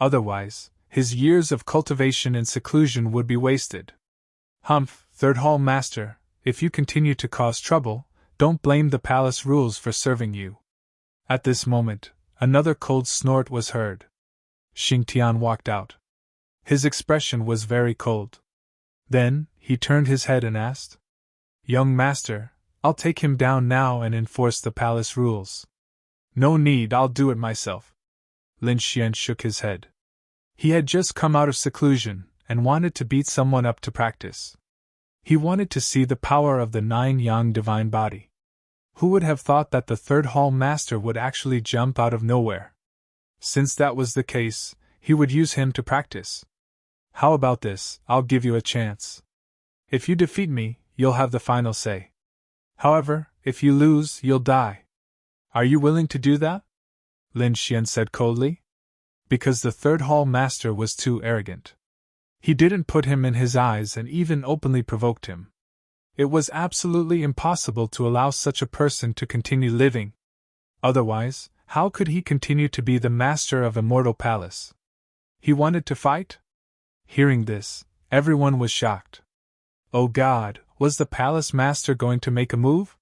Otherwise, his years of cultivation in seclusion would be wasted. Humph, third hall master, if you continue to cause trouble, don't blame the palace rules for serving you. At this moment, another cold snort was heard. Xingtian walked out. His expression was very cold. Then, he turned his head and asked, Young master, I'll take him down now and enforce the palace rules. No need, I'll do it myself. Lin Xian shook his head. He had just come out of seclusion, and wanted to beat someone up to practice. He wanted to see the power of the 9-yang divine body. Who would have thought that the third hall master would actually jump out of nowhere? Since that was the case, he would use him to practice. How about this? I'll give you a chance. If you defeat me, you'll have the final say. However, if you lose, you'll die. Are you willing to do that? Lin Xian said coldly. Because the third hall master was too arrogant. He didn't put him in his eyes and even openly provoked him. It was absolutely impossible to allow such a person to continue living. Otherwise, how could he continue to be the master of Immortal Palace? He wanted to fight? Hearing this, everyone was shocked. Oh God, was the palace master going to make a move?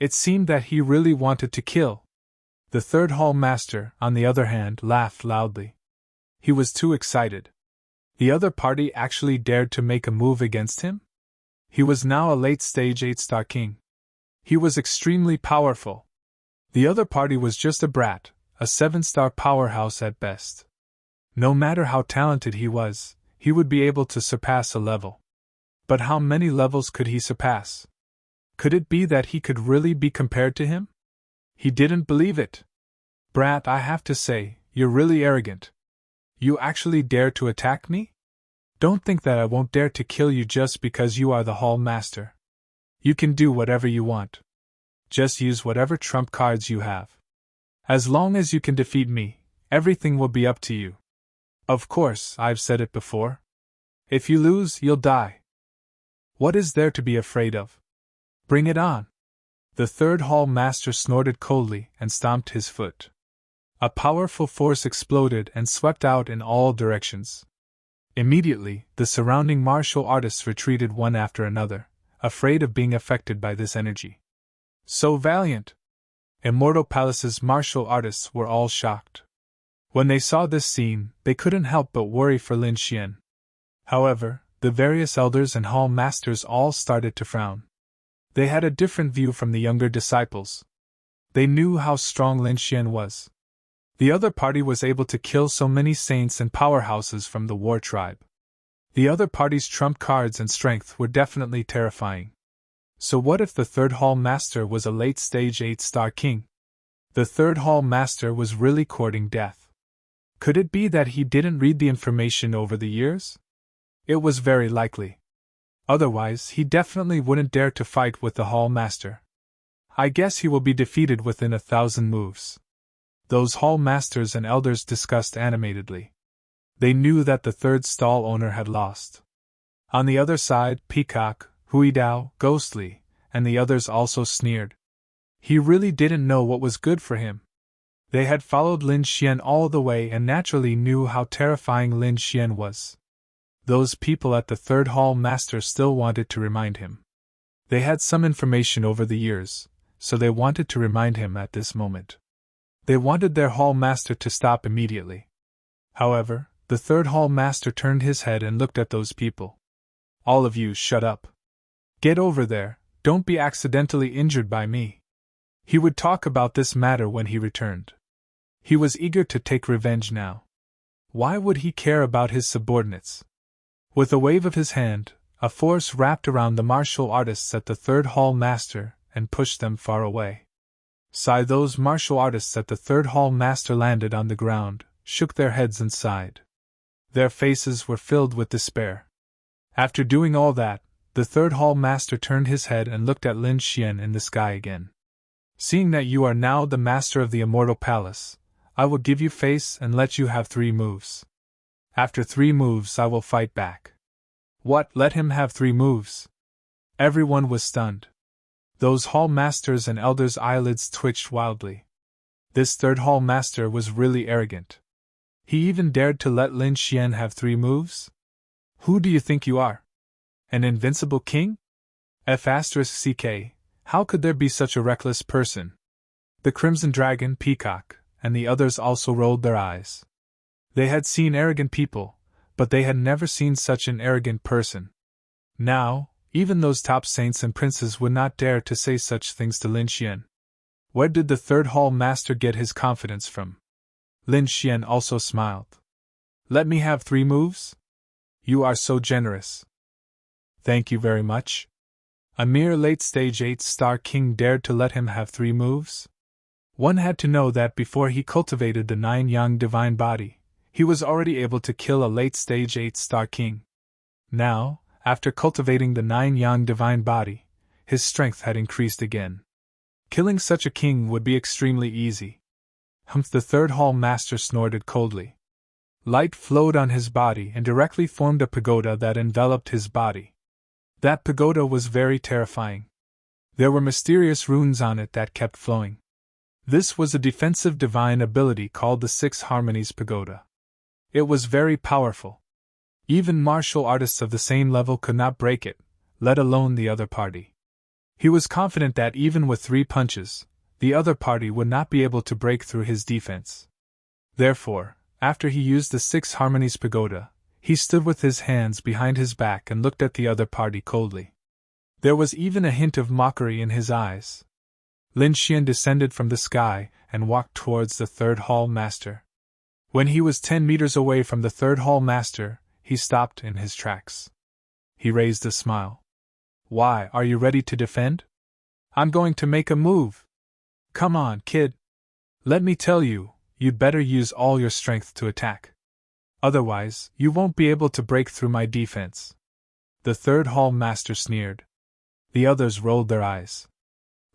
It seemed that he really wanted to kill. The third hall master, on the other hand, laughed loudly. He was too excited. The other party actually dared to make a move against him? He was now a late-stage 8-star king. He was extremely powerful. The other party was just a brat, a 7-star powerhouse at best. No matter how talented he was, he would be able to surpass a level. But how many levels could he surpass? Could it be that he could really be compared to him? He didn't believe it. Brat, I have to say, you're really arrogant. You actually dare to attack me? Don't think that I won't dare to kill you just because you are the hall master. You can do whatever you want. Just use whatever trump cards you have. As long as you can defeat me, everything will be up to you. Of course, I've said it before. If you lose, you'll die. What is there to be afraid of? Bring it on. The third hall master snorted coldly and stomped his foot. A powerful force exploded and swept out in all directions. Immediately, the surrounding martial artists retreated one after another, afraid of being affected by this energy. So valiant! Immortal Palace's martial artists were all shocked. When they saw this scene, they couldn't help but worry for Lin Xian. However, the various elders and hall masters all started to frown. They had a different view from the younger disciples. They knew how strong Lin Xian was. The other party was able to kill so many saints and powerhouses from the war tribe. The other party's trump cards and strength were definitely terrifying. So what if the third hall master was a late-stage 8-star king? The third hall master was really courting death. Could it be that he didn't read the information over the years? It was very likely. Otherwise, he definitely wouldn't dare to fight with the hall master. I guess he will be defeated within 1,000 moves. Those hall masters and elders discussed animatedly. They knew that the third stall owner had lost. On the other side, Peacock, Huidao, Ghostly, and the others also sneered. He really didn't know what was good for him. They had followed Lin Xian all the way and naturally knew how terrifying Lin Xian was. Those people at the third hall master still wanted to remind him. They had some information over the years, so they wanted to remind him at this moment. They wanted their hall master to stop immediately. However, the third hall master turned his head and looked at those people. All of you shut up. Get over there, don't be accidentally injured by me. He would talk about this matter when he returned. He was eager to take revenge now. Why would he care about his subordinates? With a wave of his hand, a force wrapped around the martial artists at the third hall master and pushed them far away. Those martial artists at the third hall master landed on the ground, shook their heads and sighed. Their faces were filled with despair. After doing all that, the third hall master turned his head and looked at Lin Xian in the sky again. Seeing that you are now the master of the Immortal Palace, I will give you face and let you have 3 moves. After 3 moves I will fight back. What, let him have 3 moves? Everyone was stunned. Those hall masters and elders' eyelids twitched wildly. This third hall master was really arrogant. He even dared to let Lin Xian have 3 moves? Who do you think you are? An invincible king? F***ck, how could there be such a reckless person? The Crimson Dragon, Peacock, and the others also rolled their eyes. They had seen arrogant people, but they had never seen such an arrogant person. Now, even those top saints and princes would not dare to say such things to Lin Xian. Where did the third hall master get his confidence from? Lin Xian also smiled. Let me have 3 moves? You are so generous. Thank you very much. A mere late-stage 8-star king dared to let him have 3 moves? One had to know that before he cultivated the 9-yang divine body, he was already able to kill a late-stage 8-star king. Now, after cultivating the 9-yang divine body, his strength had increased again. Killing such a king would be extremely easy. Humph! The third hall master snorted coldly. Light flowed on his body and directly formed a pagoda that enveloped his body. That pagoda was very terrifying. There were mysterious runes on it that kept flowing. This was a defensive divine ability called the 6 Harmonies Pagoda. It was very powerful. Even martial artists of the same level could not break it, let alone the other party. He was confident that even with 3 punches, the other party would not be able to break through his defense. Therefore, after he used the 6 Harmonies Pagoda, he stood with his hands behind his back and looked at the other party coldly. There was even a hint of mockery in his eyes. Lin Xian descended from the sky and walked towards the third hall master. When he was 10 meters away from the third hall master, he stopped in his tracks. He raised a smile. Why, are you ready to defend? I'm going to make a move. Come on, kid. Let me tell you, you'd better use all your strength to attack. Otherwise, you won't be able to break through my defense. The third hall master sneered. The others rolled their eyes.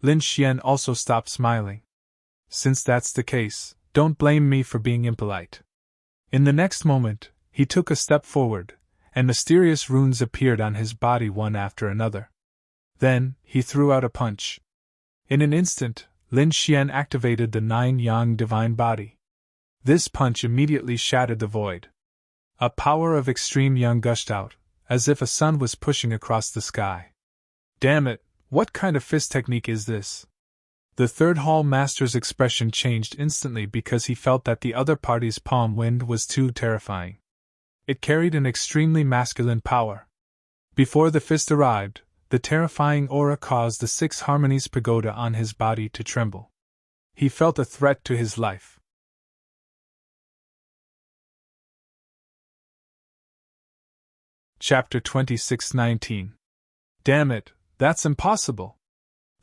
Lin Xian also stopped smiling. Since that's the case, don't blame me for being impolite. In the next moment, he took a step forward, and mysterious runes appeared on his body one after another. Then, he threw out a punch. In an instant, Lin Xian activated the 9-yang divine body. This punch immediately shattered the void. A power of extreme yang gushed out, as if a sun was pushing across the sky. Damn it, what kind of fist technique is this? The third hall master's expression changed instantly because he felt that the other party's palm wind was too terrifying. It carried an extremely masculine power. Before the fist arrived, the terrifying aura caused the 6 Harmonies Pagoda on his body to tremble. He felt a threat to his life. Chapter 26:19. Damn it, that's impossible!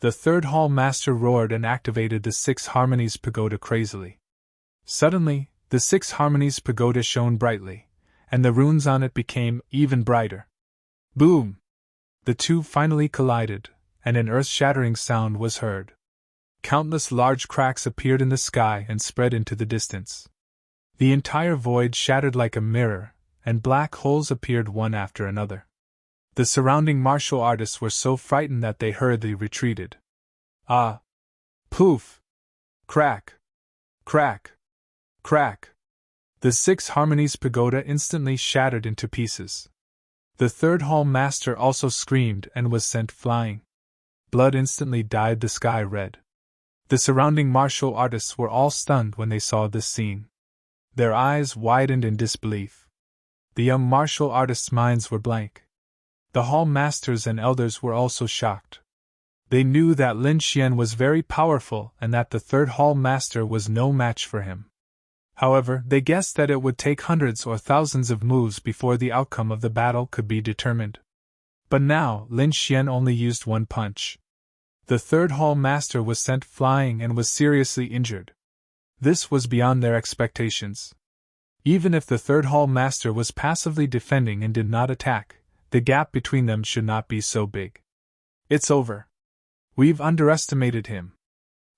The third hall master roared and activated the 6 Harmonies Pagoda crazily. Suddenly, the 6 Harmonies Pagoda shone brightly, and the runes on it became even brighter. Boom! The two finally collided, and an earth-shattering sound was heard. Countless large cracks appeared in the sky and spread into the distance. The entire void shattered like a mirror, and black holes appeared one after another. The surrounding martial artists were so frightened that they hurriedly retreated. Ah! Poof! Crack! Crack! Crack! The 6 Harmonies Pagoda instantly shattered into pieces. The third hall master also screamed and was sent flying. Blood instantly dyed the sky red. The surrounding martial artists were all stunned when they saw this scene. Their eyes widened in disbelief. The young martial artists' minds were blank. The hall masters and elders were also shocked. They knew that Lin Xian was very powerful and that the third hall master was no match for him. However, they guessed that it would take hundreds or thousands of moves before the outcome of the battle could be determined. But now, Lin Xian only used 1 punch. The third hall master was sent flying and was seriously injured. This was beyond their expectations. Even if the third hall master was passively defending and did not attack, the gap between them should not be so big. It's over. We've underestimated him.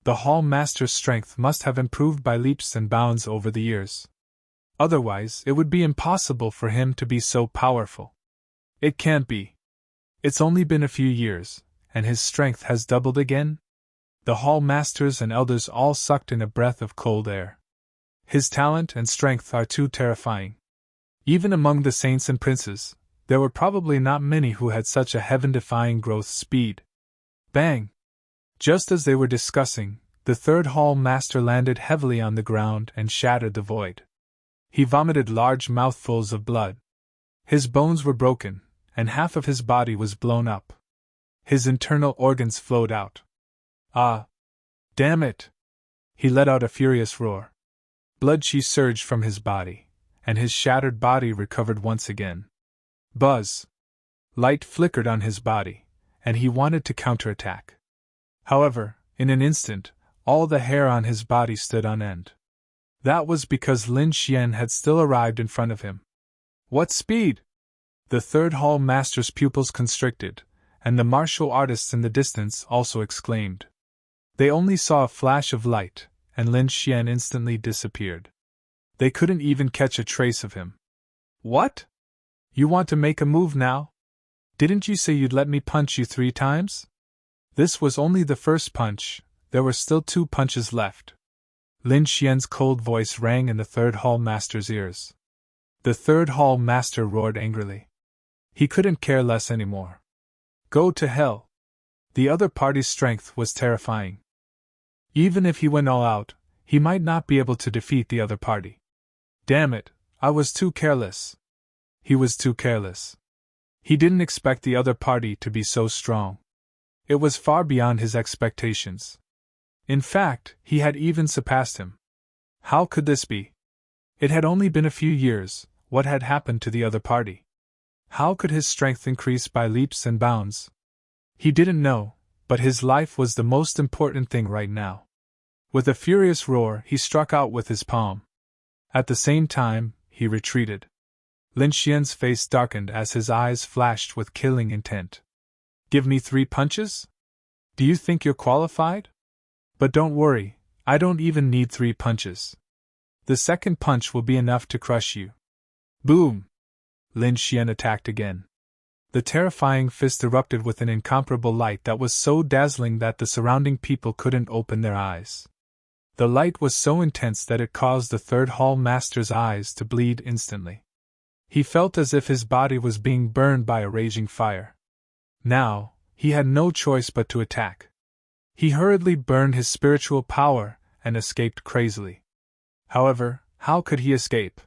The hall master's strength must have improved by leaps and bounds over the years. Otherwise, it would be impossible for him to be so powerful. It can't be. It's only been a few years, and his strength has doubled again? The hall masters and elders all sucked in a breath of cold air. His talent and strength are too terrifying. Even among the saints and princes, there were probably not many who had such a heaven-defying growth speed. Bang! Just as they were discussing, the third hall master landed heavily on the ground and shattered the void. He vomited large mouthfuls of blood. His bones were broken, and half of his body was blown up. His internal organs flowed out. Ah! Damn it! He let out a furious roar. Blood chi surged from his body, and his shattered body recovered once again. Buzz! Light flickered on his body, and he wanted to counterattack. However, in an instant, all the hair on his body stood on end. That was because Lin Xian had still arrived in front of him. What speed! The third hall master's pupils constricted, and the martial artists in the distance also exclaimed. They only saw a flash of light, and Lin Xian instantly disappeared. They couldn't even catch a trace of him. What? You want to make a move now? Didn't you say you'd let me punch you 3 times? This was only the first punch, there were still 2 punches left. Lin Xian's cold voice rang in the third hall master's ears. The third hall master roared angrily. He couldn't care less anymore. Go to hell! The other party's strength was terrifying. Even if he went all out, he might not be able to defeat the other party. Damn it, I was too careless. He was too careless. He didn't expect the other party to be so strong. It was far beyond his expectations. In fact, he had even surpassed him. How could this be? It had only been a few years. What had happened to the other party? How could his strength increase by leaps and bounds? He didn't know, but his life was the most important thing right now. With a furious roar, he struck out with his palm. At the same time, he retreated. Lin Xian's face darkened as his eyes flashed with killing intent. Give me 3 punches? Do you think you're qualified? But don't worry, I don't even need 3 punches. The second punch will be enough to crush you. Boom! Lin Xian attacked again. The terrifying fist erupted with an incomparable light that was so dazzling that the surrounding people couldn't open their eyes. The light was so intense that it caused the third hall master's eyes to bleed instantly. He felt as if his body was being burned by a raging fire. Now, he had no choice but to attack. He hurriedly burned his spiritual power and escaped crazily. However, how could he escape?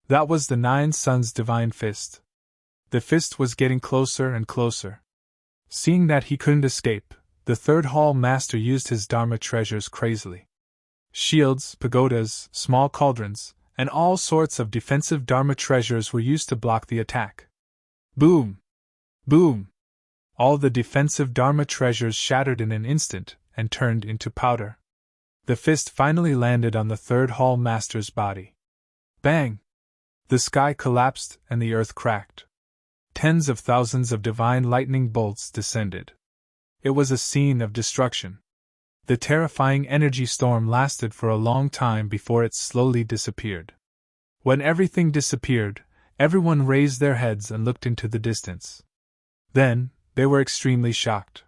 That was the 9 Suns' divine fist. The fist was getting closer and closer. Seeing that he couldn't escape, the third hall master used his Dharma treasures crazily. Shields, pagodas, small cauldrons, and all sorts of defensive Dharma treasures were used to block the attack. Boom! Boom! All the defensive Dharma treasures shattered in an instant and turned into powder. The fist finally landed on the third hall master's body. Bang! The sky collapsed and the earth cracked. Tens of thousands of divine lightning bolts descended. It was a scene of destruction. The terrifying energy storm lasted for a long time before it slowly disappeared. When everything disappeared, everyone raised their heads and looked into the distance. Then, they were extremely shocked.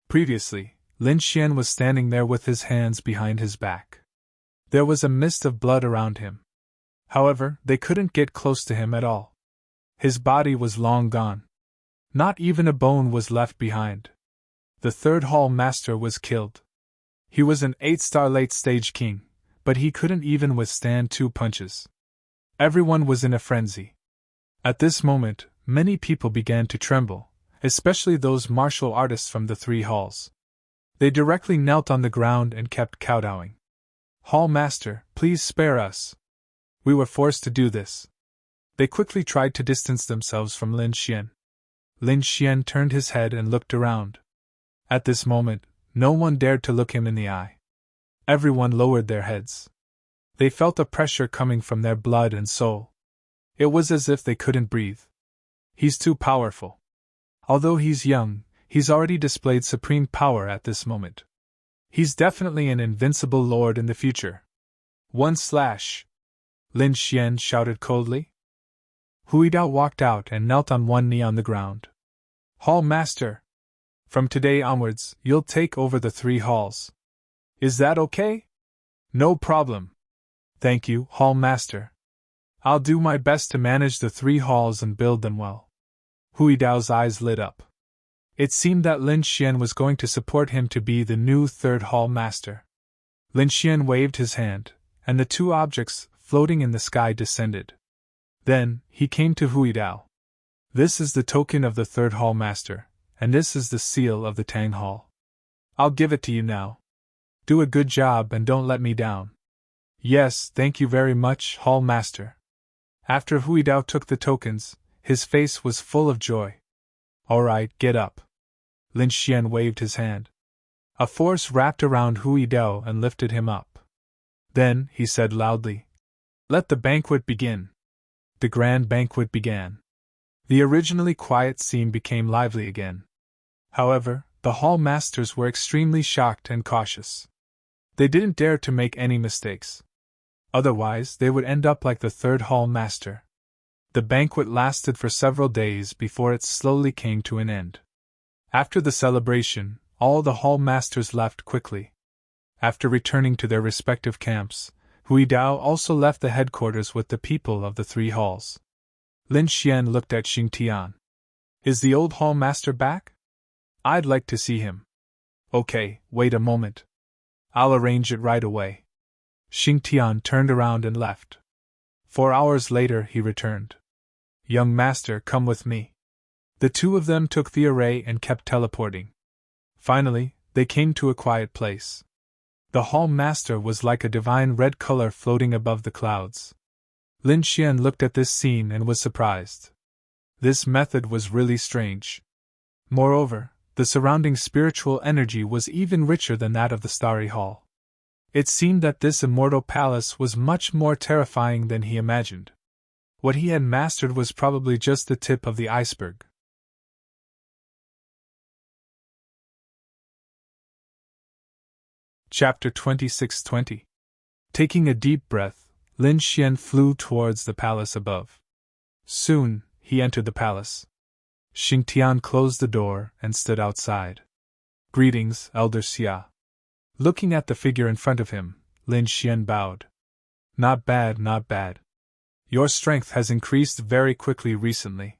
Previously, Lin Xian was standing there with his hands behind his back. There was a mist of blood around him. However, they couldn't get close to him at all. His body was long gone. Not even a bone was left behind. The third hall master was killed. He was an 8-star late-stage king, but he couldn't even withstand 2 punches. Everyone was in a frenzy. At this moment, many people began to tremble, especially those martial artists from the 3 halls. They directly knelt on the ground and kept kowtowing. Hall master, please spare us. We were forced to do this. They quickly tried to distance themselves from Lin Xian. Lin Xian turned his head and looked around. At this moment, no one dared to look him in the eye. Everyone lowered their heads. They felt a pressure coming from their blood and soul. It was as if they couldn't breathe. He's too powerful. Although he's young, he's already displayed supreme power at this moment. He's definitely an invincible lord in the future. 1 slash! Lin Xian shouted coldly. Huidao walked out and knelt on one knee on the ground. Hall master! From today onwards, you'll take over the 3 halls. Is that okay? No problem. Thank you, Hall master. I'll do my best to manage the 3 halls and build them well. Huidao's eyes lit up. It seemed that Lin Xian was going to support him to be the new 3rd hall master. Lin Xian waved his hand, and the 2 objects floating in the sky descended. Then, he came to Huidao. This is the token of the 3rd hall master, and this is the seal of the Tang Hall. I'll give it to you now. Do a good job and don't let me down. Yes, thank you very much, Hall Master. After Huidao took the tokens, His face was full of joy. "All right, get up." Lin Xian waved his hand. A force wrapped around Hui Dao and lifted him up. Then, he said loudly, "Let the banquet begin." The grand banquet began. The originally quiet scene became lively again. However, the hall masters were extremely shocked and cautious. They didn't dare to make any mistakes. Otherwise, they would end up like the third hall master. The banquet lasted for several days before it slowly came to an end. After the celebration, all the hall masters left quickly. After returning to their respective camps, Hui Dao also left the headquarters with the people of the three halls. Lin Xian looked at Xing Tian. "Is the old hall master back? I'd like to see him." "Okay, wait a moment. I'll arrange it right away." Xing Tian turned around and left. 4 hours later he returned. "Young master, come with me." The two of them took the array and kept teleporting. Finally, they came to a quiet place. The hall master was like a divine red color floating above the clouds. Lin Xian looked at this scene and was surprised. This method was really strange. Moreover, the surrounding spiritual energy was even richer than that of the Starry Hall. It seemed that this immortal palace was much more terrifying than he imagined. What he had mastered was probably just the tip of the iceberg. Chapter 26:20. Taking a deep breath, Lin Xian flew towards the palace above. Soon, he entered the palace. Xing Tian closed the door and stood outside. "Greetings, Elder Xia." Looking at the figure in front of him, Lin Xian bowed. "Not bad, not bad. Your strength has increased very quickly recently.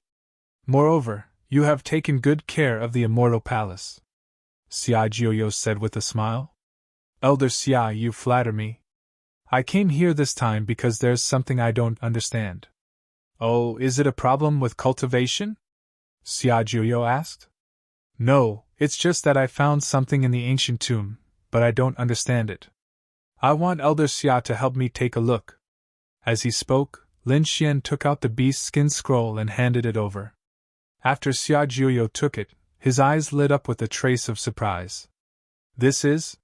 Moreover, you have taken good care of the immortal palace," Xia Jiuyo said with a smile. "Elder Xia, you flatter me. I came here this time because there's something I don't understand." "Oh, is it a problem with cultivation?" Xia Jiuyo asked. "No, it's just that I found something in the ancient tomb, but I don't understand it. I want Elder Xia to help me take a look." As he spoke, Lin Xian took out the beast skin scroll and handed it over. After Xia Jiuyo took it, his eyes lit up with a trace of surprise. "This is?"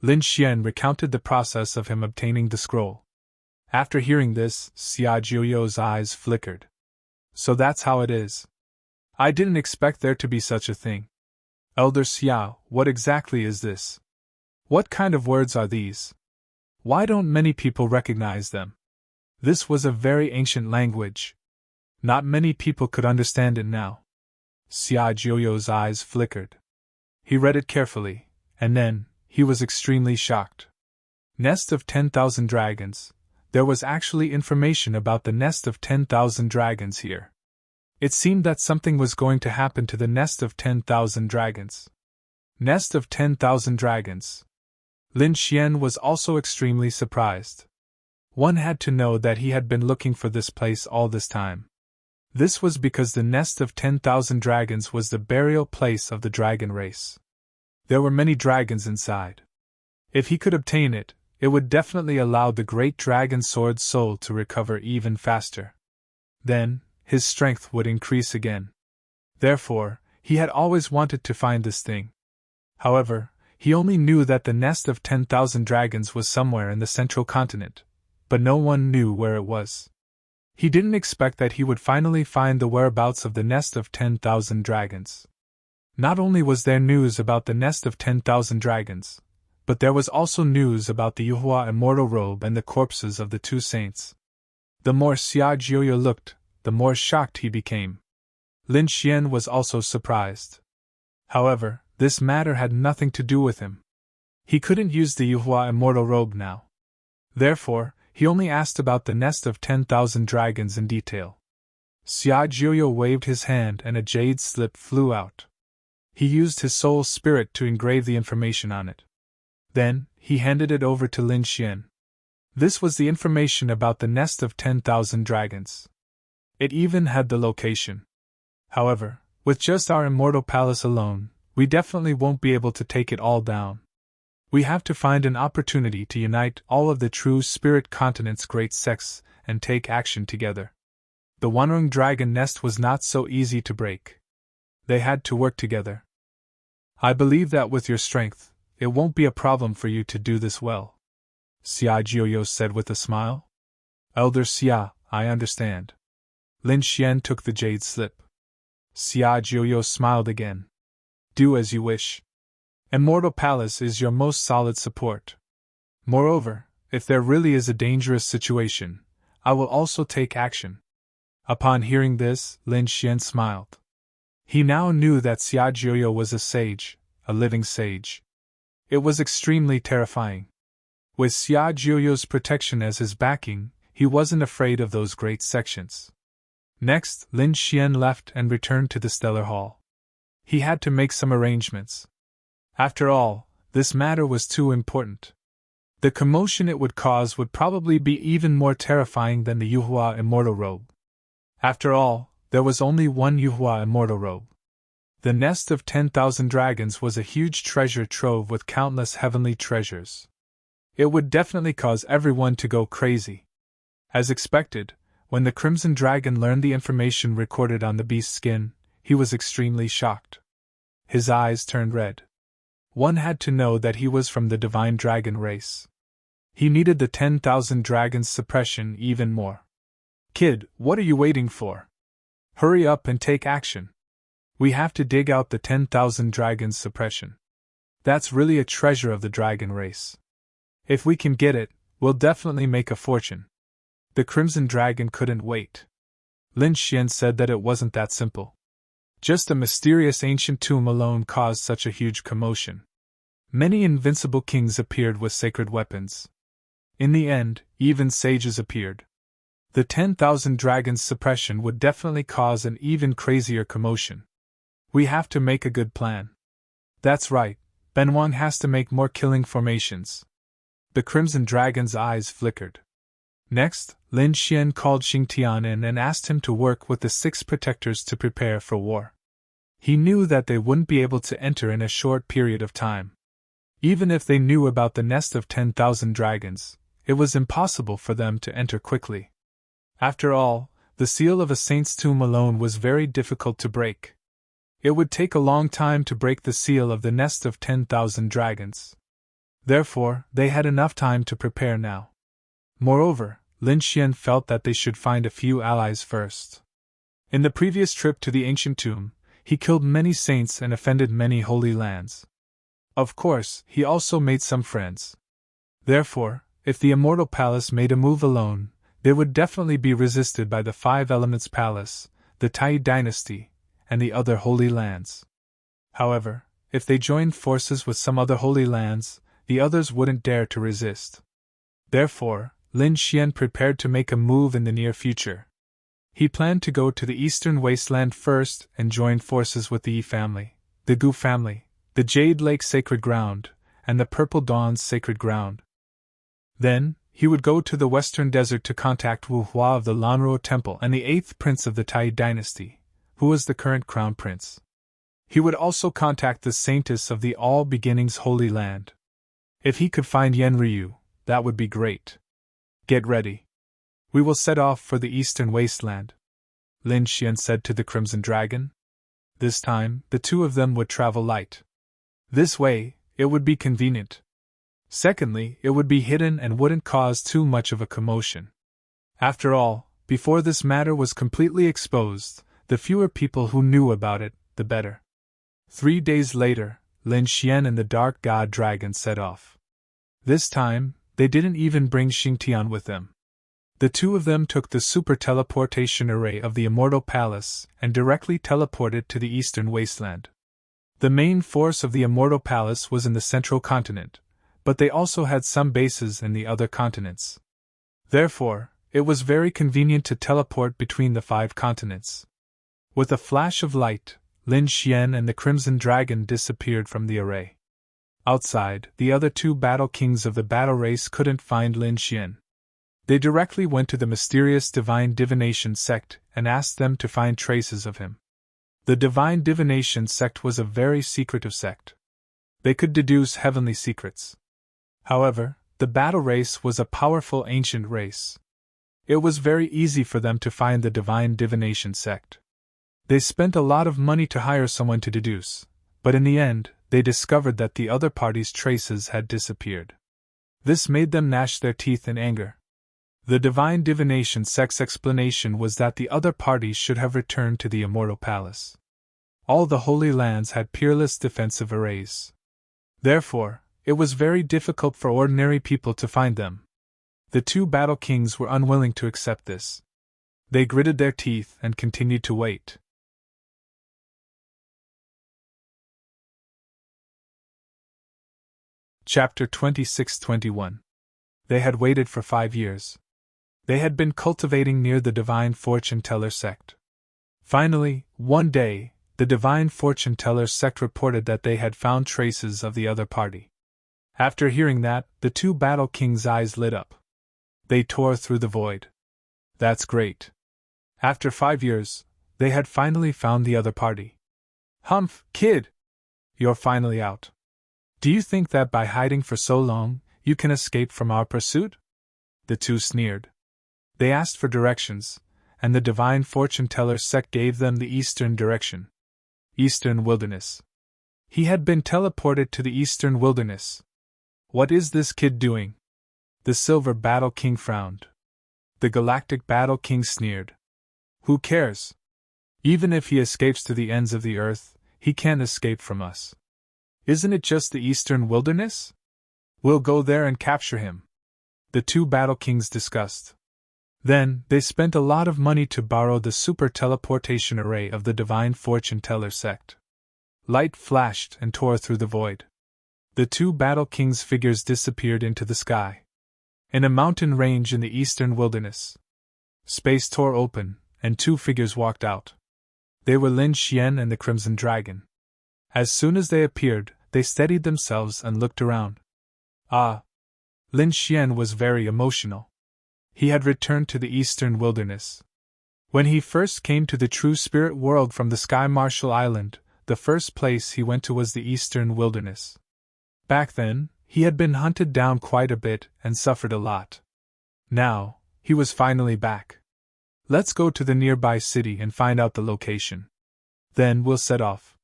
Lin Xian recounted the process of him obtaining the scroll. After hearing this, Xia Jiuyo's eyes flickered. "So that's how it is. I didn't expect there to be such a thing. Elder Xia, what exactly is this? What kind of words are these? Why don't many people recognize them?" This was a very ancient language. Not many people could understand it now. Xia Jiuyo's eyes flickered. He read it carefully, and then, he was extremely shocked. Nest of 10,000 dragons. There was actually information about the nest of 10,000 dragons here. It seemed that something was going to happen to the nest of 10,000 dragons. Nest of 10,000 dragons. Lin Xian was also extremely surprised. One had to know that he had been looking for this place all this time. This was because the nest of 10,000 dragons was the burial place of the dragon race. There were many dragons inside. If he could obtain it, it would definitely allow the great dragon sword soul to recover even faster. Then, his strength would increase again. Therefore, he had always wanted to find this thing. However, he only knew that the nest of 10,000 dragons was somewhere in the central continent, but no one knew where it was. He didn't expect that he would finally find the whereabouts of the nest of 10,000 dragons. Not only was there news about the nest of 10,000 dragons, but there was also news about the Yuhua immortal robe and the corpses of the two saints. The more Xia Jiuyo looked, the more shocked he became. Lin Xian was also surprised. However, this matter had nothing to do with him. He couldn't use the Yuhua immortal robe now. Therefore, he only asked about the nest of 10,000 dragons in detail. Xia Jiuyo waved his hand and a jade slip flew out. He used his soul spirit to engrave the information on it. Then, he handed it over to Lin Xian. This was the information about the nest of 10,000 dragons. It even had the location. However, with just our immortal palace alone, we definitely won't be able to take it all down. We have to find an opportunity to unite all of the true spirit continent's great sects and take action together. the wandering dragon nest was not so easy to break. They had to work together. I believe that with your strength, it won't be a problem for you to do this well, Xia Jiuyo said with a smile. Elder Xia, I understand. Lin Xian took the jade slip. Xia Jiuyo smiled again. Do as you wish. Immortal Palace is your most solid support. Moreover, if there really is a dangerous situation, I will also take action. Upon hearing this, Lin Xian smiled. He now knew that Xia Jiuyo was a sage, a living sage. It was extremely terrifying. With Xia Jiuyo's protection as his backing, he wasn't afraid of those great sections. Next, Lin Xian left and returned to the Stellar Hall. He had to make some arrangements. After all, this matter was too important. The commotion it would cause would probably be even more terrifying than the Yuhua Immortal Robe. After all, there was only one Yuhua Immortal Robe. The nest of 10,000 dragons was a huge treasure trove with countless heavenly treasures. It would definitely cause everyone to go crazy. As expected, when the Crimson Dragon learned the information recorded on the beast's skin, he was extremely shocked. His eyes turned red. One had to know that he was from the Divine Dragon race. He needed the 10,000 dragons' suppression even more. Kid, what are you waiting for? Hurry up and take action. We have to dig out the 10,000 dragons' suppression. That's really a treasure of the dragon race. If we can get it, we'll definitely make a fortune. The Crimson Dragon couldn't wait. Lin Xian said that it wasn't that simple. Just a mysterious ancient tomb alone caused such a huge commotion. Many invincible kings appeared with sacred weapons. In the end, even sages appeared. The 10,000 dragons' suppression would definitely cause an even crazier commotion. We have to make a good plan. That's right, Ben Wang has to make more killing formations. The Crimson Dragon's eyes flickered. Next, Lin Xian called Xingtian in and asked him to work with the 6 protectors to prepare for war. He knew that they wouldn't be able to enter in a short period of time. Even if they knew about the nest of 10,000 dragons, it was impossible for them to enter quickly. After all, the seal of a saint's tomb alone was very difficult to break. It would take a long time to break the seal of the nest of 10,000 dragons. Therefore, they had enough time to prepare now. Moreover, Lin Xian felt that they should find a few allies first. In the previous trip to the ancient tomb, he killed many saints and offended many holy lands. Of course, he also made some friends. Therefore, if the Immortal Palace made a move alone, they would definitely be resisted by the 5 Elements Palace, the Tai Dynasty, and the other holy lands. However, if they joined forces with some other holy lands, the others wouldn't dare to resist. Therefore, Lin Xian prepared to make a move in the near future. He planned to go to the Eastern Wasteland first and join forces with the Yi family, the Gu family, the Jade Lake Sacred Ground, and the Purple Dawn's Sacred Ground. Then, he would go to the Western Desert to contact Wu Hua of the Lanruo Temple and the 8th Prince of the Tai Dynasty, who was the current Crown Prince. He would also contact the Saintess of the All Beginnings Holy Land. If he could find Yen Ryu, that would be great. Get ready. We will set off for the Eastern Wasteland, Lin Xian said to the Crimson Dragon. This time, the 2 of them would travel light. This way, it would be convenient. Secondly, it would be hidden and wouldn't cause too much of a commotion. After all, before this matter was completely exposed, the fewer people who knew about it, the better. 3 days later, Lin Xian and the Dark God Dragon set off. This time, they didn't even bring Xingtian with them. The 2 of them took the super teleportation array of the Immortal Palace and directly teleported to the Eastern Wasteland. The main force of the Immortal Palace was in the Central Continent, but they also had some bases in the other continents. Therefore, it was very convenient to teleport between the 5 continents. With a flash of light, Lin Xian and the Crimson Dragon disappeared from the array. Outside, the other 2 battle kings of the battle race couldn't find Lin Xian. They directly went to the mysterious Divine Divination sect and asked them to find traces of him. The Divine Divination sect was a very secretive sect. They could deduce heavenly secrets. However, the battle race was a powerful ancient race. It was very easy for them to find the divine divination sect. They spent a lot of money to hire someone to deduce, but in the end, they discovered that the other party's traces had disappeared. This made them gnash their teeth in anger. The divine divination sect's explanation was that the other parties should have returned to the immortal palace. All the Holy Lands had peerless defensive arrays. Therefore, it was very difficult for ordinary people to find them. The two battle kings were unwilling to accept this. They gritted their teeth and continued to wait. Chapter 26-21. They had waited for 5 years. They had been cultivating near the divine fortune-teller sect. Finally, one day, the divine fortune-teller sect reported that they had found traces of the other party. After hearing that, the two battle kings' eyes lit up. They tore through the void. That's great. After 5 years, they had finally found the other party. Humph, kid! You're finally out. Do you think that by hiding for so long, you can escape from our pursuit? The two sneered. They asked for directions, and the divine fortune-teller sect gave them the eastern direction. Eastern Wilderness. He had been teleported to the Eastern Wilderness. What is this kid doing? The Silver Battle King frowned. The Galactic Battle King sneered. Who cares? Even if he escapes to the ends of the earth, he can't escape from us. Isn't it just the Eastern Wilderness? We'll go there and capture him. The two battle kings discussed. Then, they spent a lot of money to borrow the super teleportation array of the divine fortune-teller sect. Light flashed and tore through the void. The two battle kings' figures disappeared into the sky. In a mountain range in the Eastern Wilderness. Space tore open, and two figures walked out. They were Lin Xian and the Crimson Dragon. As soon as they appeared, they steadied themselves and looked around. Ah! Lin Xian was very emotional. He had returned to the Eastern Wilderness. When he first came to the true spirit world from the Sky Marshal Island, the first place he went to was the Eastern Wilderness. Back then, he had been hunted down quite a bit and suffered a lot. Now, he was finally back. Let's go to the nearby city and find out the location. Then we'll set off.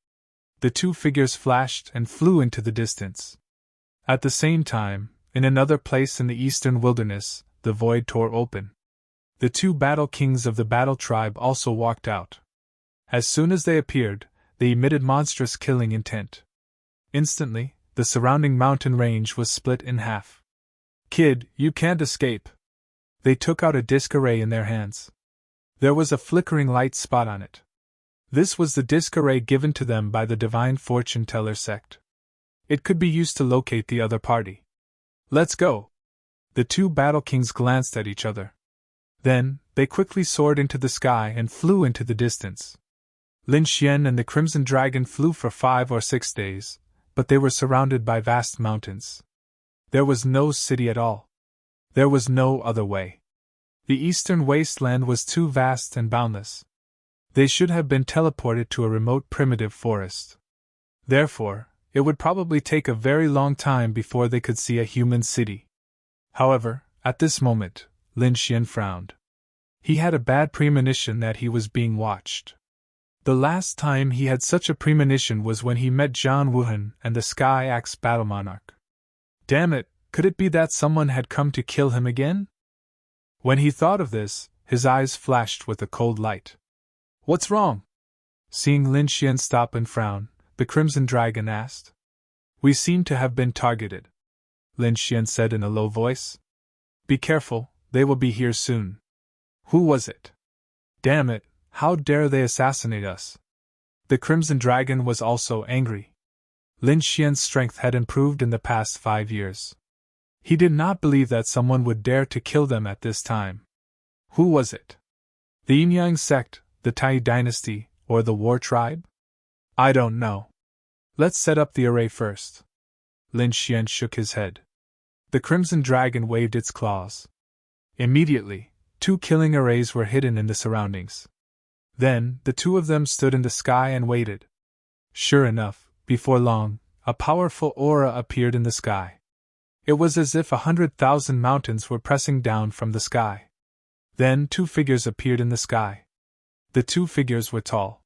The two figures flashed and flew into the distance. At the same time, in another place in the Eastern Wilderness, the void tore open. The two battle kings of the battle tribe also walked out. As soon as they appeared, they emitted monstrous killing intent. Instantly, the surrounding mountain range was split in half. Kid, you can't escape. They took out a disc array in their hands. There was a flickering light spot on it. This was the disc array given to them by the divine fortune-teller sect. It could be used to locate the other party. Let's go! The two battle kings glanced at each other. Then, they quickly soared into the sky and flew into the distance. Lin Xian and the Crimson Dragon flew for 5 or 6 days, but they were surrounded by vast mountains. There was no city at all. There was no other way. The eastern wasteland was too vast and boundless. They should have been teleported to a remote primitive forest. Therefore, it would probably take a very long time before they could see a human city. However, at this moment, Lin Xian frowned. He had a bad premonition that he was being watched. The last time he had such a premonition was when he met Zhang Wuhan and the Sky Axe Battle Monarch. Damn it, could it be that someone had come to kill him again? When he thought of this, his eyes flashed with a cold light. What's wrong? Seeing Lin Xian stop and frown, the Crimson Dragon asked. We seem to have been targeted, Lin Xian said in a low voice. Be careful, they will be here soon. Who was it? Damn it, how dare they assassinate us? The Crimson Dragon was also angry. Lin Xian's strength had improved in the past 5 years. He did not believe that someone would dare to kill them at this time. Who was it? The Yin-Yang sect, the Tai dynasty, or the War tribe? I don't know. Let's set up the array first. Lin Xian shook his head. The Crimson Dragon waved its claws. Immediately, 2 killing arrays were hidden in the surroundings. Then, the 2 of them stood in the sky and waited. Sure enough, before long, a powerful aura appeared in the sky. It was as if 100,000 mountains were pressing down from the sky. Then 2 figures appeared in the sky. The 2 figures were tall.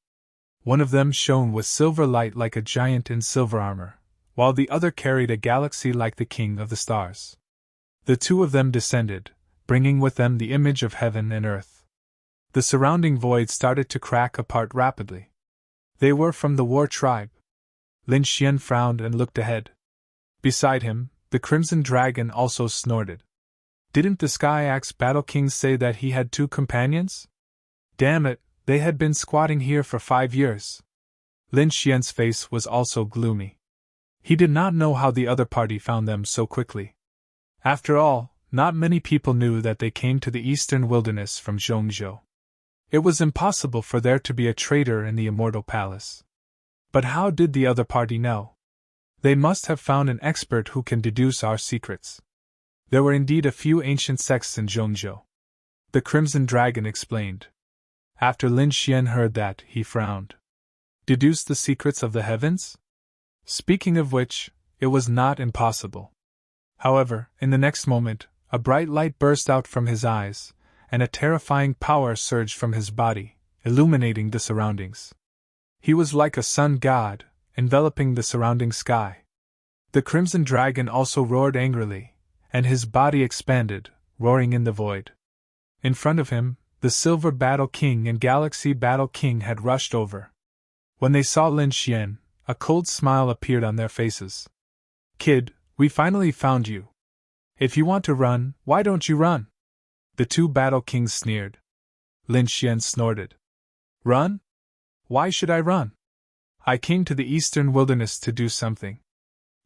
One of them shone with silver light like a giant in silver armor, while the other carried a galaxy like the king of the stars. The 2 of them descended, bringing with them the image of heaven and earth. The surrounding void started to crack apart rapidly. They were from the war tribe. Lin Xian frowned and looked ahead. Beside him, the Crimson Dragon also snorted. Didn't the Sky Axe Battle King say that he had 2 companions? Damn it, they had been squatting here for 5 years. Lin Xian's face was also gloomy. He did not know how the other party found them so quickly. After all, not many people knew that they came to the eastern wilderness from Zhongzhou. It was impossible for there to be a traitor in the Immortal Palace. But how did the other party know? They must have found an expert who can deduce our secrets. There were indeed a few ancient sects in Zhongzhou. The Crimson Dragon explained. After Lin Xian heard that, he frowned. Deduce the secrets of the heavens? Speaking of which, it was not impossible. However, in the next moment, a bright light burst out from his eyes, and a terrifying power surged from his body, illuminating the surroundings. He was like a sun god, enveloping the surrounding sky. The Crimson Dragon also roared angrily, and his body expanded, roaring in the void. In front of him, the Silver Battle King and Galaxy Battle King had rushed over. When they saw Lin Xian, a cold smile appeared on their faces. Kid, we finally found you. If you want to run, why don't you run? The 2 Battle Kings sneered. Lin Xian snorted. Run? Why should I run? I came to the eastern wilderness to do something.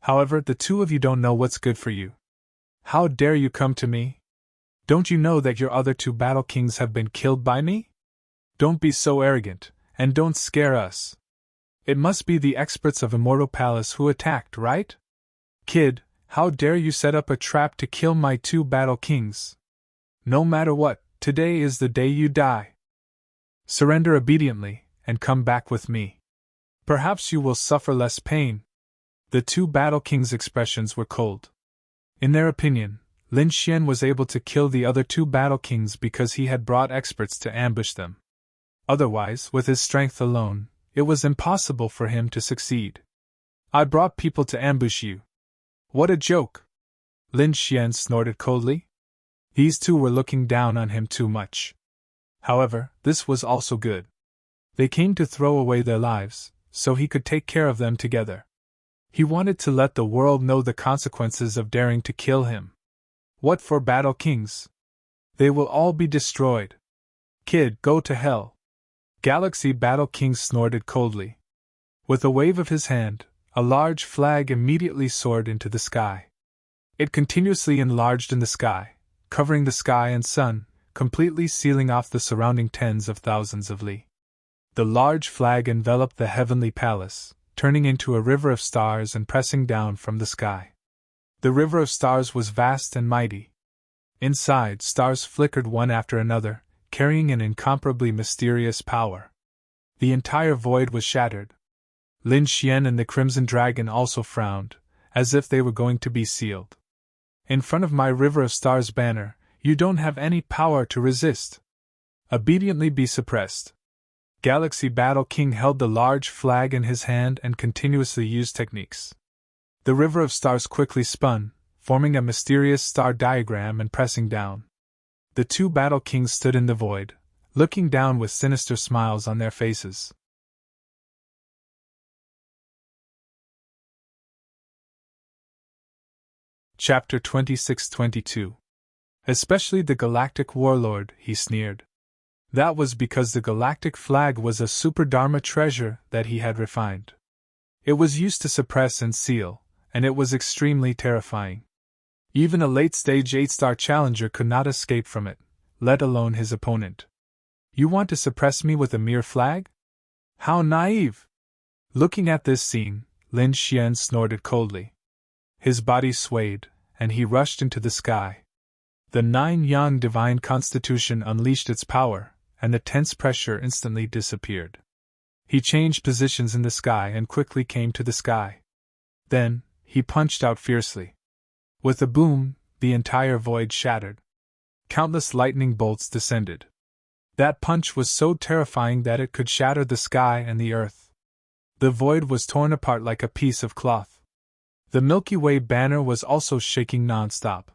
However, the 2 of you don't know what's good for you. How dare you come to me? Don't you know that your other 2 Battle Kings have been killed by me? Don't be so arrogant, and don't scare us. It must be the experts of Immortal Palace who attacked, right? Kid, how dare you set up a trap to kill my 2 Battle Kings? No matter what, today is the day you die. Surrender obediently, and come back with me. Perhaps you will suffer less pain. The 2 Battle Kings' expressions were cold. In their opinion, Lin Xian was able to kill the other 2 Battle Kings because he had brought experts to ambush them. Otherwise, with his strength alone, it was impossible for him to succeed. I brought people to ambush you. What a joke! Lin Xian snorted coldly. These 2 were looking down on him too much. However, this was also good. They came to throw away their lives, so he could take care of them together. He wanted to let the world know the consequences of daring to kill him. What for Battle Kings? They will all be destroyed. Kid, go to hell. Galaxy Battle King snorted coldly. With a wave of his hand, a large flag immediately soared into the sky. It continuously enlarged in the sky, covering the sky and sun, completely sealing off the surrounding tens of thousands of li. The large flag enveloped the heavenly palace, turning into a river of stars and pressing down from the sky. The river of stars was vast and mighty. Inside, stars flickered one after another, carrying an incomparably mysterious power. The entire void was shattered. Lin Xian and the Crimson Dragon also frowned, as if they were going to be sealed. In front of my River of Stars banner, you don't have any power to resist. Obediently be suppressed. Galaxy Battle King held the large flag in his hand and continuously used techniques. The River of Stars quickly spun, forming a mysterious star diagram and pressing down. The 2 Battle Kings stood in the void, looking down with sinister smiles on their faces. Chapter 26-22. Especially the Galactic Warlord, he sneered. That was because the galactic flag was a super Dharma treasure that he had refined. It was used to suppress and seal, and it was extremely terrifying. Even a late-stage 8-star challenger could not escape from it, let alone his opponent. You want to suppress me with a mere flag? How naive! Looking at this scene, Lin Xian snorted coldly. His body swayed, and he rushed into the sky. The 9-yang divine constitution unleashed its power, and the tense pressure instantly disappeared. He changed positions in the sky and quickly came to the sky. Then, he punched out fiercely. With a boom, the entire void shattered. Countless lightning bolts descended. That punch was so terrifying that it could shatter the sky and the earth. The void was torn apart like a piece of cloth. The Milky Way banner was also shaking non-stop.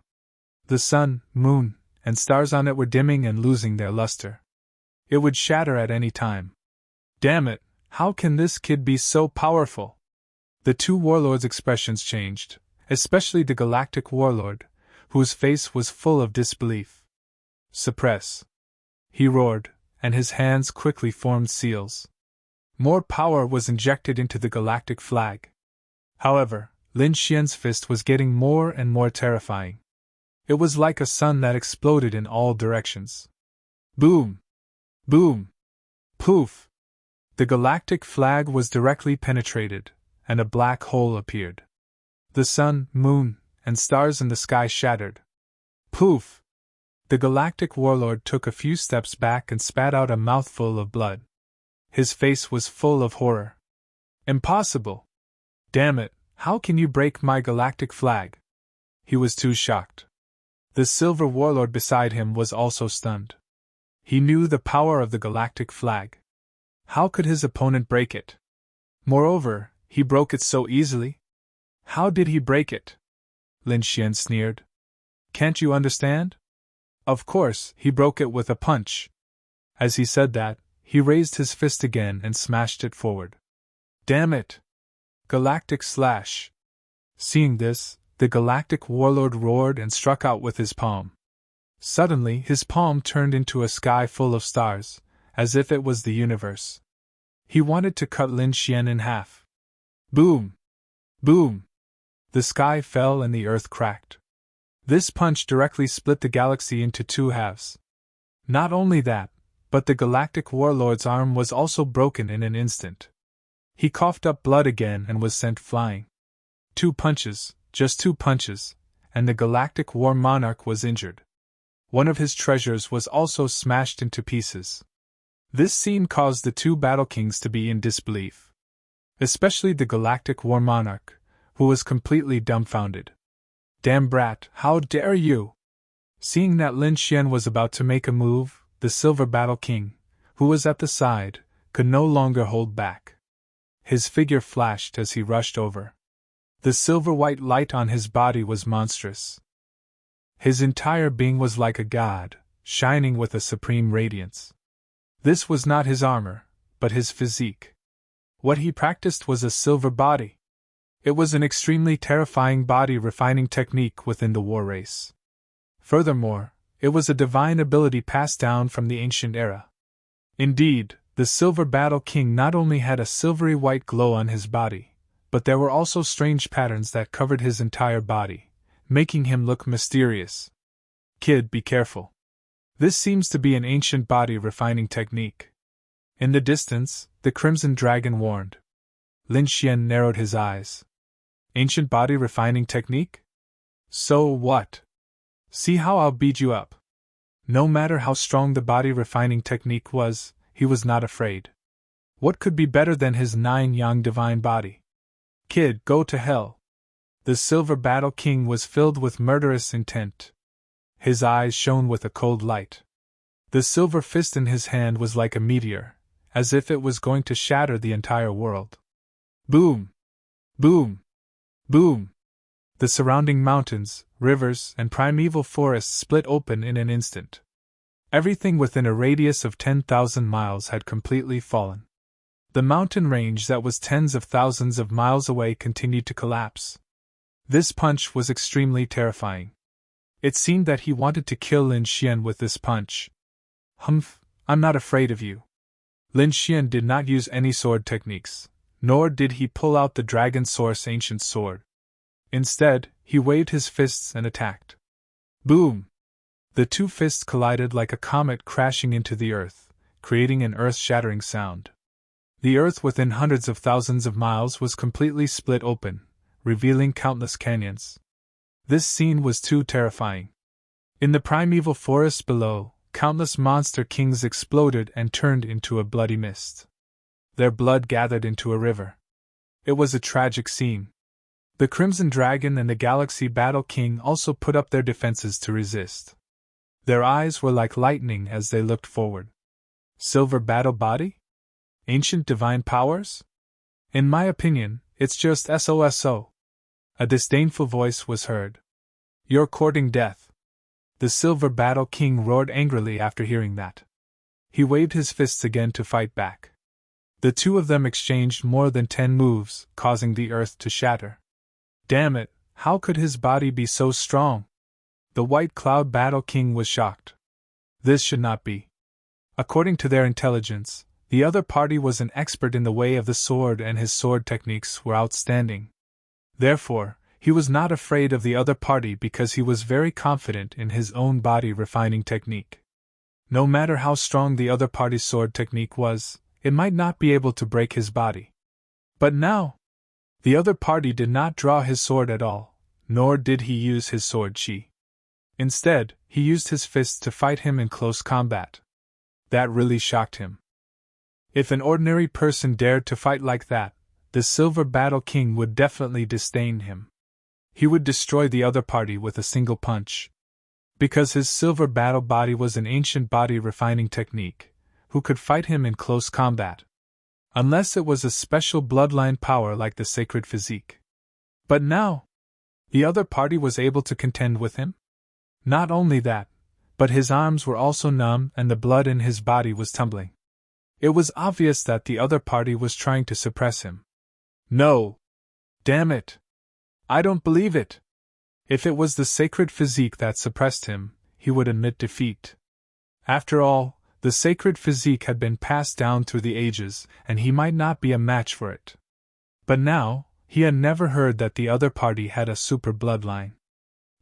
The sun, moon, and stars on it were dimming and losing their luster. It would shatter at any time. Damn it, how can this kid be so powerful? The two warlords' expressions changed, especially the Galactic Warlord, whose face was full of disbelief. Suppress! He roared, and his hands quickly formed seals. More power was injected into the galactic flag. However, Lin Xian's fist was getting more and more terrifying. It was like a sun that exploded in all directions. Boom! Boom! Poof! The galactic flag was directly penetrated, and a black hole appeared. The sun, moon, and stars in the sky shattered. Poof! The galactic warlord took a few steps back and spat out a mouthful of blood. His face was full of horror. Impossible! Damn it, how can you break my galactic flag? He was too shocked. The silver warlord beside him was also stunned. He knew the power of the galactic flag. How could his opponent break it? Moreover, he broke it so easily. How did he break it? Lin Xian sneered. Can't you understand? Of course, he broke it with a punch. As he said that, he raised his fist again and smashed it forward. Damn it! Galactic slash! Seeing this, the galactic warlord roared and struck out with his palm. Suddenly, his palm turned into a sky full of stars, as if it was the universe. He wanted to cut Lin Xian in half. Boom! Boom! The sky fell and the earth cracked. This punch directly split the galaxy into two halves. Not only that, but the galactic warlord's arm was also broken in an instant. He coughed up blood again and was sent flying. 2 punches, just 2 punches, and the galactic war monarch was injured. One of his treasures was also smashed into pieces. This scene caused the 2 battle kings to be in disbelief. Especially the galactic war monarch, who was completely dumbfounded. Damn brat, how dare you! Seeing that Lin Xian was about to make a move, the silver battle king, who was at the side, could no longer hold back. His figure flashed as he rushed over. The silver-white light on his body was monstrous. His entire being was like a god, shining with a supreme radiance. This was not his armor, but his physique. What he practiced was a silver body. It was an extremely terrifying body refining technique within the war race. Furthermore, it was a divine ability passed down from the ancient era. Indeed, the Silver Battle King not only had a silvery white glow on his body, but there were also strange patterns that covered his entire body, making him look mysterious. Kid, be careful. This seems to be an ancient body refining technique. In the distance, the Crimson Dragon warned. Lin Xian narrowed his eyes. Ancient body refining technique? So what? See how I'll beat you up. No matter how strong the body refining technique was, he was not afraid. What could be better than his 9-yang divine body? Kid, go to hell. The Silver Battle King was filled with murderous intent. His eyes shone with a cold light. The silver fist in his hand was like a meteor, as if it was going to shatter the entire world. Boom! Boom! Boom! The surrounding mountains, rivers, and primeval forests split open in an instant. Everything within a radius of 10,000 miles had completely fallen. The mountain range that was tens of thousands of miles away continued to collapse. This punch was extremely terrifying. It seemed that he wanted to kill Lin Xian with this punch. Humph, I'm not afraid of you. Lin Xian did not use any sword techniques, nor did he pull out the Dragon Source ancient sword. Instead, he waved his fists and attacked. Boom! The 2 fists collided like a comet crashing into the earth, creating an earth-shattering sound. The earth within hundreds of thousands of miles was completely split open, revealing countless canyons. This scene was too terrifying. In the primeval forests below, countless monster kings exploded and turned into a bloody mist. Their blood gathered into a river. It was a tragic scene. The Crimson Dragon and the Galaxy Battle King also put up their defenses to resist. Their eyes were like lightning as they looked forward. Silver battle body? Ancient divine powers? In my opinion, it's just SOSO. A disdainful voice was heard. You're courting death. The Silver Battle King roared angrily after hearing that. He waved his fists again to fight back. The two of them exchanged more than 10 moves, causing the earth to shatter. Damn it, how could his body be so strong? The White Cloud Battle King was shocked. This should not be. According to their intelligence, the other party was an expert in the way of the sword and his sword techniques were outstanding. Therefore, he was not afraid of the other party because he was very confident in his own body refining technique. No matter how strong the other party's sword technique was, it might not be able to break his body. But now, the other party did not draw his sword at all, nor did he use his sword chi. Instead, he used his fists to fight him in close combat. That really shocked him. If an ordinary person dared to fight like that, the Silver Battle King would definitely disdain him. He would destroy the other party with a single punch. Because his Silver Battle body was an ancient body refining technique, who could fight him in close combat? Unless it was a special bloodline power like the Sacred Physique. But now, the other party was able to contend with him? Not only that, but his arms were also numb and the blood in his body was tumbling. It was obvious that the other party was trying to suppress him. No! Damn it! I don't believe it! If it was the Sacred Physique that suppressed him, he would admit defeat. After all, the Sacred Physique had been passed down through the ages, and he might not be a match for it. But now, he had never heard that the other party had a super bloodline.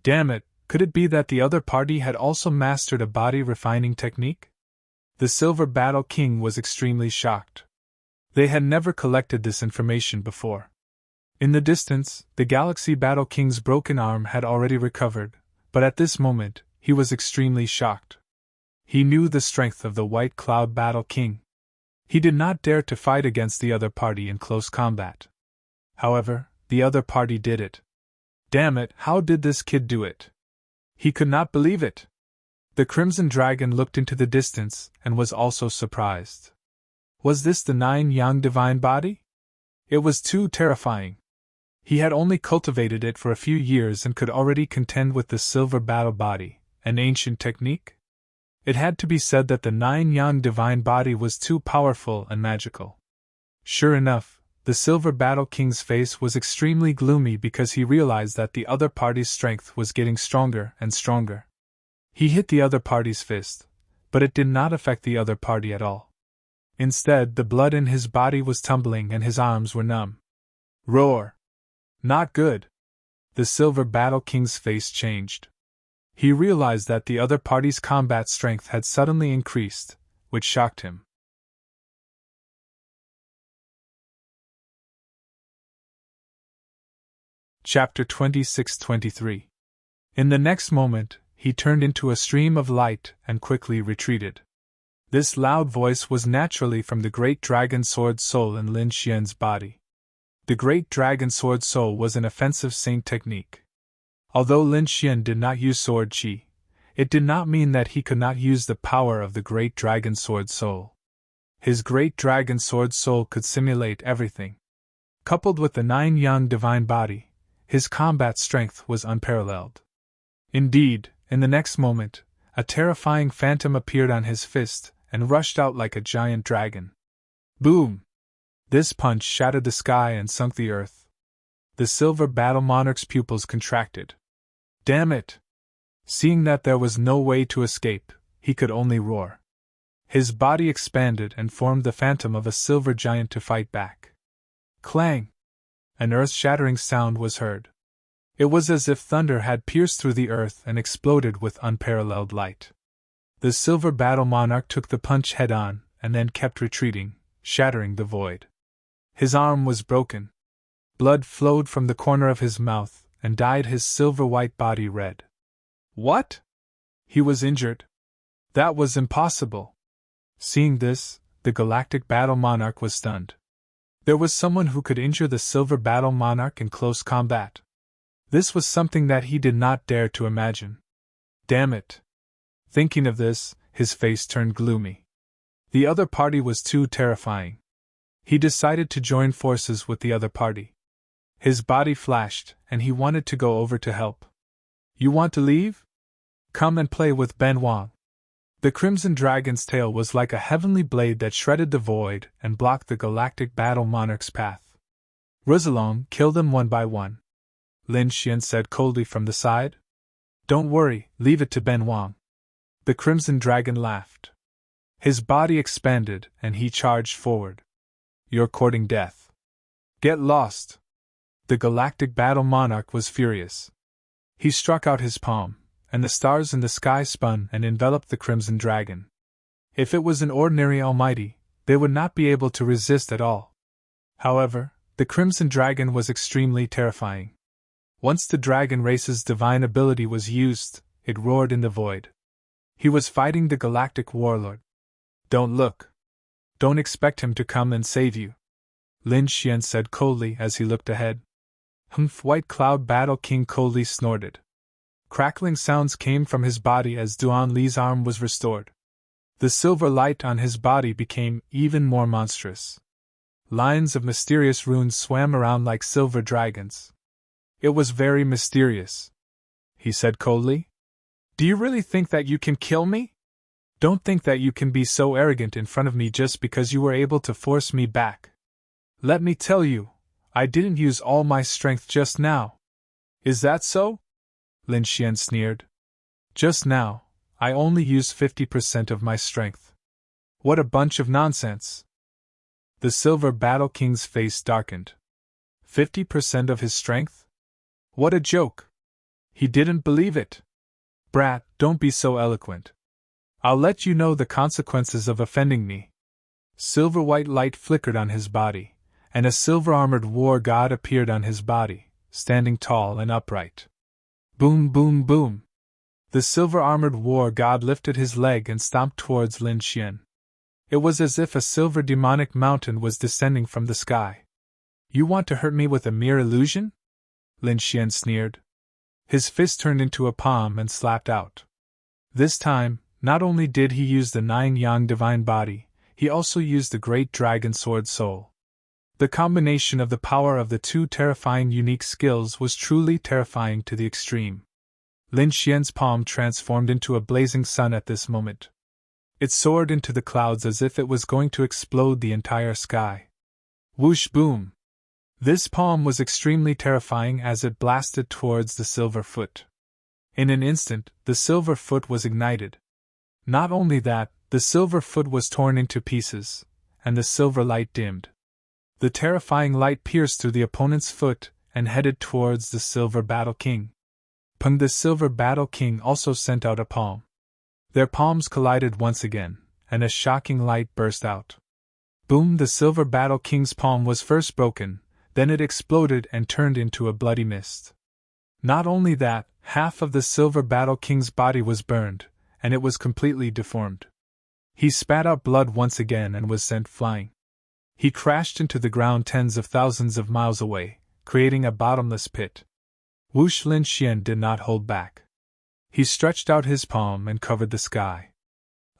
Damn it, could it be that the other party had also mastered a body refining technique? The Silver Battle King was extremely shocked. They had never collected this information before. In the distance, the Galaxy Battle King's broken arm had already recovered, but at this moment, he was extremely shocked. He knew the strength of the White Cloud Battle King. He did not dare to fight against the other party in close combat. However, the other party did it. Damn it, how did this kid do it? He could not believe it. The Crimson Dragon looked into the distance and was also surprised. Was this the 9-yang divine body? It was too terrifying. He had only cultivated it for a few years and could already contend with the Silver Battle body, an ancient technique? It had to be said that the 9-yang divine body was too powerful and magical. Sure enough, the Silver Battle King's face was extremely gloomy because he realized that the other party's strength was getting stronger and stronger. He hit the other party's fist, but it did not affect the other party at all. Instead, the blood in his body was tumbling and his arms were numb. Roar! Not good! The Silver Battle King's face changed. He realized that the other party's combat strength had suddenly increased, which shocked him. Chapter 26-23. In the next moment, he turned into a stream of light and quickly retreated. This loud voice was naturally from the Great Dragon Sword Soul in Lin Xian's body. The Great Dragon Sword Soul was an offensive saint technique. Although Lin Xian did not use sword chi, it did not mean that he could not use the power of the Great Dragon Sword Soul. His Great Dragon Sword Soul could simulate everything. Coupled with the 9-yang divine body, his combat strength was unparalleled. Indeed, in the next moment, a terrifying phantom appeared on his fist and rushed out like a giant dragon. Boom! This punch shattered the sky and sunk the earth. The Silver Battle Monarch's pupils contracted. Damn it! Seeing that there was no way to escape, he could only roar. His body expanded and formed the phantom of a silver giant to fight back. Clang! An earth-shattering sound was heard. It was as if thunder had pierced through the earth and exploded with unparalleled light. The Silver Battle Monarch took the punch head-on and then kept retreating, shattering the void. His arm was broken. Blood flowed from the corner of his mouth and dyed his silver-white body red. What? He was injured? That was impossible. Seeing this, the Galactic Battle Monarch was stunned. There was someone who could injure the Silver Battle Monarch in close combat. This was something that he did not dare to imagine. Damn it! Thinking of this, his face turned gloomy. The other party was too terrifying. He decided to join forces with the other party. His body flashed, and he wanted to go over to help. You want to leave? Come and play with Ben Wang. The Crimson Dragon's tail was like a heavenly blade that shredded the void and blocked the galactic battle monarch's path. Rosalong, kill them one by one, Lin Xian said coldly from the side. Don't worry, leave it to Ben Wang. The Crimson Dragon laughed. His body expanded, and he charged forward. You're courting death. Get lost. The galactic battle monarch was furious. He struck out his palm, and the stars in the sky spun and enveloped the Crimson Dragon. If it was an ordinary almighty, they would not be able to resist at all. However, the Crimson Dragon was extremely terrifying. Once the dragon race's divine ability was used, it roared in the void. He was fighting the galactic warlord. Don't look. Don't expect him to come and save you, Lin Xian said coldly as he looked ahead. Humph! White Cloud Battle King coldly snorted. Crackling sounds came from his body as Duan Li's arm was restored. The silver light on his body became even more monstrous. Lines of mysterious runes swam around like silver dragons. It was very mysterious. He said coldly. Do you really think that you can kill me? Don't think that you can be so arrogant in front of me just because you were able to force me back. Let me tell you, I didn't use all my strength just now. Is that so? Lin Xian sneered. Just now, I only used 50% of my strength. What a bunch of nonsense. The Silver Battle King's face darkened. 50% of his strength? What a joke! He didn't believe it. Brat, don't be so eloquent. I'll let you know the consequences of offending me. Silver-white light flickered on his body, and a silver-armored war god appeared on his body, standing tall and upright. Boom, boom, boom! The silver-armored war god lifted his leg and stomped towards Lin Xian. It was as if a silver demonic mountain was descending from the sky. You want to hurt me with a mere illusion? Lin Xian sneered. His fist turned into a palm and slapped out. This time, not only did he use the Nine-Yang divine body, he also used the great dragon sword soul. The combination of the power of the two terrifying unique skills was truly terrifying to the extreme. Lin Xian's palm transformed into a blazing sun at this moment. It soared into the clouds as if it was going to explode the entire sky. Whoosh boom! This palm was extremely terrifying as it blasted towards the silver foot. In an instant, the silver foot was ignited. Not only that, the silver foot was torn into pieces, and the silver light dimmed. The terrifying light pierced through the opponent's foot and headed towards the Silver Battle King. Peng, the Silver Battle King, also sent out a palm. Their palms collided once again, and a shocking light burst out. Boom! The Silver Battle King's palm was first broken, then it exploded and turned into a bloody mist. Not only that, half of the Silver Battle King's body was burned, and it was completely deformed. He spat out blood once again and was sent flying. He crashed into the ground tens of thousands of miles away, creating a bottomless pit. Whoosh! Lin Xian did not hold back. He stretched out his palm and covered the sky.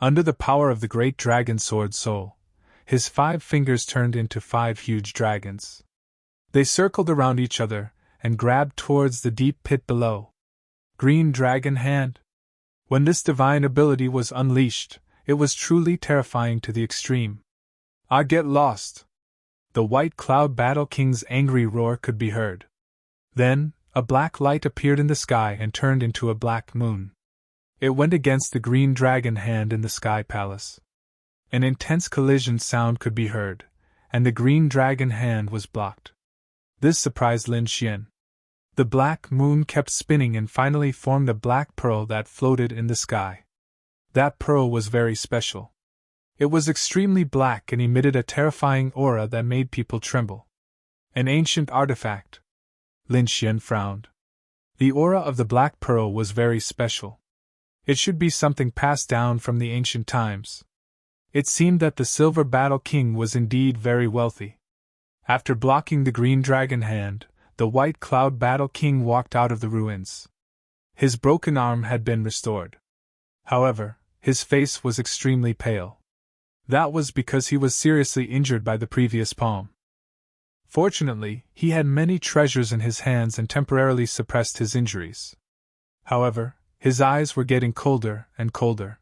Under the power of the great dragon sword soul, his 5 fingers turned into 5 huge dragons. They circled around each other and grabbed towards the deep pit below. Green Dragon Hand. When this divine ability was unleashed, it was truly terrifying to the extreme. Ah, get lost! The White Cloud Battle King's angry roar could be heard. Then, a black light appeared in the sky and turned into a black moon. It went against the Green Dragon Hand in the Sky Palace. An intense collision sound could be heard, and the Green Dragon Hand was blocked. This surprised Lin Xian. The black moon kept spinning and finally formed a black pearl that floated in the sky. That pearl was very special. It was extremely black and emitted a terrifying aura that made people tremble. An ancient artifact. Lin Xian frowned. The aura of the black pearl was very special. It should be something passed down from the ancient times. It seemed that the Silver Battle King was indeed very wealthy. After blocking the Green Dragon Hand, the White Cloud Battle King walked out of the ruins. His broken arm had been restored. However, his face was extremely pale. That was because he was seriously injured by the previous palm. Fortunately, he had many treasures in his hands and temporarily suppressed his injuries. However, his eyes were getting colder and colder.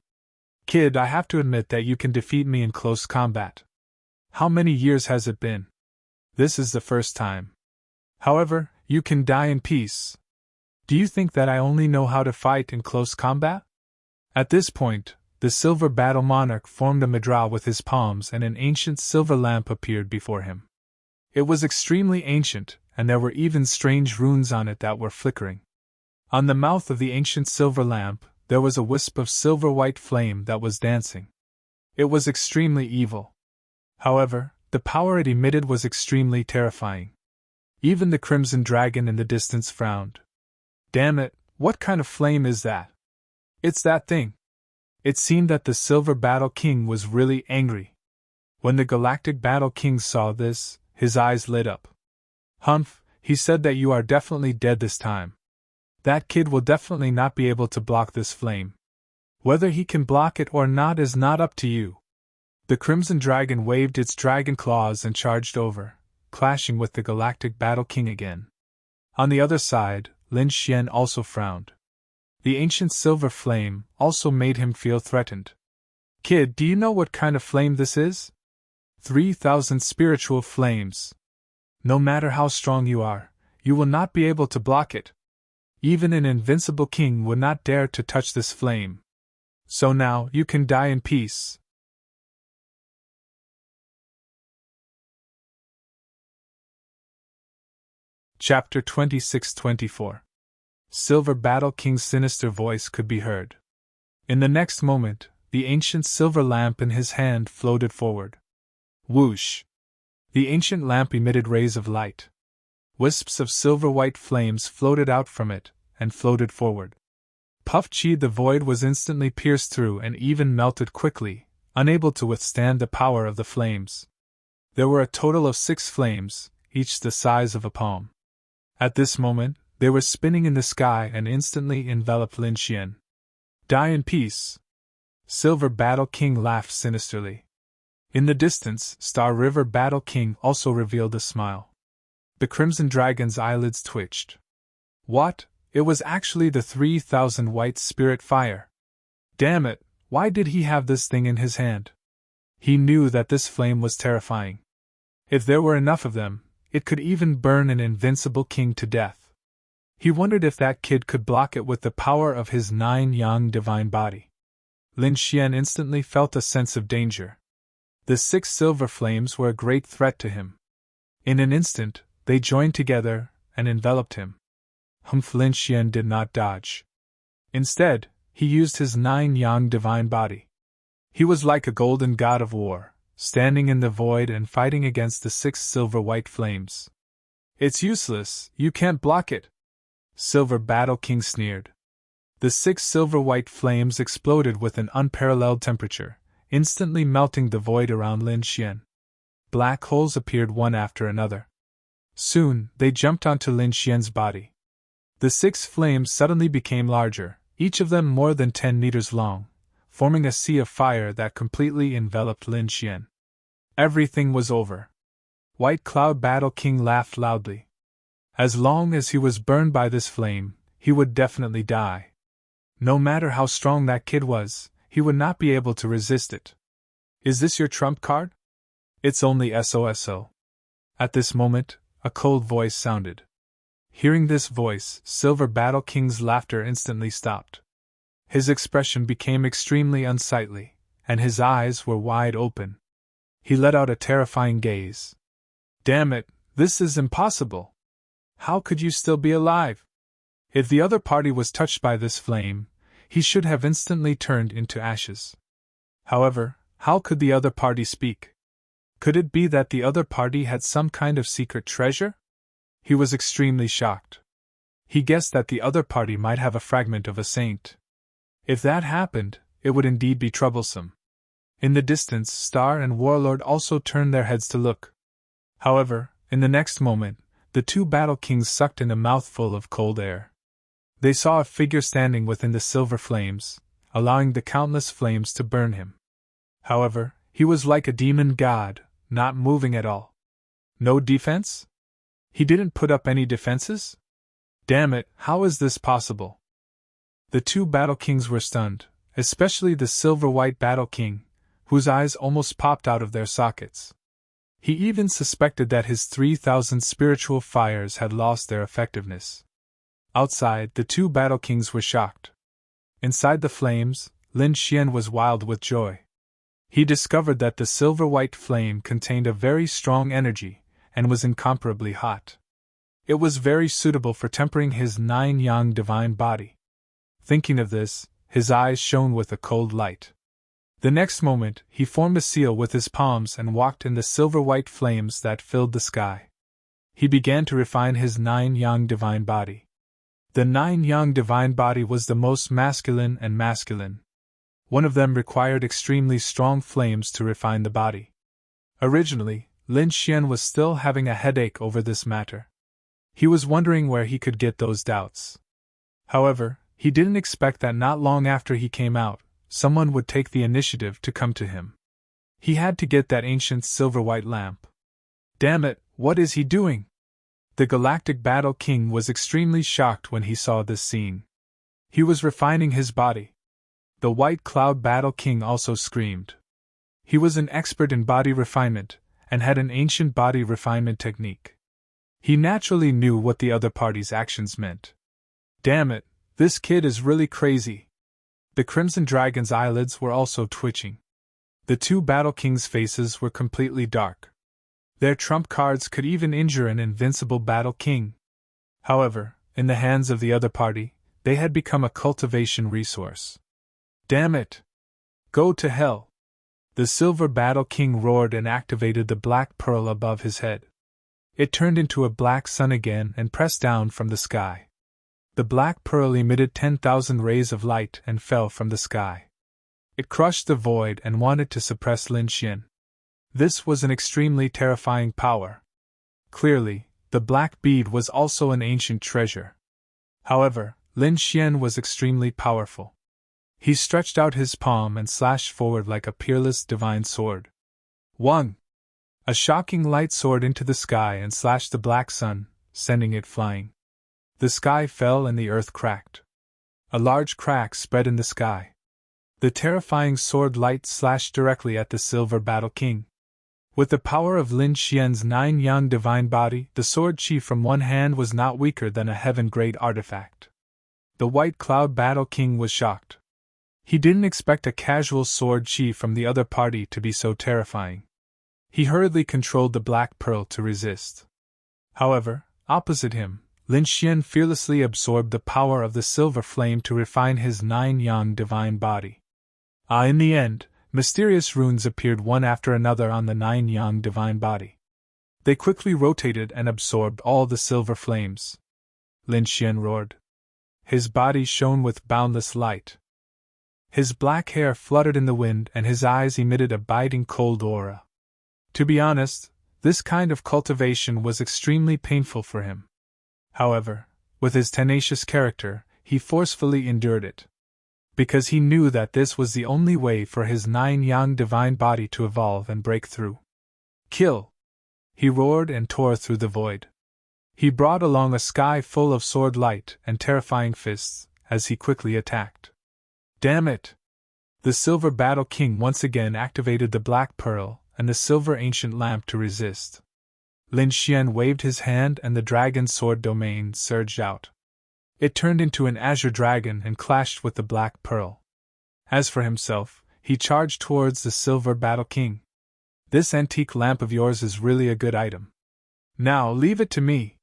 Kid, I have to admit that you can defeat me in close combat. How many years has it been? This is the first time. However, you can die in peace. Do you think that I only know how to fight in close combat? At this point, the silver battle monarch formed a mudra with his palms and an ancient silver lamp appeared before him. It was extremely ancient, and there were even strange runes on it that were flickering. On the mouth of the ancient silver lamp, there was a wisp of silver-white flame that was dancing. It was extremely evil. However, the power it emitted was extremely terrifying. Even the crimson dragon in the distance frowned. Damn it, what kind of flame is that? It's that thing. It seemed that the Silver Battle King was really angry. When the Galactic Battle King saw this, his eyes lit up. Humph, he said that you are definitely dead this time. That kid will definitely not be able to block this flame. Whether he can block it or not is not up to you. The Crimson Dragon waved its dragon claws and charged over, clashing with the Galactic Battle King again. On the other side, Lin Xian also frowned. The ancient silver flame also made him feel threatened. Kid, do you know what kind of flame this is? 3,000 spiritual flames. No matter how strong you are, you will not be able to block it. Even an invincible king would not dare to touch this flame. So now you can die in peace. Chapter 26-24. Silver Battle King's sinister voice could be heard. In the next moment, the ancient silver lamp in his hand floated forward. Whoosh! The ancient lamp emitted rays of light. Wisps of silver-white flames floated out from it, and floated forward. Puff-Chi the void was instantly pierced through and even melted quickly, unable to withstand the power of the flames. There were a total of 6 flames, each the size of a palm. At this moment, they were spinning in the sky and instantly enveloped Lin Xian. Die in peace! Silver Battle King laughed sinisterly. In the distance, Star River Battle King also revealed a smile. The Crimson Dragon's eyelids twitched. What? It was actually the 3,000 white spirit fire. Damn it, why did he have this thing in his hand? He knew that this flame was terrifying. If there were enough of them, it could even burn an invincible king to death. He wondered if that kid could block it with the power of his 9 yang divine body. Lin Xian instantly felt a sense of danger. The 6 silver flames were a great threat to him. In an instant, they joined together and enveloped him. Lin Xian did not dodge. Instead, he used his 9 yang divine body. He was like a golden god of war, standing in the void and fighting against the 6 silver-white flames. It's useless, you can't block it. Silver Battle King sneered. The 6 silver-white flames exploded with an unparalleled temperature, instantly melting the void around Lin Xian. Black holes appeared one after another. Soon, they jumped onto Lin Xian's body. The 6 flames suddenly became larger, each of them more than 10 meters long, forming a sea of fire that completely enveloped Lin Xian. Everything was over. White Cloud Battle King laughed loudly. As long as he was burned by this flame, he would definitely die. No matter how strong that kid was, he would not be able to resist it. Is this your trump card? It's only SOSO. At this moment, a cold voice sounded. Hearing this voice, Silver Battle King's laughter instantly stopped. His expression became extremely unsightly, and his eyes were wide open. He let out a terrifying gaze. Damn it, this is impossible! How could you still be alive? If the other party was touched by this flame, he should have instantly turned into ashes. However, how could the other party speak? Could it be that the other party had some kind of secret treasure? He was extremely shocked. He guessed that the other party might have a fragment of a saint. If that happened, it would indeed be troublesome. In the distance, Star and Warlord also turned their heads to look. However, in the next moment, the 2 battle kings sucked in a mouthful of cold air. They saw a figure standing within the silver flames, allowing the countless flames to burn him. However, he was like a demon god, not moving at all. No defense? He didn't put up any defenses? Damn it, how is this possible? The two Battle Kings were stunned, especially the silver-white Battle King, whose eyes almost popped out of their sockets. He even suspected that his 3,000 spiritual fires had lost their effectiveness. Outside, the two Battle Kings were shocked. Inside the flames, Lin Xian was wild with joy. He discovered that the silver-white flame contained a very strong energy and was incomparably hot. It was very suitable for tempering his 9-yang divine body. Thinking of this, his eyes shone with a cold light. The next moment, he formed a seal with his palms and walked in the silver-white flames that filled the sky. He began to refine his 9-yang divine body. The 9-yang divine body was the most masculine and masculine. One of them required extremely strong flames to refine the body. Originally, Lin Xian was still having a headache over this matter. He was wondering where he could get those doubts. However, he didn't expect that not long after he came out, someone would take the initiative to come to him. He had to get that ancient silver-white lamp. Damn it, what is he doing? The Galactic Battle King was extremely shocked when he saw this scene. He was refining his body. The White Cloud Battle King also screamed. He was an expert in body refinement, and had an ancient body refinement technique. He naturally knew what the other party's actions meant. Damn it, this kid is really crazy. The Crimson Dragon's eyelids were also twitching. The two Battle Kings' faces were completely dark. Their trump cards could even injure an invincible Battle King. However, in the hands of the other party, they had become a cultivation resource. Damn it! Go to hell! The Silver Battle King roared and activated the black pearl above his head. It turned into a black sun again and pressed down from the sky. The black pearl emitted 10,000 rays of light and fell from the sky. It crushed the void and wanted to suppress Lin Xian. This was an extremely terrifying power. Clearly, the black bead was also an ancient treasure. However, Lin Xian was extremely powerful. He stretched out his palm and slashed forward like a peerless divine sword. 1. A shocking light soared into the sky and slashed the black sun, sending it flying. The sky fell and the earth cracked. A large crack spread in the sky. The terrifying sword light slashed directly at the Silver Battle King. With the power of Lin Xian's 9-yang divine body, the sword chi from one hand was not weaker than a heaven-grade artifact. The White Cloud Battle King was shocked. He didn't expect a casual sword chi from the other party to be so terrifying. He hurriedly controlled the black pearl to resist. However, opposite him, Lin Xian fearlessly absorbed the power of the silver flame to refine his 9-yang divine body. In the end, mysterious runes appeared one after another on the 9-yang divine body. They quickly rotated and absorbed all the silver flames. Lin Xian roared. His body shone with boundless light. His black hair fluttered in the wind and his eyes emitted a biting cold aura. To be honest, this kind of cultivation was extremely painful for him. However, with his tenacious character, he forcefully endured it. Because he knew that this was the only way for his 9-yang divine body to evolve and break through. Kill! He roared and tore through the void. He brought along a sky full of sword light and terrifying fists, as he quickly attacked. Damn it! The Silver Battle King once again activated the Black Pearl and the Silver Ancient Lamp to resist. Lin Xian waved his hand and the Dragon Sword domain surged out. It turned into an azure dragon and clashed with the Black Pearl. As for himself, he charged towards the Silver Battle King. This antique lamp of yours is really a good item. Now leave it to me.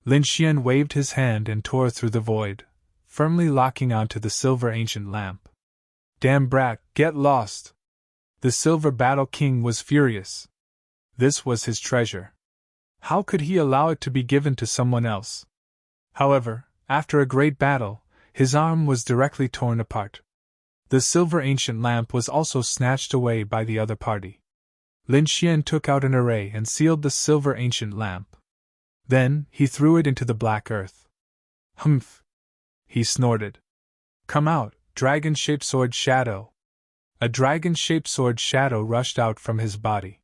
Lin Xian waved his hand and tore through the void, firmly locking onto the Silver Ancient Lamp. Damn brat, get lost! The Silver Battle King was furious. This was his treasure. How could he allow it to be given to someone else? However, after a great battle, his arm was directly torn apart. The Silver Ancient Lamp was also snatched away by the other party. Lin Xian took out an array and sealed the Silver Ancient Lamp. Then, he threw it into the black earth. Humph! He snorted. Come out, dragon-shaped sword shadow. A dragon-shaped sword shadow rushed out from his body.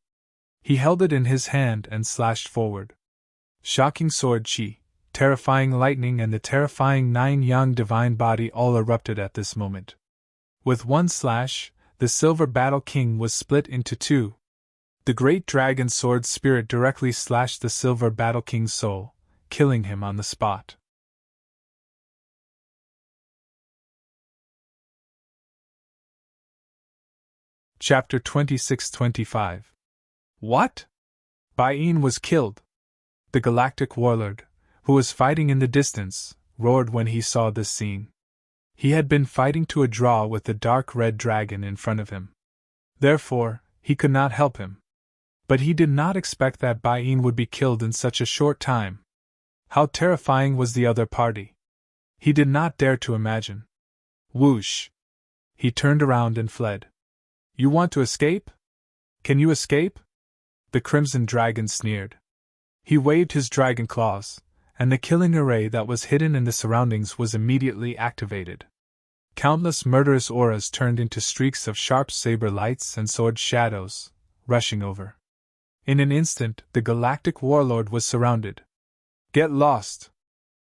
He held it in his hand and slashed forward. Shocking sword chi, terrifying lightning, and the terrifying nine-yang divine body all erupted at this moment. With one slash, the Silver Battle King was split into two. The great dragon sword spirit directly slashed the Silver Battle King's soul, killing him on the spot. Chapter 26-25. What? Bain was killed. The galactic warlord, who was fighting in the distance, roared when he saw this scene. He had been fighting to a draw with the dark red dragon in front of him. Therefore, he could not help him. But he did not expect that Bain would be killed in such a short time. How terrifying was the other party! He did not dare to imagine. Whoosh! He turned around and fled. You want to escape? Can you escape? The Crimson Dragon sneered. He waved his dragon claws, and the killing array that was hidden in the surroundings was immediately activated. Countless murderous auras turned into streaks of sharp saber lights and sword shadows, rushing over. In an instant, the galactic warlord was surrounded. Get lost!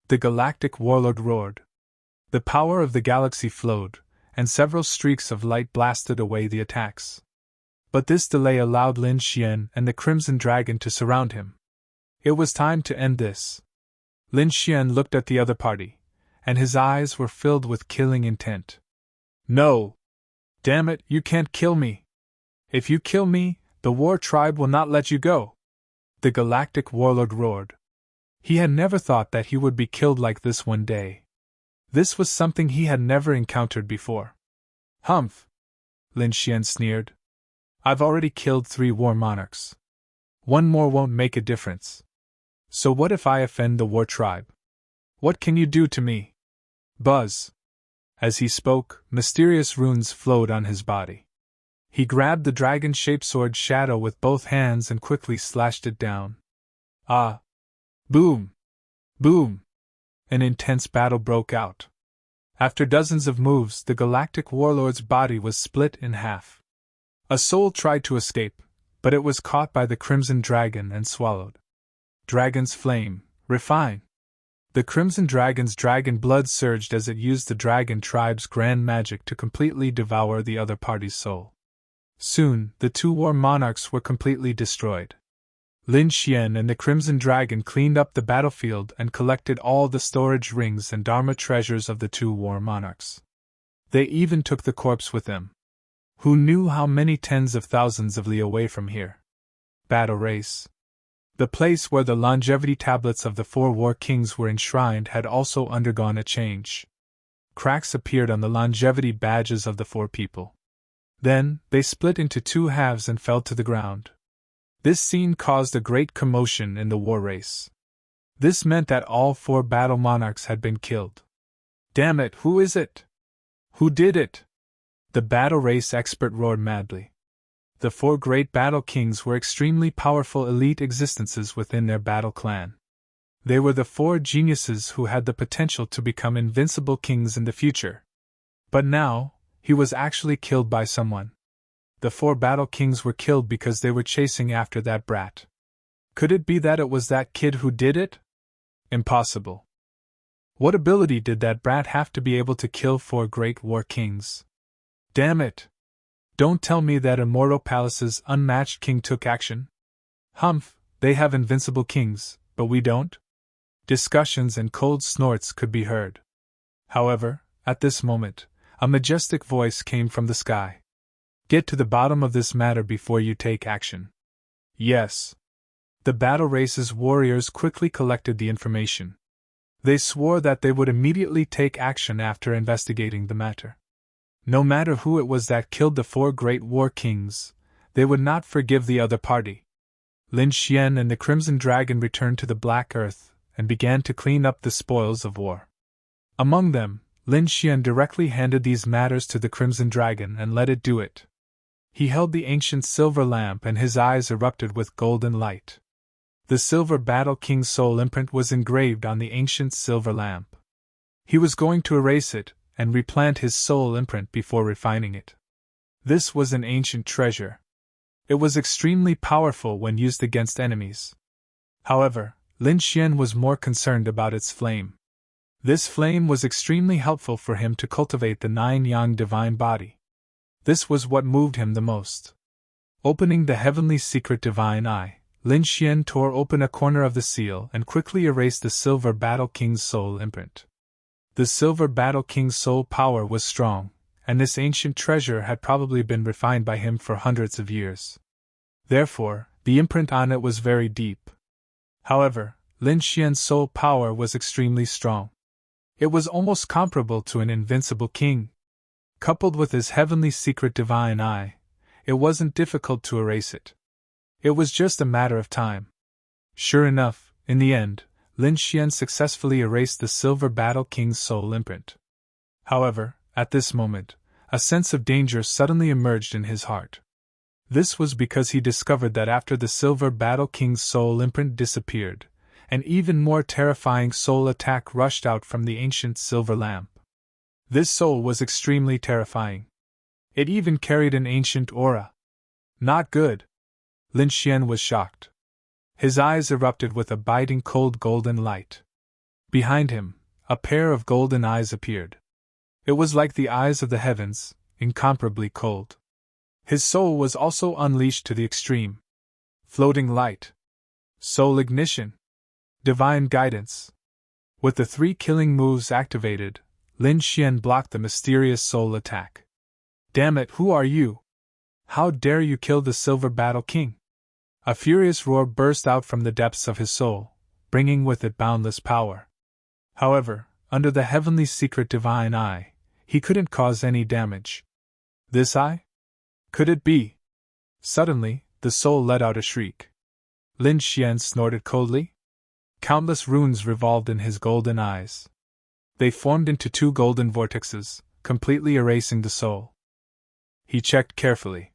The galactic warlord roared. The power of the galaxy flowed, and several streaks of light blasted away the attacks. But this delay allowed Lin Xian and the Crimson Dragon to surround him. It was time to end this. Lin Xian looked at the other party, and his eyes were filled with killing intent. No! Damn it, you can't kill me! If you kill me, the War Tribe will not let you go! The galactic warlord roared. He had never thought that he would be killed like this one day. This was something he had never encountered before. Humph! Lin Xian sneered. I've already killed 3 war monarchs. One more won't make a difference. So what if I offend the War Tribe? What can you do to me? Buzz! As he spoke, mysterious runes flowed on his body. He grabbed the dragon-shaped sword shadow with both hands and quickly slashed it down. Ah! Boom! Boom! An intense battle broke out. After dozens of moves, the galactic warlord's body was split in half. A soul tried to escape, but it was caught by the Crimson Dragon and swallowed. Dragon's flame, refine! The Crimson Dragon's dragon blood surged as it used the dragon tribe's grand magic to completely devour the other party's soul. Soon, the 2 war monarchs were completely destroyed. Lin Xian and the Crimson Dragon cleaned up the battlefield and collected all the storage rings and Dharma treasures of the 2 war monarchs. They even took the corpse with them. Who knew how many tens of thousands of li away from here? Battle race. The place where the longevity tablets of the 4 war kings were enshrined had also undergone a change. Cracks appeared on the longevity badges of the 4 people. Then, they split into 2 halves and fell to the ground. This scene caused a great commotion in the war race. This meant that all 4 battle monarchs had been killed. Damn it, who is it? Who did it? The battle race expert roared madly. The 4 great battle kings were extremely powerful elite existences within their battle clan. They were the 4 geniuses who had the potential to become invincible kings in the future. But now, he was actually killed by someone. The 4 battle kings were killed because they were chasing after that brat. Could it be that it was that kid who did it? Impossible. What ability did that brat have to be able to kill 4 great war kings? Damn it! Don't tell me that Immortal Palace's unmatched king took action. Humph, they have invincible kings, but we don't? Discussions and cold snorts could be heard. However, at this moment, a majestic voice came from the sky. Get to the bottom of this matter before you take action. Yes. The battle race's warriors quickly collected the information. They swore that they would immediately take action after investigating the matter. No matter who it was that killed the 4 great war kings, they would not forgive the other party. Lin Xian and the Crimson Dragon returned to the Black Earth and began to clean up the spoils of war. Among them, Lin Xian directly handed these matters to the Crimson Dragon and let it do it. He held the ancient silver lamp and his eyes erupted with golden light. The Silver Battle King's soul imprint was engraved on the ancient silver lamp. He was going to erase it, and replant his soul imprint before refining it. This was an ancient treasure. It was extremely powerful when used against enemies. However, Lin Xian was more concerned about its flame. This flame was extremely helpful for him to cultivate the 9-yang divine body. This was what moved him the most. Opening the heavenly secret divine eye, Lin Xian tore open a corner of the seal and quickly erased the Silver Battle King's soul imprint. The Silver Battle King's soul power was strong, and this ancient treasure had probably been refined by him for hundreds of years. Therefore, the imprint on it was very deep. However, Lin Xian's soul power was extremely strong. It was almost comparable to an invincible king. Coupled with his heavenly secret divine eye, it wasn't difficult to erase it. It was just a matter of time. Sure enough, in the end, Lin Xian successfully erased the Silver Battle King's soul imprint. However, at this moment, a sense of danger suddenly emerged in his heart. This was because he discovered that after the Silver Battle King's soul imprint disappeared, an even more terrifying soul attack rushed out from the ancient silver lamp. This soul was extremely terrifying. It even carried an ancient aura. Not good. Lin Xian was shocked. His eyes erupted with a biting cold golden light. Behind him, a pair of golden eyes appeared. It was like the eyes of the heavens, incomparably cold. His soul was also unleashed to the extreme. Floating light. Soul ignition. Divine guidance. With the 3 killing moves activated, Lin Xian blocked the mysterious soul attack. Damn it, who are you? How dare you kill the Silver Battle King? A furious roar burst out from the depths of his soul, bringing with it boundless power. However, under the heavenly secret divine eye, he couldn't cause any damage. This eye? Could it be? Suddenly, the soul let out a shriek. Lin Xian snorted coldly. Countless runes revolved in his golden eyes. They formed into 2 golden vortexes, completely erasing the soul. He checked carefully.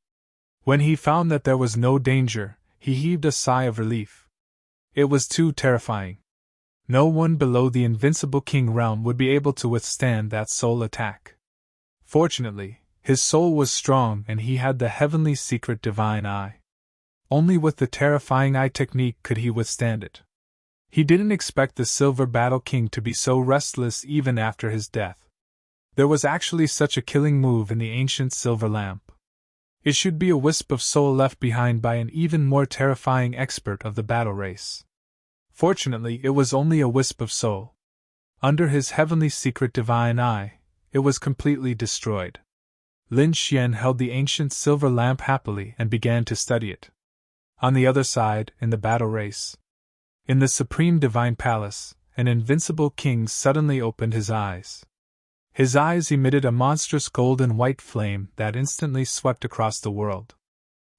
When he found that there was no danger, he heaved a sigh of relief. It was too terrifying. No one below the invincible king realm would be able to withstand that soul attack. Fortunately, his soul was strong and he had the heavenly secret divine eye. Only with the terrifying eye technique could he withstand it. He didn't expect the Silver Battle King to be so restless even after his death. There was actually such a killing move in the ancient silver lamp. It should be a wisp of soul left behind by an even more terrifying expert of the battle race. Fortunately, it was only a wisp of soul. Under his heavenly secret divine eye, it was completely destroyed. Lin Xian held the ancient silver lamp happily and began to study it. On the other side, in the battle race, in the supreme divine palace, an invincible king suddenly opened his eyes. His eyes emitted a monstrous golden white flame that instantly swept across the world.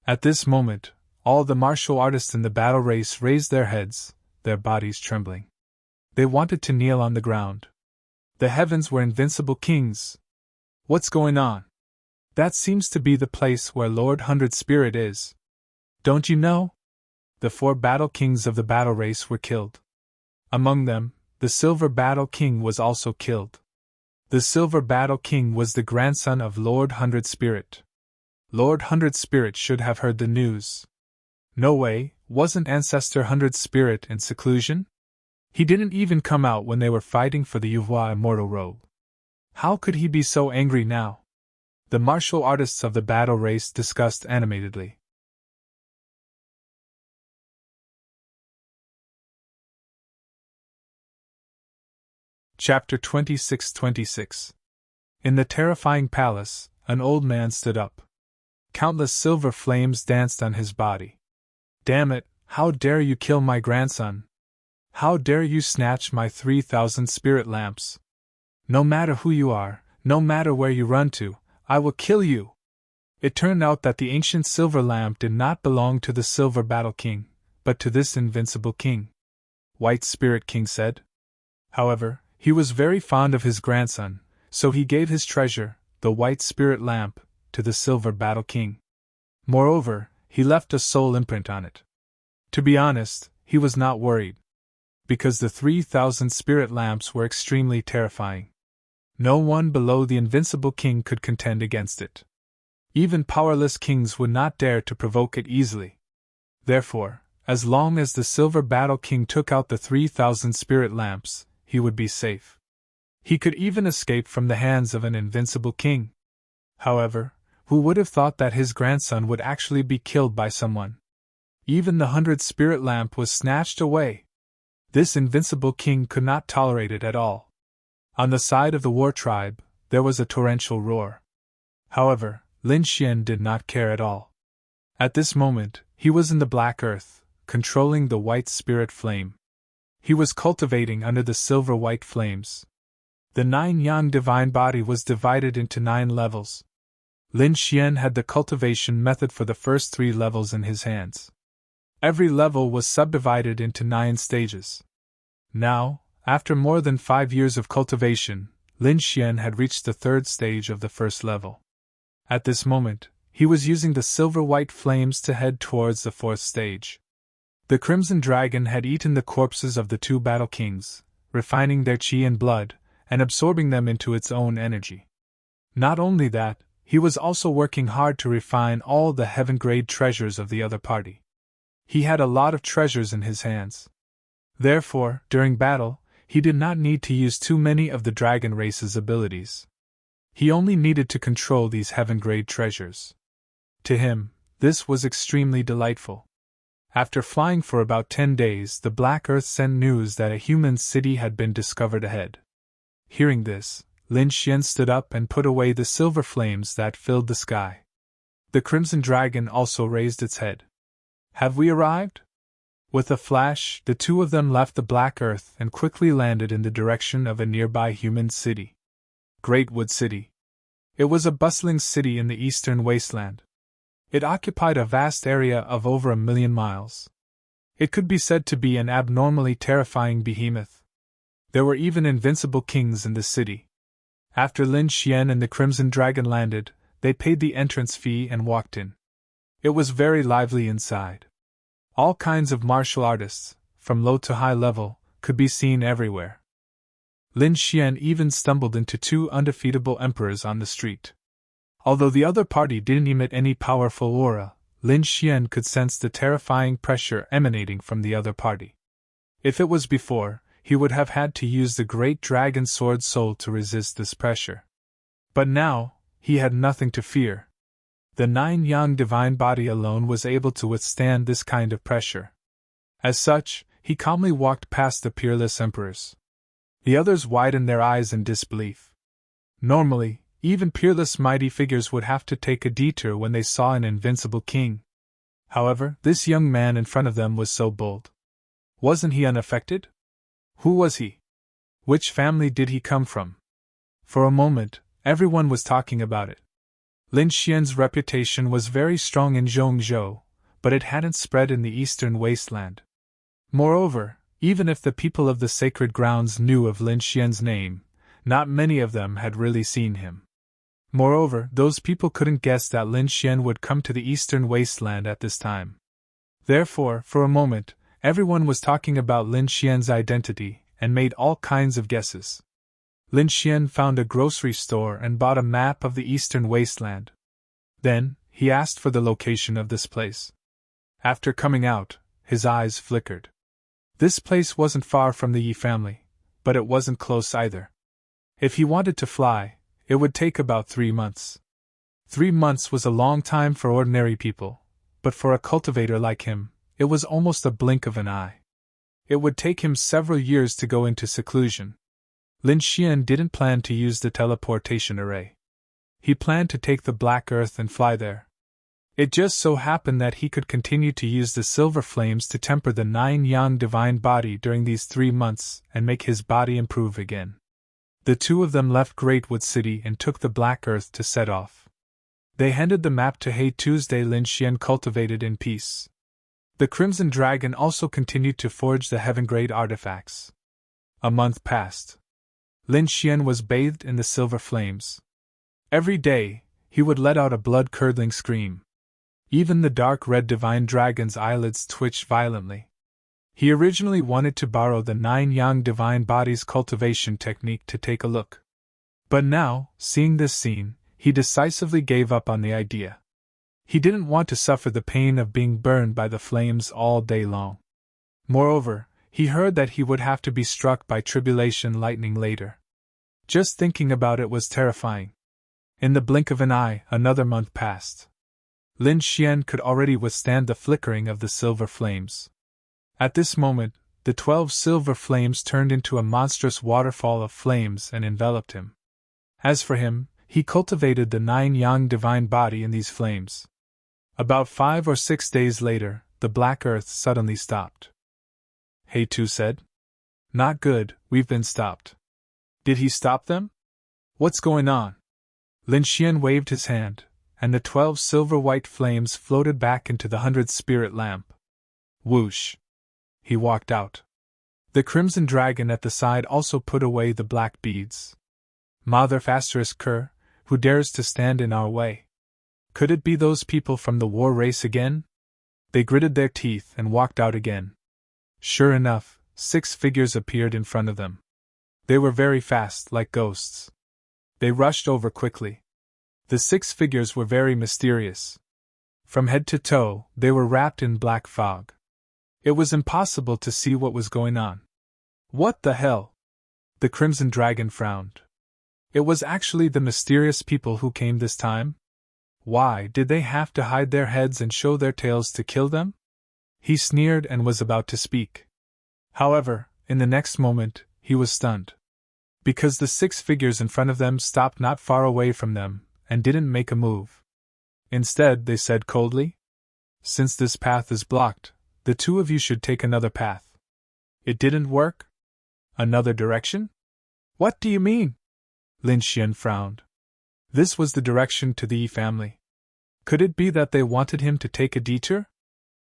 At this moment, all the martial artists in the battle race raised their heads, their bodies trembling. They wanted to kneel on the ground. The heavens were invincible kings. What's going on? That seems to be the place where Lord 100 Spirit is. Don't you know? The 4 battle kings of the battle race were killed. Among them, the Silver Battle King was also killed. The Silver Battle King was the grandson of Lord 100 Spirit. Lord 100 Spirit should have heard the news. No way, wasn't Ancestor 100 Spirit in seclusion? He didn't even come out when they were fighting for the Yuhua Immortal Robe. How could he be so angry now? The martial artists of the battle race discussed animatedly. Chapter 26-26. In the terrifying palace, an old man stood up. Countless silver flames danced on his body. Damn it, how dare you kill my grandson? How dare you snatch my 3,000 spirit lamps? No matter who you are, no matter where you run to, I will kill you! It turned out that the ancient silver lamp did not belong to the Silver Battle King, but to this invincible king. White Spirit King said. However, he was very fond of his grandson, so he gave his treasure, the White Spirit Lamp, to the Silver Battle King. Moreover, he left a soul imprint on it. To be honest, he was not worried. Because the 3,000 spirit lamps were extremely terrifying. No one below the invincible king could contend against it. Even powerless kings would not dare to provoke it easily. Therefore, as long as the Silver Battle King took out the 3,000 spirit lamps, he would be safe. He could even escape from the hands of an invincible king. However, who would have thought that his grandson would actually be killed by someone? Even the 100th spirit lamp was snatched away. This invincible king could not tolerate it at all. On the side of the war tribe, there was a torrential roar. However, Lin Xian did not care at all. At this moment, he was in the black earth, controlling the white spirit flame. He was cultivating under the silver-white flames. The 9-yang divine body was divided into 9 levels. Lin Xian had the cultivation method for the first 3 levels in his hands. Every level was subdivided into 9 stages. Now, after more than 5 years of cultivation, Lin Xian had reached the 3rd stage of the first level. At this moment, he was using the silver-white flames to head towards the 4th stage. The Crimson Dragon had eaten the corpses of the 2 battle kings, refining their qi and blood, and absorbing them into its own energy. Not only that, he was also working hard to refine all the heaven-grade treasures of the other party. He had a lot of treasures in his hands. Therefore, during battle, he did not need to use too many of the dragon race's abilities. He only needed to control these heaven-grade treasures. To him, this was extremely delightful. After flying for about 10 days, the Black Earth sent news that a human city had been discovered ahead. Hearing this, Lin Xian stood up and put away the silver flames that filled the sky. The Crimson Dragon also raised its head. "Have we arrived?" With a flash, the 2 of them left the Black Earth and quickly landed in the direction of a nearby human city. Great Wood City. It was a bustling city in the eastern wasteland. It occupied a vast area of over 1,000,000 miles. It could be said to be an abnormally terrifying behemoth. There were even invincible kings in the city. After Lin Xian and the Crimson Dragon landed, they paid the entrance fee and walked in. It was very lively inside. All kinds of martial artists, from low to high level, could be seen everywhere. Lin Xian even stumbled into 2 undefeatable emperors on the street. Although the other party didn't emit any powerful aura, Lin Xian could sense the terrifying pressure emanating from the other party. If it was before, he would have had to use the great dragon sword soul to resist this pressure. But now, he had nothing to fear. The 9-yang divine body alone was able to withstand this kind of pressure. As such, he calmly walked past the peerless emperors. The others widened their eyes in disbelief. Normally, even peerless mighty figures would have to take a detour when they saw an invincible king. However, this young man in front of them was so bold. Wasn't he unaffected? Who was he? Which family did he come from? For a moment, everyone was talking about it. Lin Xian's reputation was very strong in Zhongzhou, but it hadn't spread in the eastern wasteland. Moreover, even if the people of the sacred grounds knew of Lin Xian's name, not many of them had really seen him. Moreover, those people couldn't guess that Lin Xian would come to the eastern wasteland at this time. Therefore, for a moment, everyone was talking about Lin Xian's identity and made all kinds of guesses. Lin Xian found a grocery store and bought a map of the eastern wasteland. Then, he asked for the location of this place. After coming out, his eyes flickered. This place wasn't far from the Yi family, but it wasn't close either. If he wanted to fly, it would take about 3 months. 3 months was a long time for ordinary people, but for a cultivator like him, it was almost a blink of an eye. It would take him several years to go into seclusion. Lin Xian didn't plan to use the teleportation array. He planned to take the Black Earth and fly there. It just so happened that he could continue to use the silver flames to temper the 9-yang divine body during these 3 months and make his body improve again. The 2 of them left Great Wood City and took the Black Earth to set off. They handed the map to Hey Tuesday. Lin Xian cultivated in peace. The Crimson Dragon also continued to forge the heaven-grade artifacts. A month passed. Lin Xian was bathed in the silver flames. Every day, he would let out a blood-curdling scream. Even the dark red divine dragon's eyelids twitched violently. He originally wanted to borrow the 9-yang divine body's cultivation technique to take a look. But now, seeing this scene, he decisively gave up on the idea. He didn't want to suffer the pain of being burned by the flames all day long. Moreover, he heard that he would have to be struck by tribulation lightning later. Just thinking about it was terrifying. In the blink of an eye, another month passed. Lin Xian could already withstand the flickering of the silver flames. At this moment, the 12 silver flames turned into a monstrous waterfall of flames and enveloped him. As for him, he cultivated the 9 yang divine body in these flames. About 5 or 6 days later, the black earth suddenly stopped. He Tu said. Not good, we've been stopped. Did he stop them? What's going on? Lin Xian waved his hand, and the 12 silver-white flames floated back into the 100th spirit lamp. Whoosh! He walked out. The crimson dragon at the side also put away the black beads. Mother Asterisk Kerr, who dares to stand in our way? Could it be those people from the war race again? They gritted their teeth and walked out again. Sure enough, 6 figures appeared in front of them. They were very fast, like ghosts. They rushed over quickly. The 6 figures were very mysterious. From head to toe, they were wrapped in black fog. It was impossible to see what was going on. What the hell? The Crimson Dragon frowned. It was actually the mysterious people who came this time? Why did they have to hide their heads and show their tails to kill them? He sneered and was about to speak. However, in the next moment, he was stunned. Because the 6 figures in front of them stopped not far away from them, and didn't make a move. Instead, they said coldly, "Since this path is blocked, the 2 of you should take another path." It didn't work? Another direction? What do you mean? Lin Xian frowned. This was the direction to the Yi family. Could it be that they wanted him to take a detour?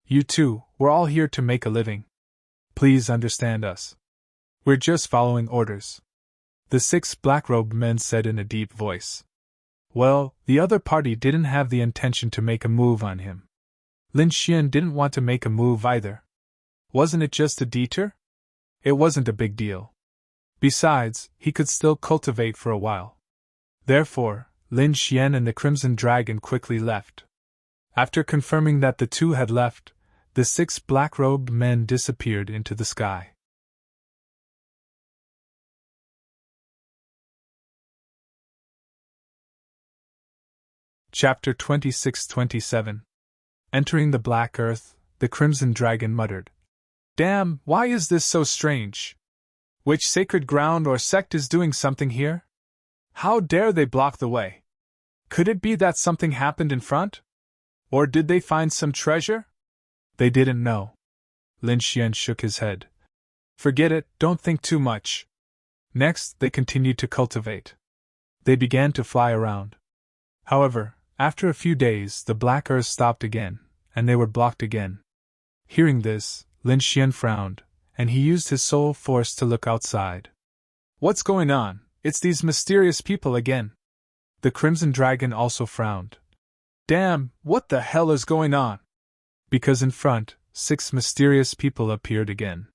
You two, we're all here to make a living. Please understand us. We're just following orders. The 6 black-robed men said in a deep voice. Well, the other party didn't have the intention to make a move on him. Lin Xian didn't want to make a move either. Wasn't it just a detour? It wasn't a big deal. Besides, he could still cultivate for a while. Therefore, Lin Xian and the Crimson Dragon quickly left. After confirming that the 2 had left, the 6 black-robed men disappeared into the sky. Chapter 26-27. Entering the Black Earth, the Crimson Dragon muttered, "Damn, why is this so strange? Which sacred ground or sect is doing something here? How dare they block the way? Could it be that something happened in front? Or did they find some treasure?" They didn't know. Lin Xian shook his head. Forget it, don't think too much. Next, they continued to cultivate. They began to fly around. However, after a few days, the Black Earth stopped again, and they were blocked again. Hearing this, Lin Xian frowned, and he used his soul force to look outside. What's going on? It's these mysterious people again. The Crimson Dragon also frowned. Damn, what the hell is going on? Because in front, 6 mysterious people appeared again.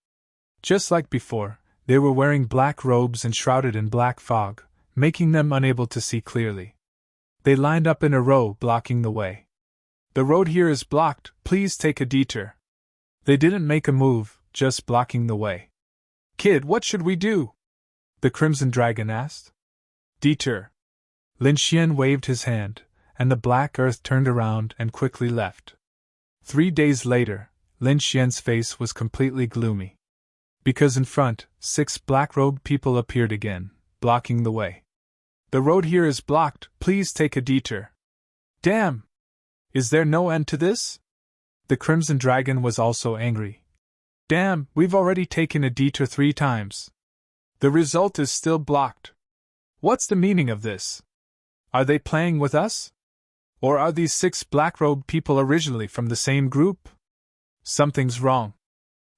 Just like before, they were wearing black robes and shrouded in black fog, making them unable to see clearly. They lined up in a row, blocking the way. The road here is blocked, please take a detour. They didn't make a move, just blocking the way. Kid, what should we do? The Crimson Dragon asked. Detour. Lin Xian waved his hand, and the Black Earth turned around and quickly left. 3 days later, Lin Xian's face was completely gloomy. Because in front, 6 black-robed people appeared again, blocking the way. The road here is blocked, please take a detour. Damn! Is there no end to this? The Crimson Dragon was also angry. Damn, we've already taken a detour 3 times. The result is still blocked. What's the meaning of this? Are they playing with us? Or are these 6 black-robed people originally from the same group? Something's wrong.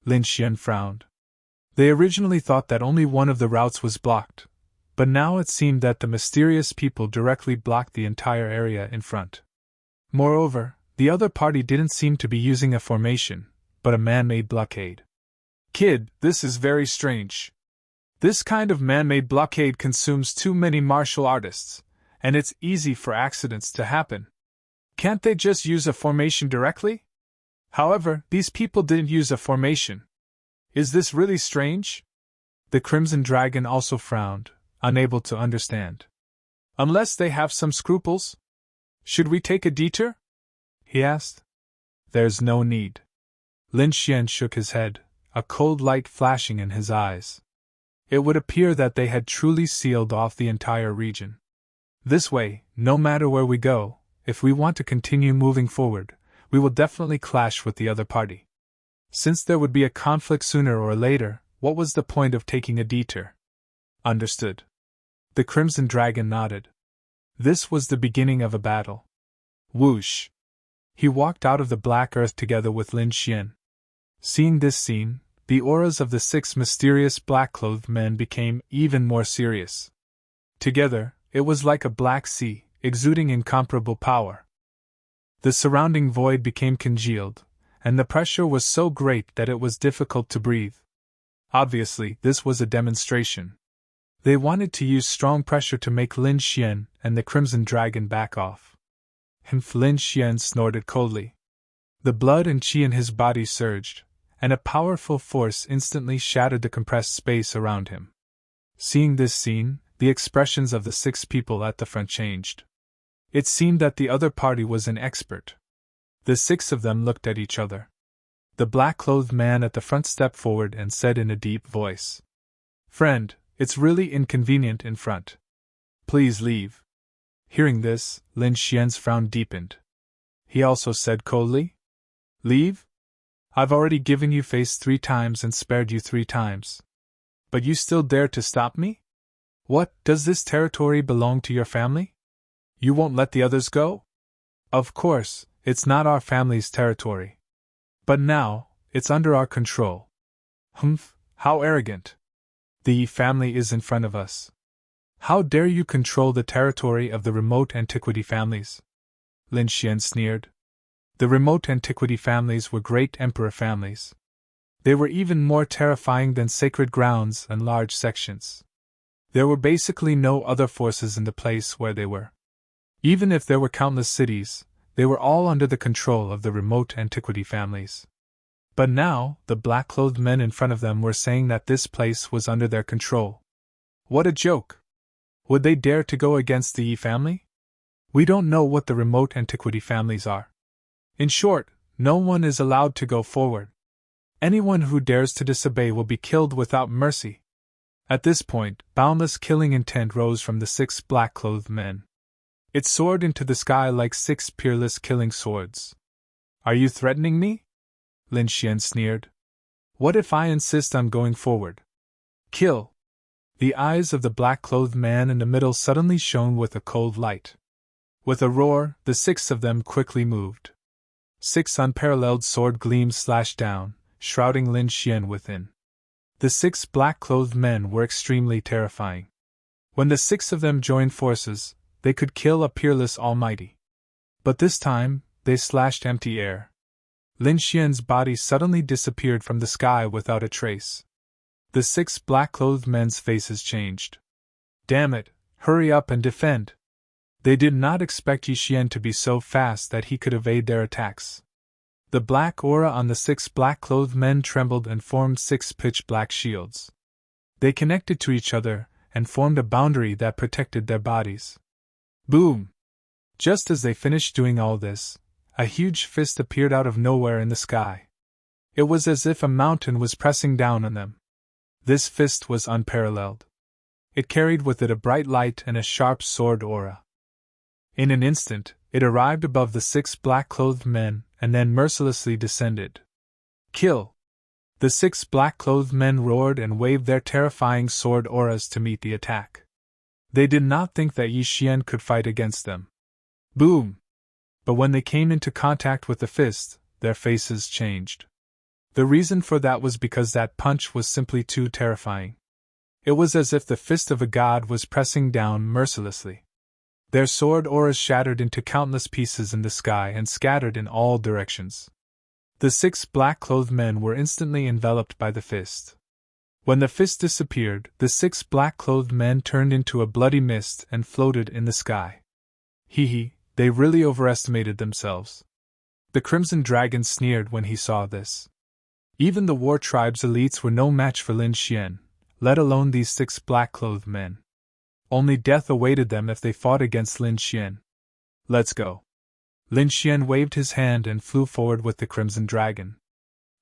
Lin Xian frowned. They originally thought that only one of the routes was blocked, but now it seemed that the mysterious people directly blocked the entire area in front. Moreover, the other party didn't seem to be using a formation, but a man-made blockade. Kid, this is very strange. This kind of man-made blockade consumes too many martial artists, and it's easy for accidents to happen. Can't they just use a formation directly? However, these people didn't use a formation. Is this really strange? The Crimson Dragon also frowned, unable to understand. Unless they have some scruples? Should we take a detour? He asked. There's no need. Lin Xian shook his head, a cold light flashing in his eyes. It would appear that they had truly sealed off the entire region. This way, no matter where we go, if we want to continue moving forward, we will definitely clash with the other party. Since there would be a conflict sooner or later, what was the point of taking a detour? Understood. The Crimson Dragon nodded. This was the beginning of a battle. Whoosh! He walked out of the black earth together with Lin Xian. Seeing this scene, the auras of the 6 mysterious black-clothed men became even more serious. Together, it was like a black sea, exuding incomparable power. The surrounding void became congealed, and the pressure was so great that it was difficult to breathe. Obviously, this was a demonstration. They wanted to use strong pressure to make Lin Xian and the Crimson Dragon back off. Lin Xian snorted coldly. The blood and qi in his body surged, and a powerful force instantly shattered the compressed space around him. Seeing this scene, the expressions of the 6 people at the front changed. It seemed that the other party was an expert. The 6 of them looked at each other. The black-clothed man at the front stepped forward and said in a deep voice, "Friend, it's really inconvenient in front. Please leave." Hearing this, Lin Xian's frown deepened. He also said coldly, "Leave? I've already given you face 3 times and spared you 3 times. But you still dare to stop me? What, does this territory belong to your family? You won't let the others go? Of course, it's not our family's territory. But now, it's under our control." Humph, how arrogant. The Yi family is in front of us. How dare you control the territory of the remote antiquity families? Lin Xian sneered. The remote antiquity families were great emperor families. They were even more terrifying than sacred grounds and large sections. There were basically no other forces in the place where they were. Even if there were countless cities, they were all under the control of the remote antiquity families. But now, the black-clothed men in front of them were saying that this place was under their control. What a joke! Would they dare to go against the Yi family? We don't know what the remote antiquity families are. In short, no one is allowed to go forward. Anyone who dares to disobey will be killed without mercy. At this point, boundless killing intent rose from the 6 black-clothed men. It soared into the sky like 6 peerless killing swords. Are you threatening me? Lin Xian sneered. What if I insist on going forward? Kill! The eyes of the black-clothed man in the middle suddenly shone with a cold light. With a roar, the 6 of them quickly moved. 6 unparalleled sword gleams slashed down, shrouding Lin Xian within. The 6 black-clothed men were extremely terrifying. When the 6 of them joined forces, they could kill a peerless almighty. But this time, they slashed empty air. Lin Xian's body suddenly disappeared from the sky without a trace. The 6 black-clothed men's faces changed. Damn it, hurry up and defend! They did not expect Yi Xian to be so fast that he could evade their attacks. The black aura on the 6 black-clothed men trembled and formed 6 pitch-black shields. They connected to each other and formed a boundary that protected their bodies. Boom! Just as they finished doing all this, a huge fist appeared out of nowhere in the sky. It was as if a mountain was pressing down on them. This fist was unparalleled. It carried with it a bright light and a sharp sword aura. In an instant, it arrived above the 6 black-clothed men and then mercilessly descended. Kill! The 6 black-clothed men roared and waved their terrifying sword auras to meet the attack. They did not think that Yi Xian could fight against them. Boom! But when they came into contact with the fist, their faces changed. The reason for that was because that punch was simply too terrifying. It was as if the fist of a god was pressing down mercilessly. Their sword auras shattered into countless pieces in the sky and scattered in all directions. The 6 black-clothed men were instantly enveloped by the fist. When the fist disappeared, the 6 black-clothed men turned into a bloody mist and floated in the sky. Hee, they really overestimated themselves. The Crimson Dragon sneered when he saw this. Even the war tribe's elites were no match for Lin Xian, let alone these 6 black-clothed men. Only death awaited them if they fought against Lin Xian. Let's go. Lin Xian waved his hand and flew forward with the Crimson Dragon.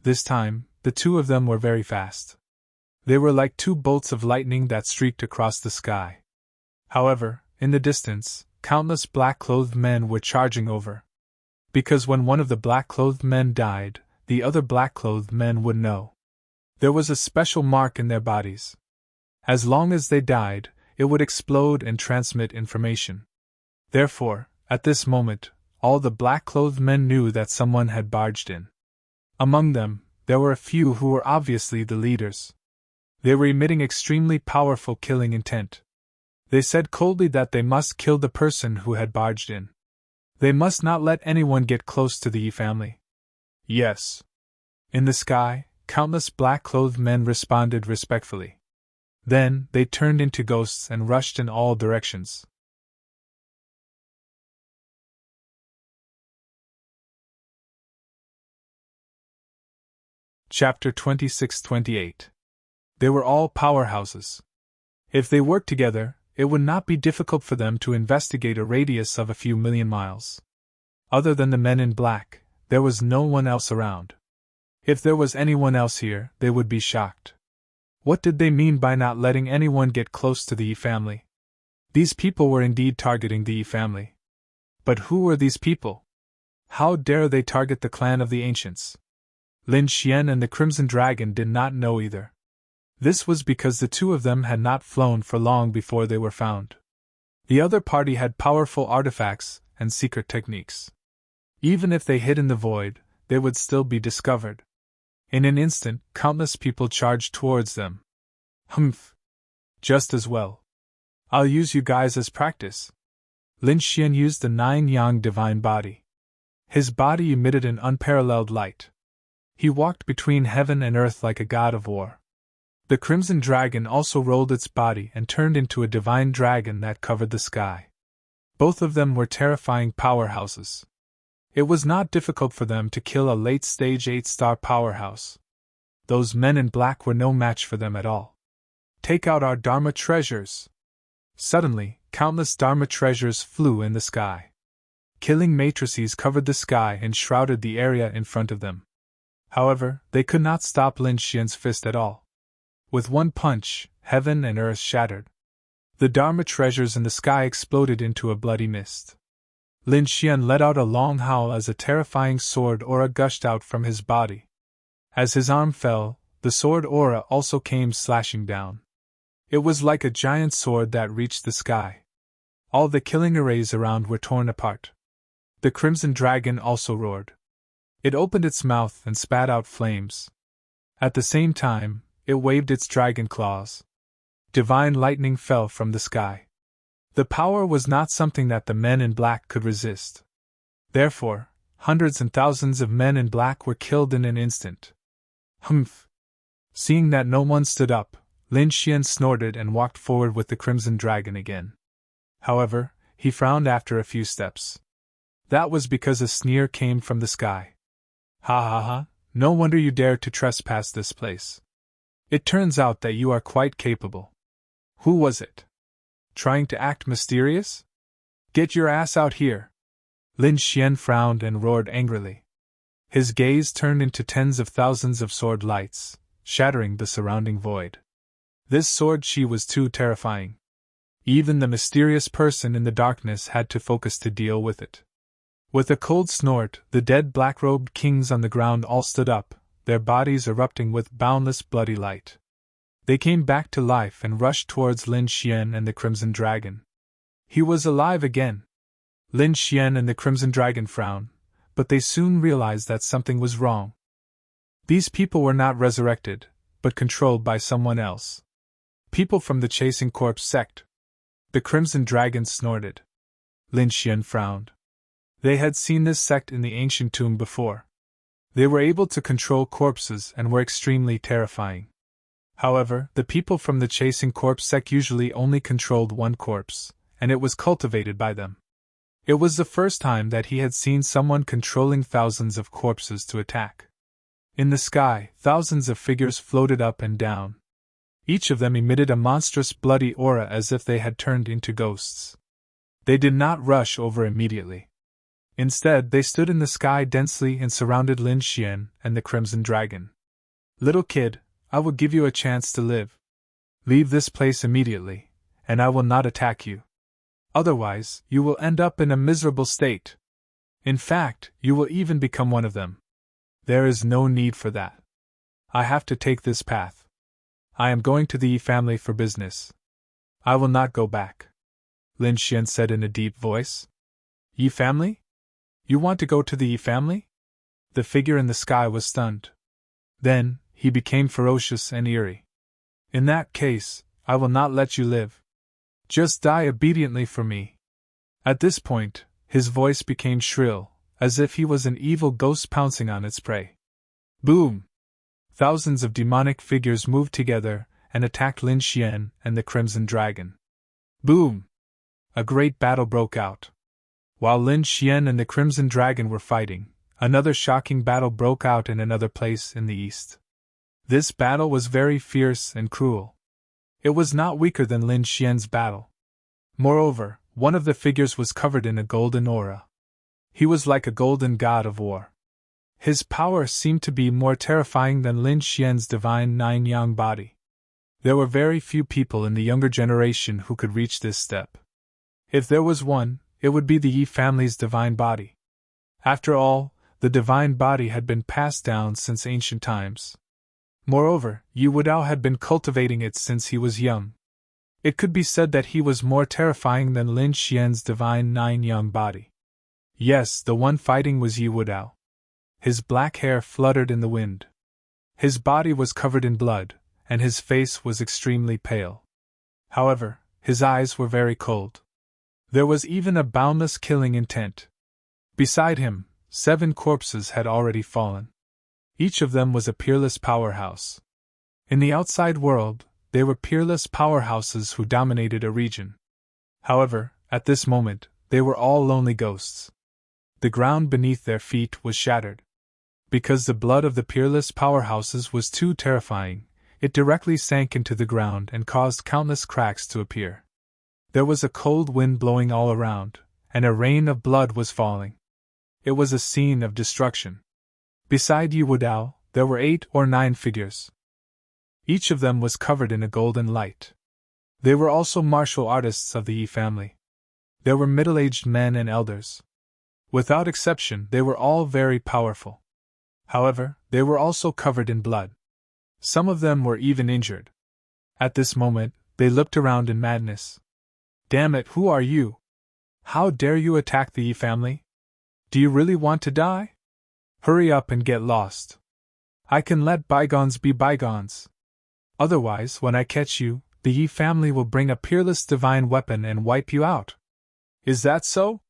This time, the 2 of them were very fast. They were like 2 bolts of lightning that streaked across the sky. However, in the distance, countless black-clothed men were charging over. Because when one of the black-clothed men died, the other black-clothed men would know. There was a special mark in their bodies. As long as they died, it would explode and transmit information. Therefore, at this moment, all the black-clothed men knew that someone had barged in. Among them, there were a few who were obviously the leaders. They were emitting extremely powerful killing intent. They said coldly that they must kill the person who had barged in. They must not let anyone get close to the Yi family. Yes. In the sky, countless black-clothed men responded respectfully. Then, they turned into ghosts and rushed in all directions. Chapter 26-28. They were all powerhouses. If they worked together, it would not be difficult for them to investigate a radius of a few million miles. Other than the men in black, there was no one else around. If there was anyone else here, they would be shocked. What did they mean by not letting anyone get close to the Yi family? These people were indeed targeting the Yi family. But who were these people? How dare they target the clan of the ancients? Lin Xian and the Crimson Dragon did not know either. This was because the 2 of them had not flown for long before they were found. The other party had powerful artifacts and secret techniques. Even if they hid in the void, they would still be discovered. In an instant, countless people charged towards them. Humph. Just as well. I'll use you guys as practice. Lin Xian used the 9-yang divine body. His body emitted an unparalleled light. He walked between heaven and earth like a god of war. The Crimson Dragon also rolled its body and turned into a divine dragon that covered the sky. Both of them were terrifying powerhouses. It was not difficult for them to kill a late-stage 8-star powerhouse. Those men in black were no match for them at all. Take out our Dharma treasures! Suddenly, countless Dharma treasures flew in the sky. Killing matrices covered the sky and shrouded the area in front of them. However, they could not stop Lin Xian's fist at all. With one punch, heaven and earth shattered. The Dharma treasures in the sky exploded into a bloody mist. Lin Xian let out a long howl as a terrifying sword aura gushed out from his body. As his arm fell, the sword aura also came slashing down. It was like a giant sword that reached the sky. All the killing arrays around were torn apart. The Crimson Dragon also roared. It opened its mouth and spat out flames. At the same time, it waved its dragon claws. Divine lightning fell from the sky. The power was not something that the men in black could resist. Therefore, hundreds and thousands of men in black were killed in an instant. Humph! Seeing that no one stood up, Lin Xian snorted and walked forward with the Crimson Dragon again. However, he frowned after a few steps. That was because a sneer came from the sky. Ha ha ha, no wonder you dared to trespass this place. It turns out that you are quite capable. Who was it? Trying to act mysterious? Get your ass out here! Lin Xian frowned and roared angrily. His gaze turned into tens of thousands of sword lights, shattering the surrounding void. This sword chi was too terrifying. Even the mysterious person in the darkness had to focus to deal with it. With a cold snort, the dead black-robed kings on the ground all stood up, their bodies erupting with boundless bloody light. They came back to life and rushed towards Lin Xian and the Crimson Dragon. He was alive again. Lin Xian and the Crimson Dragon frowned, but they soon realized that something was wrong. These people were not resurrected, but controlled by someone else. People from the Chasing Corpse sect. The Crimson Dragon snorted. Lin Xian frowned. They had seen this sect in the ancient tomb before. They were able to control corpses and were extremely terrifying. However, the people from the chasing corpse sect usually only controlled one corpse, and it was cultivated by them. It was the first time that he had seen someone controlling thousands of corpses to attack. In the sky, thousands of figures floated up and down. Each of them emitted a monstrous bloody aura as if they had turned into ghosts. They did not rush over immediately. Instead, they stood in the sky densely and surrounded Lin Xian and the Crimson Dragon. "Little kid, I will give you a chance to live. Leave this place immediately, and I will not attack you. Otherwise, you will end up in a miserable state. In fact, you will even become one of them. There is no need for that. I have to take this path. I am going to the Yi family for business. I will not go back," Lin Xian said in a deep voice. "Yi family? You want to go to the Yi family?" The figure in the sky was stunned. Then, he became ferocious and eerie. "In that case, I will not let you live. Just die obediently for me." At this point, his voice became shrill, as if he was an evil ghost pouncing on its prey. Boom! Thousands of demonic figures moved together and attacked Lin Xian and the Crimson Dragon. Boom! A great battle broke out. While Lin Xian and the Crimson Dragon were fighting, another shocking battle broke out in another place in the east. This battle was very fierce and cruel. It was not weaker than Lin Xian's battle. Moreover, one of the figures was covered in a golden aura. He was like a golden god of war. His power seemed to be more terrifying than Lin Xian's divine nine-yang body. There were very few people in the younger generation who could reach this step. If there was one, it would be the Yi family's divine body. After all, the divine body had been passed down since ancient times. Moreover, Yi Wudao had been cultivating it since he was young. It could be said that he was more terrifying than Lin Xian's divine nine-yang body. Yes, the one fighting was Yi Wudao. His black hair fluttered in the wind. His body was covered in blood, and his face was extremely pale. However, his eyes were very cold. There was even a boundless killing intent. Beside him, 7 corpses had already fallen. Each of them was a peerless powerhouse. In the outside world, they were peerless powerhouses who dominated a region. However, at this moment, they were all lonely ghosts. The ground beneath their feet was shattered. Because the blood of the peerless powerhouses was too terrifying, it directly sank into the ground and caused countless cracks to appear. There was a cold wind blowing all around, and a rain of blood was falling. It was a scene of destruction. Beside Yi Wudao, there were 8 or 9 figures. Each of them was covered in a golden light. They were also martial artists of the Yi family. There were middle-aged men and elders. Without exception, they were all very powerful. However, they were also covered in blood. Some of them were even injured. At this moment, they looked around in madness. "Damn it, who are you? How dare you attack the Yi family? Do you really want to die? Hurry up and get lost. I can let bygones be bygones. Otherwise, when I catch you, the Yi family will bring a peerless divine weapon and wipe you out." "Is that so?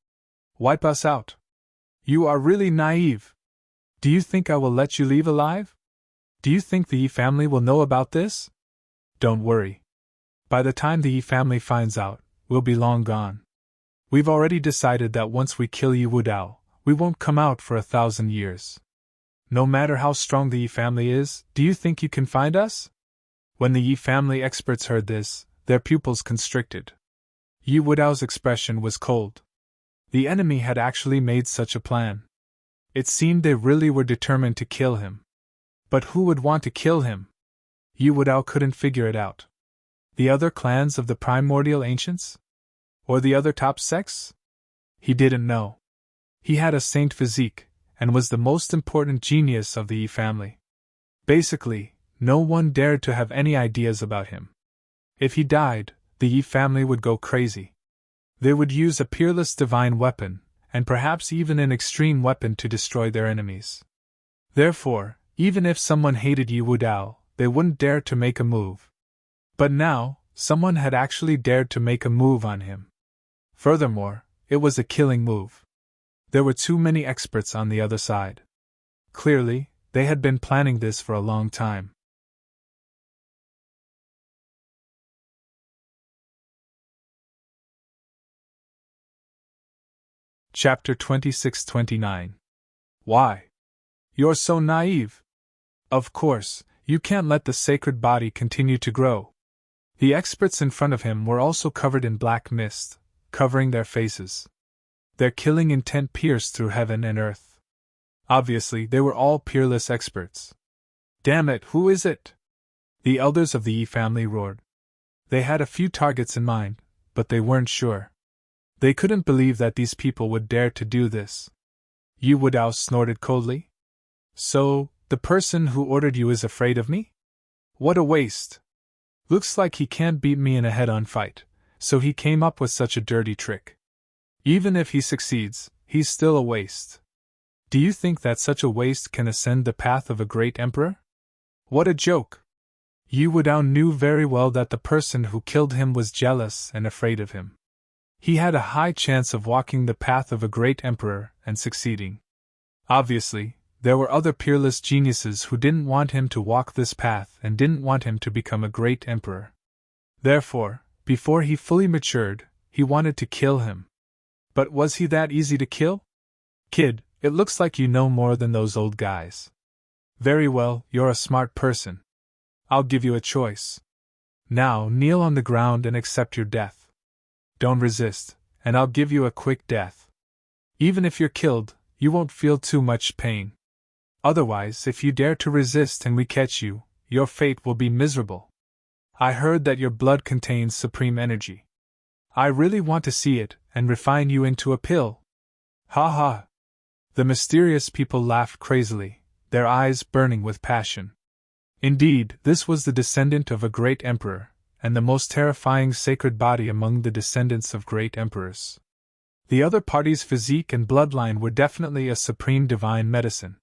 Wipe us out? You are really naive. Do you think I will let you leave alive? Do you think the Yi family will know about this? Don't worry. By the time the Yi family finds out, we'll be long gone. We've already decided that once we kill Yi Wudao, we won't come out for 1,000 years. No matter how strong the Yi family is, do you think you can find us?" When the Yi family experts heard this, their pupils constricted. Yi Wudao's expression was cold. The enemy had actually made such a plan. It seemed they really were determined to kill him. But who would want to kill him? Yi Wudao couldn't figure it out. The other clans of the primordial ancients? Or the other top sects? He didn't know. He had a saint physique, and was the most important genius of the Yi family. Basically, no one dared to have any ideas about him. If he died, the Yi family would go crazy. They would use a peerless divine weapon, and perhaps even an extreme weapon to destroy their enemies. Therefore, even if someone hated Yi Wudao, they wouldn't dare to make a move. But now, someone had actually dared to make a move on him. Furthermore, it was a killing move. There were too many experts on the other side. Clearly, they had been planning this for a long time. Chapter 26-29. Why? You're so naive. Of course, you can't let the sacred body continue to grow. The experts in front of him were also covered in black mist, covering their faces. Their killing intent pierced through heaven and earth. Obviously, they were all peerless experts. Damn it, who is it? The elders of the Yi family roared. They had a few targets in mind, but they weren't sure. They couldn't believe that these people would dare to do this. Yu Wudao snorted coldly. So, the person who ordered you is afraid of me? What a waste. Looks like he can't beat me in a head-on fight, so he came up with such a dirty trick. Even if he succeeds, he's still a waste. Do you think that such a waste can ascend the path of a great emperor? What a joke! Yu Wudao knew very well that the person who killed him was jealous and afraid of him. He had a high chance of walking the path of a great emperor and succeeding. Obviously, there were other peerless geniuses who didn't want him to walk this path and didn't want him to become a great emperor. Therefore, before he fully matured, he wanted to kill him. But was he that easy to kill? Kid, it looks like you know more than those old guys. Very well, you're a smart person. I'll give you a choice. Now kneel on the ground and accept your death. Don't resist, and I'll give you a quick death. Even if you're killed, you won't feel too much pain. Otherwise, if you dare to resist and we catch you, your fate will be miserable. I heard that your blood contains supreme energy. I really want to see it and refine you into a pill. Ha ha! The mysterious people laughed crazily, their eyes burning with passion. Indeed, this was the descendant of a great emperor, and the most terrifying sacred body among the descendants of great emperors. The other party's physique and bloodline were definitely a supreme divine medicine.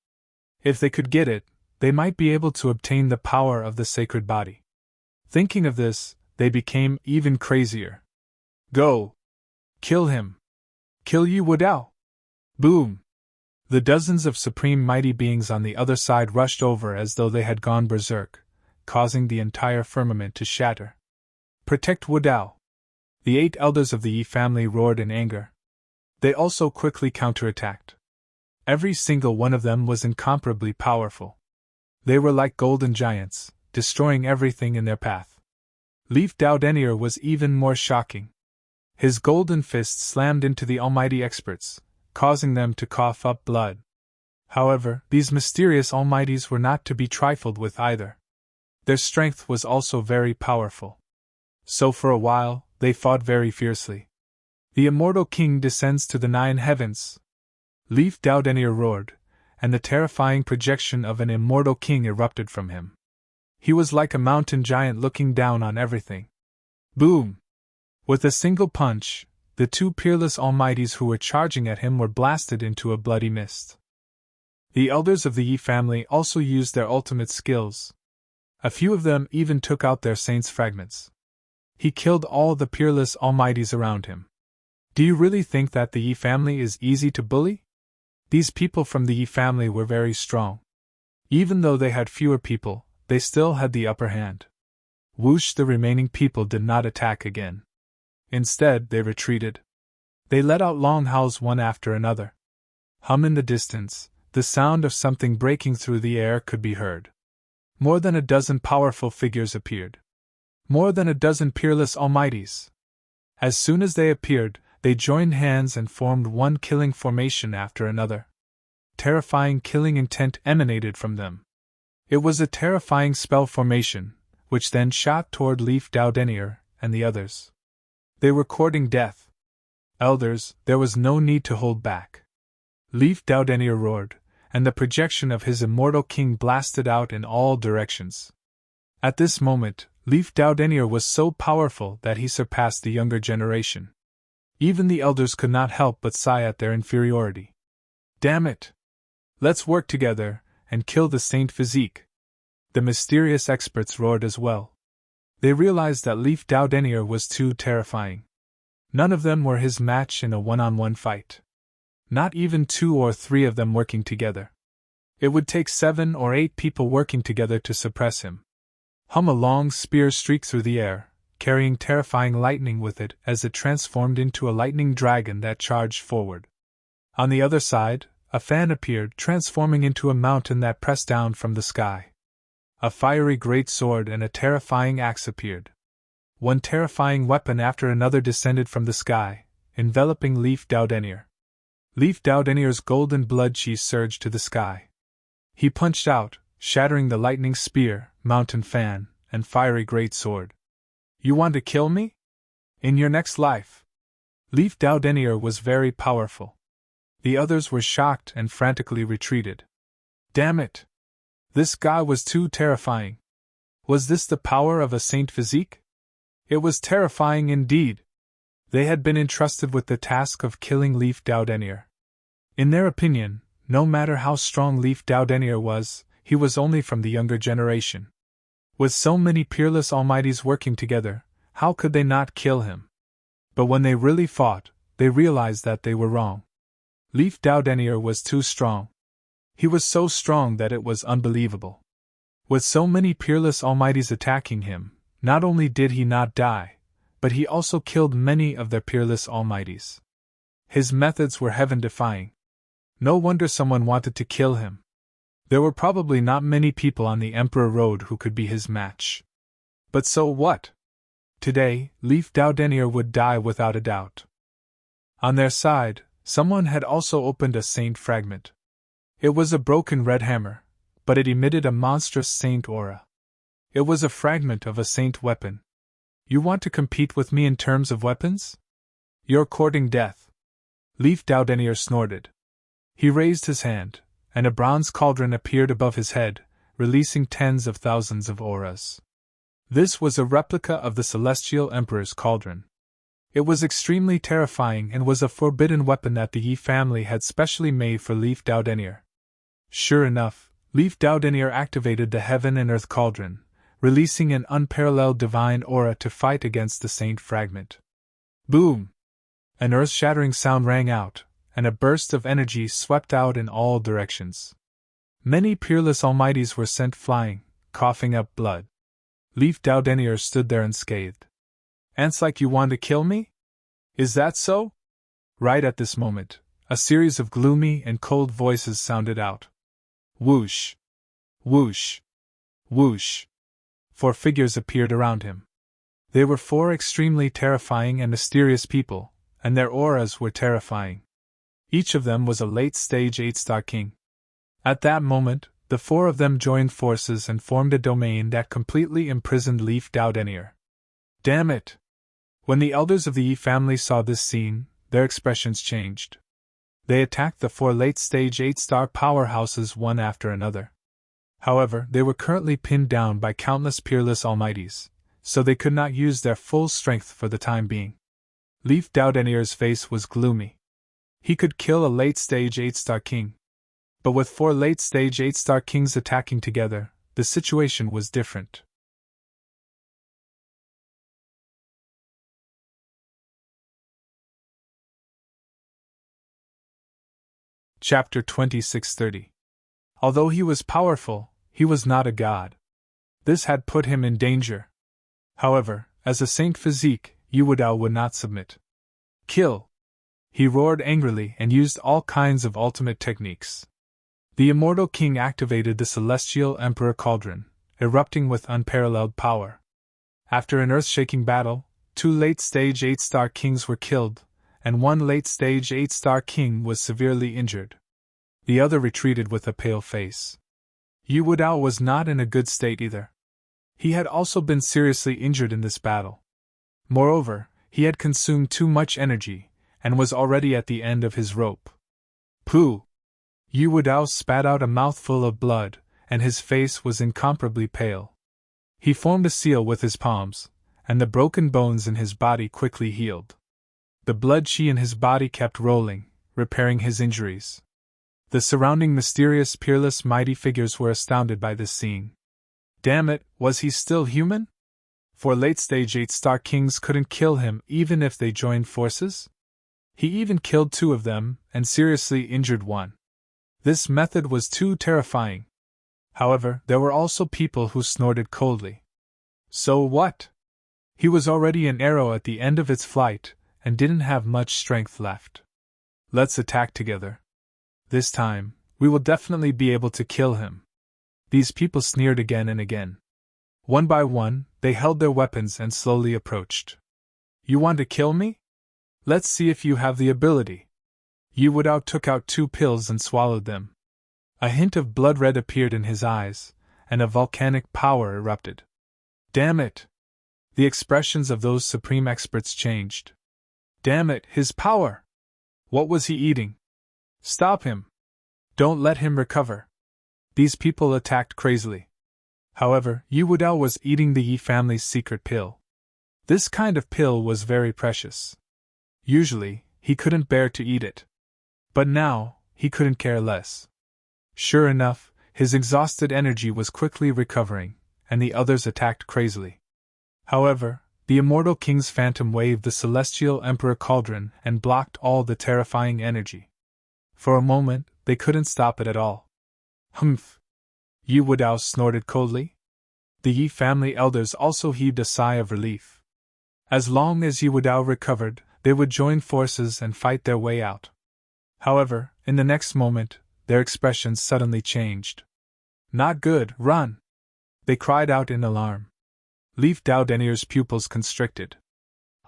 If they could get it, they might be able to obtain the power of the sacred body. Thinking of this, they became even crazier. Go! Kill him! Kill Yu Wudao! Boom! The dozens of supreme mighty beings on the other side rushed over as though they had gone berserk, causing the entire firmament to shatter. Protect Wudao! The 8 elders of the Yi family roared in anger. They also quickly counterattacked. Every single one of them was incomparably powerful. They were like golden giants, destroying everything in their path. Leaf Dao Denier was even more shocking. His golden fist slammed into the almighty experts, causing them to cough up blood. However, these mysterious almighties were not to be trifled with either. Their strength was also very powerful. So for a while, they fought very fiercely. The immortal king descends to the 9 heavens. Leaf Dao Denier roared, and the terrifying projection of an immortal king erupted from him. He was like a mountain giant looking down on everything. Boom! With a single punch, the 2 peerless almighties who were charging at him were blasted into a bloody mist. The elders of the Yi family also used their ultimate skills. A few of them even took out their saints' fragments. He killed all the peerless almighties around him. Do you really think that the Yi family is easy to bully? These people from the Yi family were very strong. Even though they had fewer people, they still had the upper hand. Whoosh! The remaining people did not attack again. Instead, they retreated. They let out long howls one after another. Hum in the distance, the sound of something breaking through the air could be heard. More than a dozen powerful figures appeared. More than a dozen peerless almighties. As soon as they appeared, they joined hands and formed one killing formation after another. Terrifying killing intent emanated from them. It was a terrifying spell formation, which then shot toward Leaf Dao Denier and the others. They were courting death. Elders, there was no need to hold back. Leaf Dao Denier roared, and the projection of his immortal king blasted out in all directions. At this moment, Leaf Dao Denier was so powerful that he surpassed the younger generation. Even the elders could not help but sigh at their inferiority. Damn it! Let's work together and kill the Saint Physique. The mysterious experts roared as well. They realized that Leaf Dao Denier was too terrifying. None of them were his match in a one-on-one fight. Not even 2 or 3 of them working together. It would take 7 or 8 people working together to suppress him. Hum! A long spear streaked through the air, carrying terrifying lightning with it as it transformed into a lightning dragon that charged forward. On the other side, a fan appeared, transforming into a mountain that pressed down from the sky. A fiery great sword and a terrifying axe appeared. One terrifying weapon after another descended from the sky, enveloping Leif Daudenir. Leif Daudenir's golden blood chi surged to the sky. He punched out, shattering the lightning spear, mountain fan, and fiery great sword. You want to kill me? In your next life? Leif Daudenir was very powerful. The others were shocked and frantically retreated. Damn it! This guy was too terrifying. Was this the power of a saint physique? It was terrifying indeed. They had been entrusted with the task of killing Leif Daudenir. In their opinion, no matter how strong Leif Daudenir was, he was only from the younger generation. With so many peerless almighties working together, how could they not kill him? But when they really fought, they realized that they were wrong. Leif Daudenir was too strong. He was so strong that it was unbelievable. With so many peerless almighties attacking him, not only did he not die, but he also killed many of their peerless almighties. His methods were heaven-defying. No wonder someone wanted to kill him. There were probably not many people on the Emperor Road who could be his match. But so what? Today, Leif Daudenir would die without a doubt. On their side, someone had also opened a saint fragment. It was a broken red hammer, but it emitted a monstrous saint aura. It was a fragment of a saint weapon. You want to compete with me in terms of weapons? You're courting death. Leif Daudenir snorted. He raised his hand, and a bronze cauldron appeared above his head, releasing tens of thousands of auras. This was a replica of the Celestial Emperor's cauldron. It was extremely terrifying and was a forbidden weapon that the Yi family had specially made for Leif Daudenir. Sure enough, Leif Daudenir activated the Heaven and Earth Cauldron, releasing an unparalleled divine aura to fight against the Saint Fragment. Boom! An earth-shattering sound rang out, and a burst of energy swept out in all directions. Many peerless almighties were sent flying, coughing up blood. Leif Daudenir stood there unscathed. Ants like you want to kill me? Is that so? Right at this moment, a series of gloomy and cold voices sounded out. Whoosh! Whoosh! Whoosh! 4 figures appeared around him. They were 4 extremely terrifying and mysterious people, and their auras were terrifying. Each of them was a late-stage 8-star king. At that moment, the 4 of them joined forces and formed a domain that completely imprisoned Leif Daudenir. Damn it! When the elders of the Yi family saw this scene, their expressions changed. They attacked the 4 late-stage 8-star powerhouses one after another. However, they were currently pinned down by countless peerless almighties, so they could not use their full strength for the time being. Leif Daudenir's face was gloomy. He could kill a late-stage 8-star king. But with 4 late-stage 8-star kings attacking together, the situation was different. Chapter 2630. Although he was powerful, he was not a god. This had put him in danger. However, as a saint physique, Yuwadao would not submit. Kill! He roared angrily and used all kinds of ultimate techniques. The immortal king activated the Celestial Emperor Cauldron, erupting with unparalleled power. After an earth-shaking battle, 2 late-stage 8-star kings were killed, and 1 late-stage 8-star king was severely injured. The other retreated with a pale face. Yuwadao was not in a good state either. He had also been seriously injured in this battle. Moreover, he had consumed too much energy, and was already at the end of his rope. Pooh! Yuwadao spat out a mouthful of blood, and his face was incomparably pale. He formed a seal with his palms, and the broken bones in his body quickly healed. The blood chi in his body kept rolling, repairing his injuries. The surrounding mysterious, peerless, mighty figures were astounded by this scene. Damn it, was he still human? 4 late-stage 8-star kings couldn't kill him even if they joined forces? He even killed 2 of them, and seriously injured 1. This method was too terrifying. However, there were also people who snorted coldly. So what? He was already an arrow at the end of its flight, and didn't have much strength left. Let's attack together. This time, we will definitely be able to kill him. These people sneered again and again. One by one, they held their weapons and slowly approached. You want to kill me? Let's see if you have the ability. Yi Wudao took out 2 pills and swallowed them. A hint of blood red appeared in his eyes, and a volcanic power erupted. Damn it! The expressions of those supreme experts changed. Damn it, his power! What was he eating? Stop him! Don't let him recover! These people attacked crazily. However, Yi Wudao was eating the Yi family's secret pill. This kind of pill was very precious. Usually, he couldn't bear to eat it. But now, he couldn't care less. Sure enough, his exhausted energy was quickly recovering, and the others attacked crazily. However, the immortal king's phantom waved the celestial emperor cauldron and blocked all the terrifying energy. For a moment, they couldn't stop it at all. Humph! Yi Wudao snorted coldly. The Yi family elders also heaved a sigh of relief. As long as Yi Wudao recovered, they would join forces and fight their way out. However, in the next moment, their expressions suddenly changed. Not good, run! They cried out in alarm. Leaf Dao Denier's pupils constricted.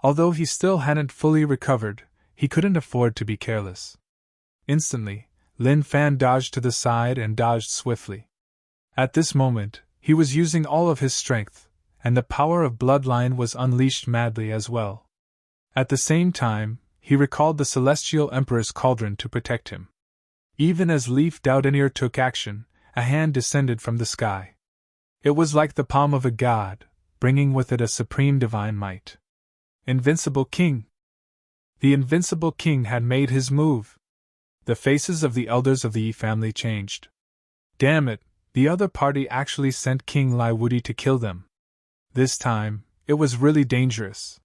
Although he still hadn't fully recovered, he couldn't afford to be careless. Instantly, Lin Fan dodged to the side and dodged swiftly. At this moment, he was using all of his strength, and the power of bloodline was unleashed madly as well. At the same time, he recalled the Celestial Emperor's cauldron to protect him. Even as Leaf Dao Denier took action, a hand descended from the sky. It was like the palm of a god, bringing with it a supreme divine might. Invincible King! The Invincible King had made his move. The faces of the elders of the Yi family changed. Damn it, the other party actually sent King Lai Wudi to kill them. This time, it was really dangerous.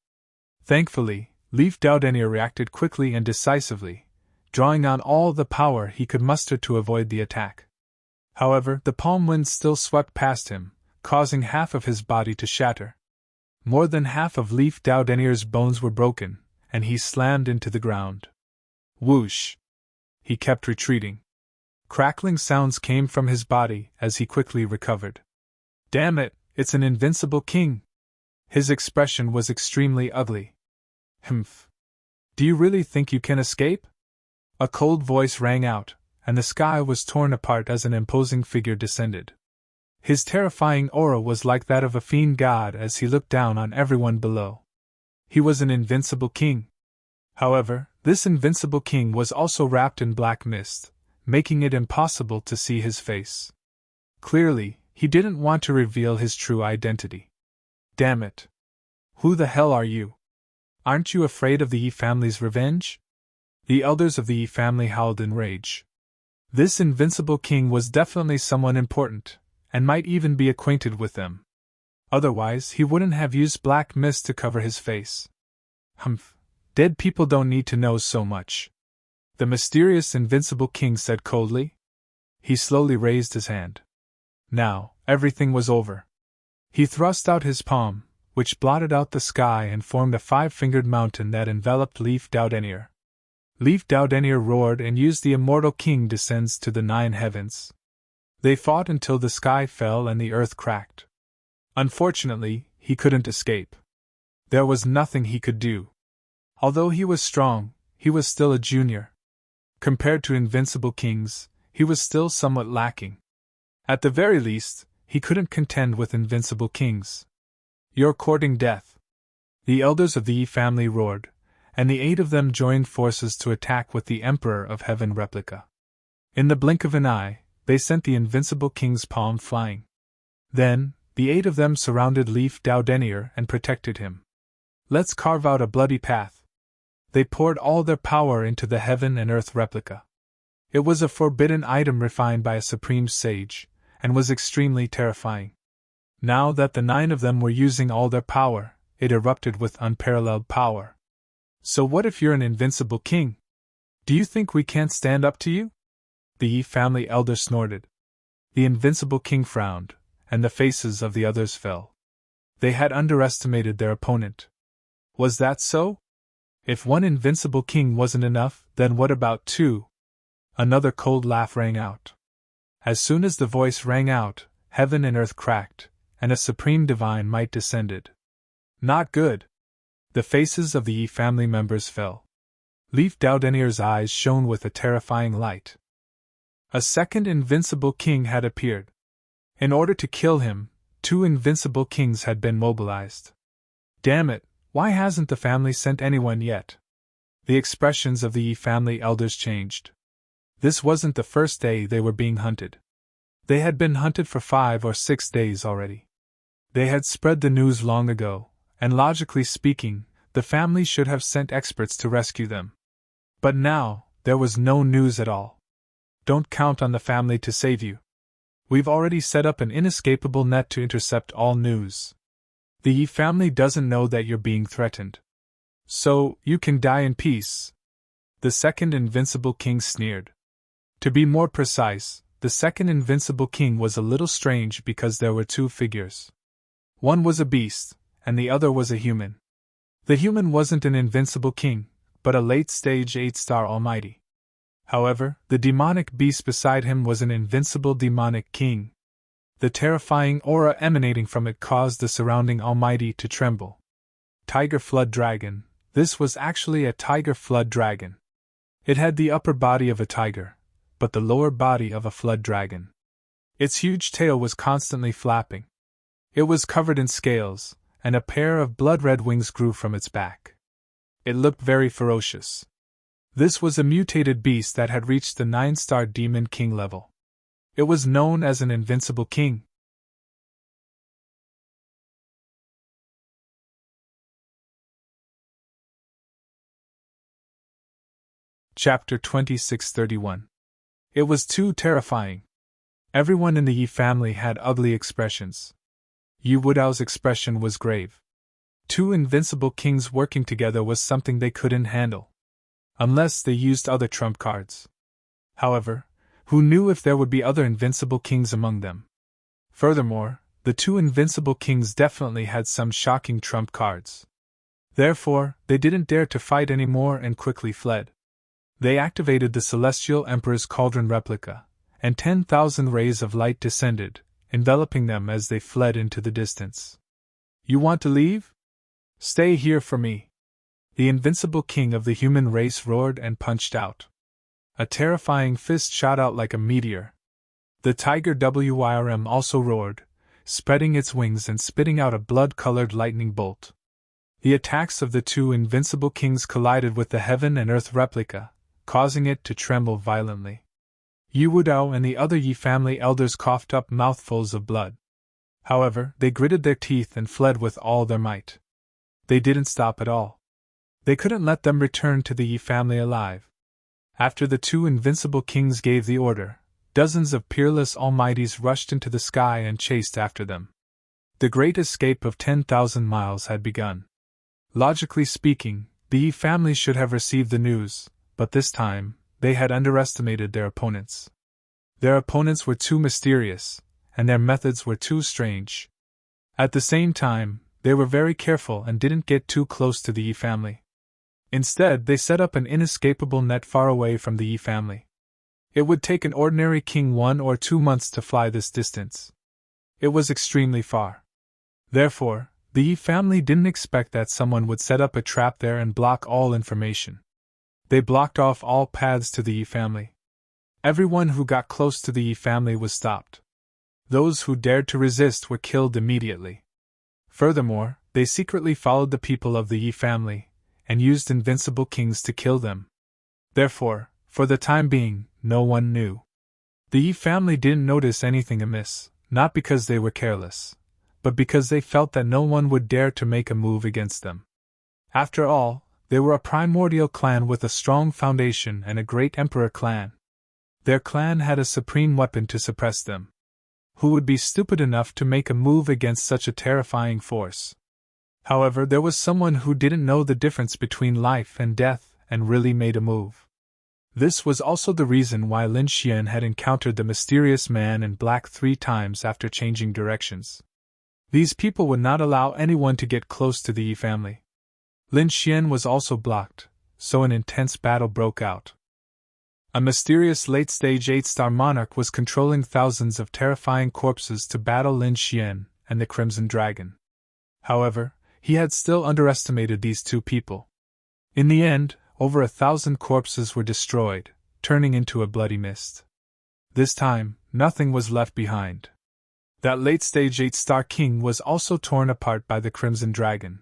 Thankfully, Leaf Dao Denier reacted quickly and decisively, drawing on all the power he could muster to avoid the attack. However, the palm wind still swept past him, causing half of his body to shatter. More than half of Leaf Dao Denier's bones were broken, and he slammed into the ground. Whoosh! He kept retreating. Crackling sounds came from his body as he quickly recovered. Damn it, it's an invincible king! His expression was extremely ugly. Humph! Do you really think you can escape? A cold voice rang out, and the sky was torn apart as an imposing figure descended. His terrifying aura was like that of a fiend god as he looked down on everyone below. He was an invincible king. However, this invincible king was also wrapped in black mist, making it impossible to see his face. Clearly, he didn't want to reveal his true identity. Damn it! Who the hell are you? Aren't you afraid of the Yi family's revenge? The elders of the Yi family howled in rage. This invincible king was definitely someone important, and might even be acquainted with them. Otherwise, he wouldn't have used black mist to cover his face. Humph! Dead people don't need to know so much. The mysterious invincible king said coldly. He slowly raised his hand. Now, everything was over. He thrust out his palm, which blotted out the sky and formed a 5-fingered mountain that enveloped Leaf Dao Denier. Leaf Dao Denier roared and used the immortal king descends to the 9 heavens. They fought until the sky fell and the earth cracked. Unfortunately, he couldn't escape. There was nothing he could do. Although he was strong, he was still a junior. Compared to invincible kings, he was still somewhat lacking. At the very least, he couldn't contend with invincible kings. You're courting death. The elders of the Yi family roared, and the 8 of them joined forces to attack with the Emperor of Heaven replica. In the blink of an eye, they sent the invincible king's palm flying. Then, the 8 of them surrounded Leaf Dao Denier and protected him. Let's carve out a bloody path. They poured all their power into the heaven and earth replica. It was a forbidden item refined by a supreme sage, and was extremely terrifying. Now that the 9 of them were using all their power, it erupted with unparalleled power. So what if you're an invincible king? Do you think we can't stand up to you? The Yi family elder snorted. The invincible king frowned, and the faces of the others fell. They had underestimated their opponent. Was that so? If one invincible king wasn't enough, then what about two? Another cold laugh rang out. As soon as the voice rang out, heaven and earth cracked, and a supreme divine might descended. Not good. The faces of the Yi family members fell. Leif Daudenier's eyes shone with a terrifying light. A second invincible king had appeared. In order to kill him, two invincible kings had been mobilized. Damn it, why hasn't the family sent anyone yet? The expressions of the Yi family elders changed. This wasn't the first day they were being hunted. They had been hunted for 5 or 6 days already. They had spread the news long ago, and logically speaking, the family should have sent experts to rescue them. But now, there was no news at all. Don't count on the family to save you. We've already set up an inescapable net to intercept all news. The Yi family doesn't know that you're being threatened. So, you can die in peace. The second invincible king sneered. To be more precise, the second invincible king was a little strange because there were two figures. One was a beast, and the other was a human. The human wasn't an invincible king, but a late-stage 8-star almighty. However, the demonic beast beside him was an invincible demonic king. The terrifying aura emanating from it caused the surrounding almighty to tremble. Tiger Flood Dragon. This was actually a tiger flood dragon. It had the upper body of a tiger, but the lower body of a flood dragon. Its huge tail was constantly flapping. It was covered in scales, and a pair of blood-red wings grew from its back. It looked very ferocious. This was a mutated beast that had reached the 9-star Demon King level. It was known as an invincible king. Chapter 2631. It was too terrifying. Everyone in the Yi family had ugly expressions. Yi Wudao's expression was grave. Two invincible kings working together was something they couldn't handle. Unless they used other trump cards. However, who knew if there would be other invincible kings among them? Furthermore, the two invincible kings definitely had some shocking trump cards. Therefore, they didn't dare to fight anymore and quickly fled. They activated the Celestial Emperor's Cauldron replica, and 10,000 rays of light descended, enveloping them as they fled into the distance. You want to leave? Stay here for me. The invincible king of the human race roared and punched out. A terrifying fist shot out like a meteor. The tiger Wyrm also roared, spreading its wings and spitting out a blood-colored lightning bolt. The attacks of the two invincible kings collided with the heaven and earth replica, causing it to tremble violently. Yi Wudao and the other Yi family elders coughed up mouthfuls of blood. However, they gritted their teeth and fled with all their might. They didn't stop at all. They couldn't let them return to the Yi family alive. After the two invincible kings gave the order, dozens of peerless almighties rushed into the sky and chased after them. The great escape of 10,000 miles had begun. Logically speaking, the Yi family should have received the news, but this time, they had underestimated their opponents. Their opponents were too mysterious, and their methods were too strange. At the same time, they were very careful and didn't get too close to the Yi family. Instead, they set up an inescapable net far away from the Yi family. It would take an ordinary king 1 or 2 months to fly this distance. It was extremely far. Therefore, the Yi family didn't expect that someone would set up a trap there and block all information. They blocked off all paths to the Yi family. Everyone who got close to the Yi family was stopped. Those who dared to resist were killed immediately. Furthermore, they secretly followed the people of the Yi family, and used invincible kings to kill them. Therefore, for the time being, no one knew. The Yi family didn't notice anything amiss, not because they were careless, but because they felt that no one would dare to make a move against them. After all, they were a primordial clan with a strong foundation and a great emperor clan. Their clan had a supreme weapon to suppress them. Who would be stupid enough to make a move against such a terrifying force? However, there was someone who didn't know the difference between life and death and really made a move. This was also the reason why Lin Xian had encountered the mysterious man in black 3 times after changing directions. These people would not allow anyone to get close to the Yi family. Lin Xian was also blocked, so an intense battle broke out. A mysterious late-stage 8-star monarch was controlling thousands of terrifying corpses to battle Lin Xian and the Crimson Dragon. However, he had still underestimated these two people. In the end, over 1,000 corpses were destroyed, turning into a bloody mist. This time, nothing was left behind. That late-stage 8-star king was also torn apart by the Crimson Dragon.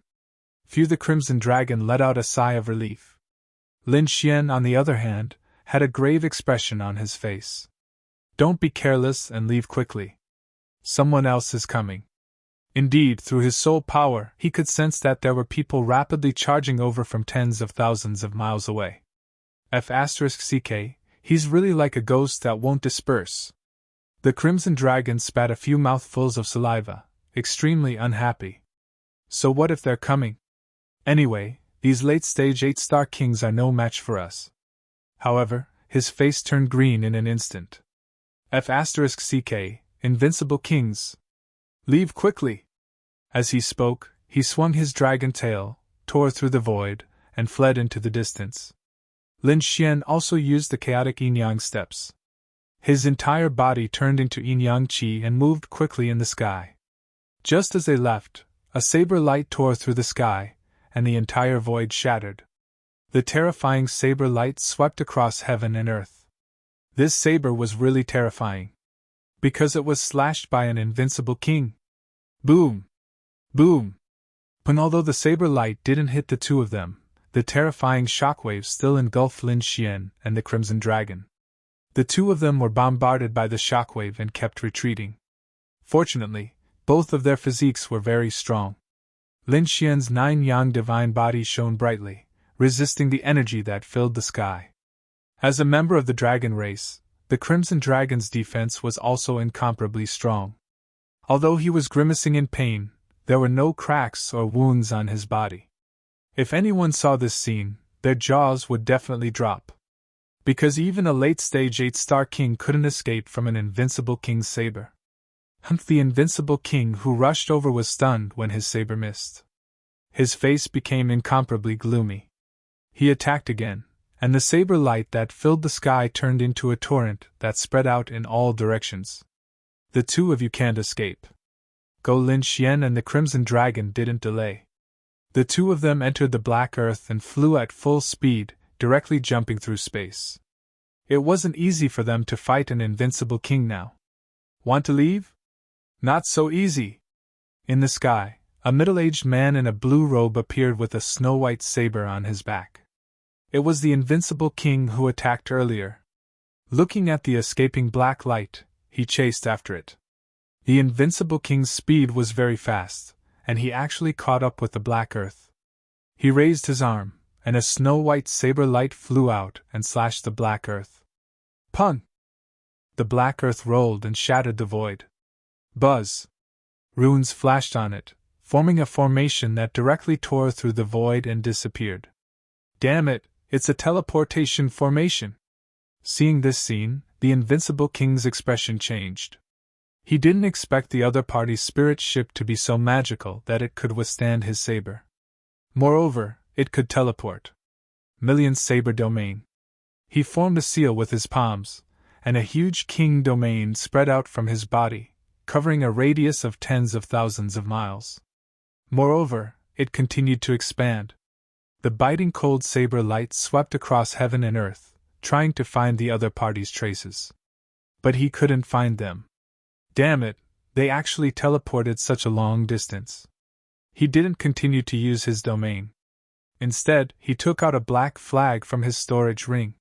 The Crimson Dragon let out a sigh of relief. Lin Xian, on the other hand, had a grave expression on his face. Don't be careless and leave quickly. Someone else is coming. Indeed, through his soul power, he could sense that there were people rapidly charging over from tens of thousands of miles away. F***ck, he's really like a ghost that won't disperse. The Crimson Dragon spat a few mouthfuls of saliva, extremely unhappy. So what if they're coming? Anyway, these late-stage 8-star kings are no match for us. However, his face turned green in an instant. F***ck, invincible kings. Leave quickly! As he spoke, he swung his dragon tail, tore through the void, and fled into the distance. Lin Xian also used the chaotic yin-yang steps. His entire body turned into yin-yang qi and moved quickly in the sky. Just as they left, a saber light tore through the sky, and the entire void shattered. The terrifying saber light swept across heaven and earth. This saber was really terrifying, because it was slashed by an invincible king. Boom! Boom! But although the saber light didn't hit the two of them, the terrifying shockwaves still engulfed Lin Xian and the Crimson Dragon. The two of them were bombarded by the shockwave and kept retreating. Fortunately, both of their physiques were very strong. Lin Xian's 9-yang divine body shone brightly, resisting the energy that filled the sky. As a member of the dragon race, the Crimson Dragon's defense was also incomparably strong. Although he was grimacing in pain, there were no cracks or wounds on his body. If anyone saw this scene, their jaws would definitely drop. Because even a late-stage 8-star king couldn't escape from an invincible king's saber. The invincible king who rushed over was stunned when his saber missed. His face became incomparably gloomy. He attacked again, and the saber light that filled the sky turned into a torrent that spread out in all directions. The two of you can't escape. Go! Lin Xian and the Crimson Dragon didn't delay. The two of them entered the black earth and flew at full speed, directly jumping through space. It wasn't easy for them to fight an invincible king now. Want to leave? Not so easy. In the sky, a middle-aged man in a blue robe appeared with a snow-white saber on his back. It was the invincible king who attacked earlier. Looking at the escaping black light, he chased after it. The invincible king's speed was very fast, and he actually caught up with the black earth. He raised his arm, and a snow-white saber light flew out and slashed the black earth. Pun! The black earth rolled and shattered the void. Buzz! Runes flashed on it, forming a formation that directly tore through the void and disappeared. Damn it, it's a teleportation formation! Seeing this scene, the invincible king's expression changed. He didn't expect the other party's spirit ship to be so magical that it could withstand his saber. Moreover, it could teleport. Million Saber Domain. He formed a seal with his palms, and a huge king domain spread out from his body, covering a radius of tens of thousands of miles. Moreover, it continued to expand. The biting cold saber light swept across heaven and earth, trying to find the other party's traces. But he couldn't find them. Damn it, they actually teleported such a long distance. He didn't continue to use his domain. Instead, he took out a black flag from his storage ring.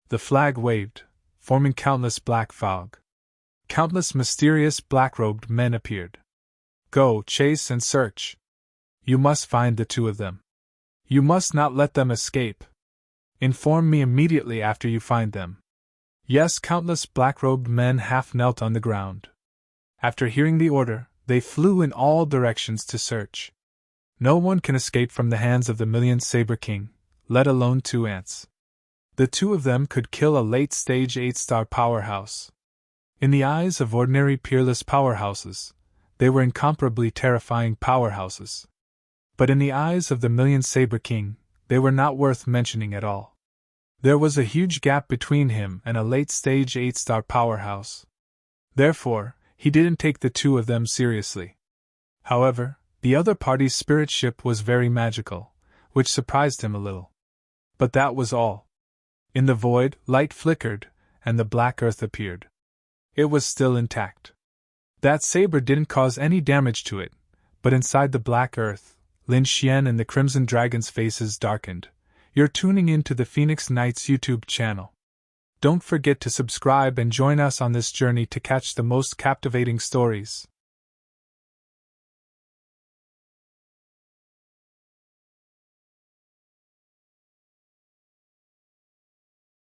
The flag waved, forming countless black fog. Countless mysterious black-robed men appeared. Go, chase and search. You must find the two of them. You must not let them escape. Inform me immediately after you find them. Yes, countless black-robed men half knelt on the ground. After hearing the order, they flew in all directions to search. No one can escape from the hands of the Million Saber King, let alone two ants. The two of them could kill a late-stage 8-star powerhouse. In the eyes of ordinary peerless powerhouses, they were incomparably terrifying powerhouses. But in the eyes of the Million Saber King, they were not worth mentioning at all. There was a huge gap between him and a late-stage 8-star powerhouse. Therefore, he didn't take the two of them seriously. However, the other party's spirit ship was very magical, which surprised him a little. But that was all. In the void, light flickered, and the black earth appeared. It was still intact. That saber didn't cause any damage to it, but inside the black earth, Lin Xian and the Crimson Dragon's faces darkened. You're tuning in to the Phoenix Knights YouTube channel. Don't forget to subscribe and join us on this journey to catch the most captivating stories.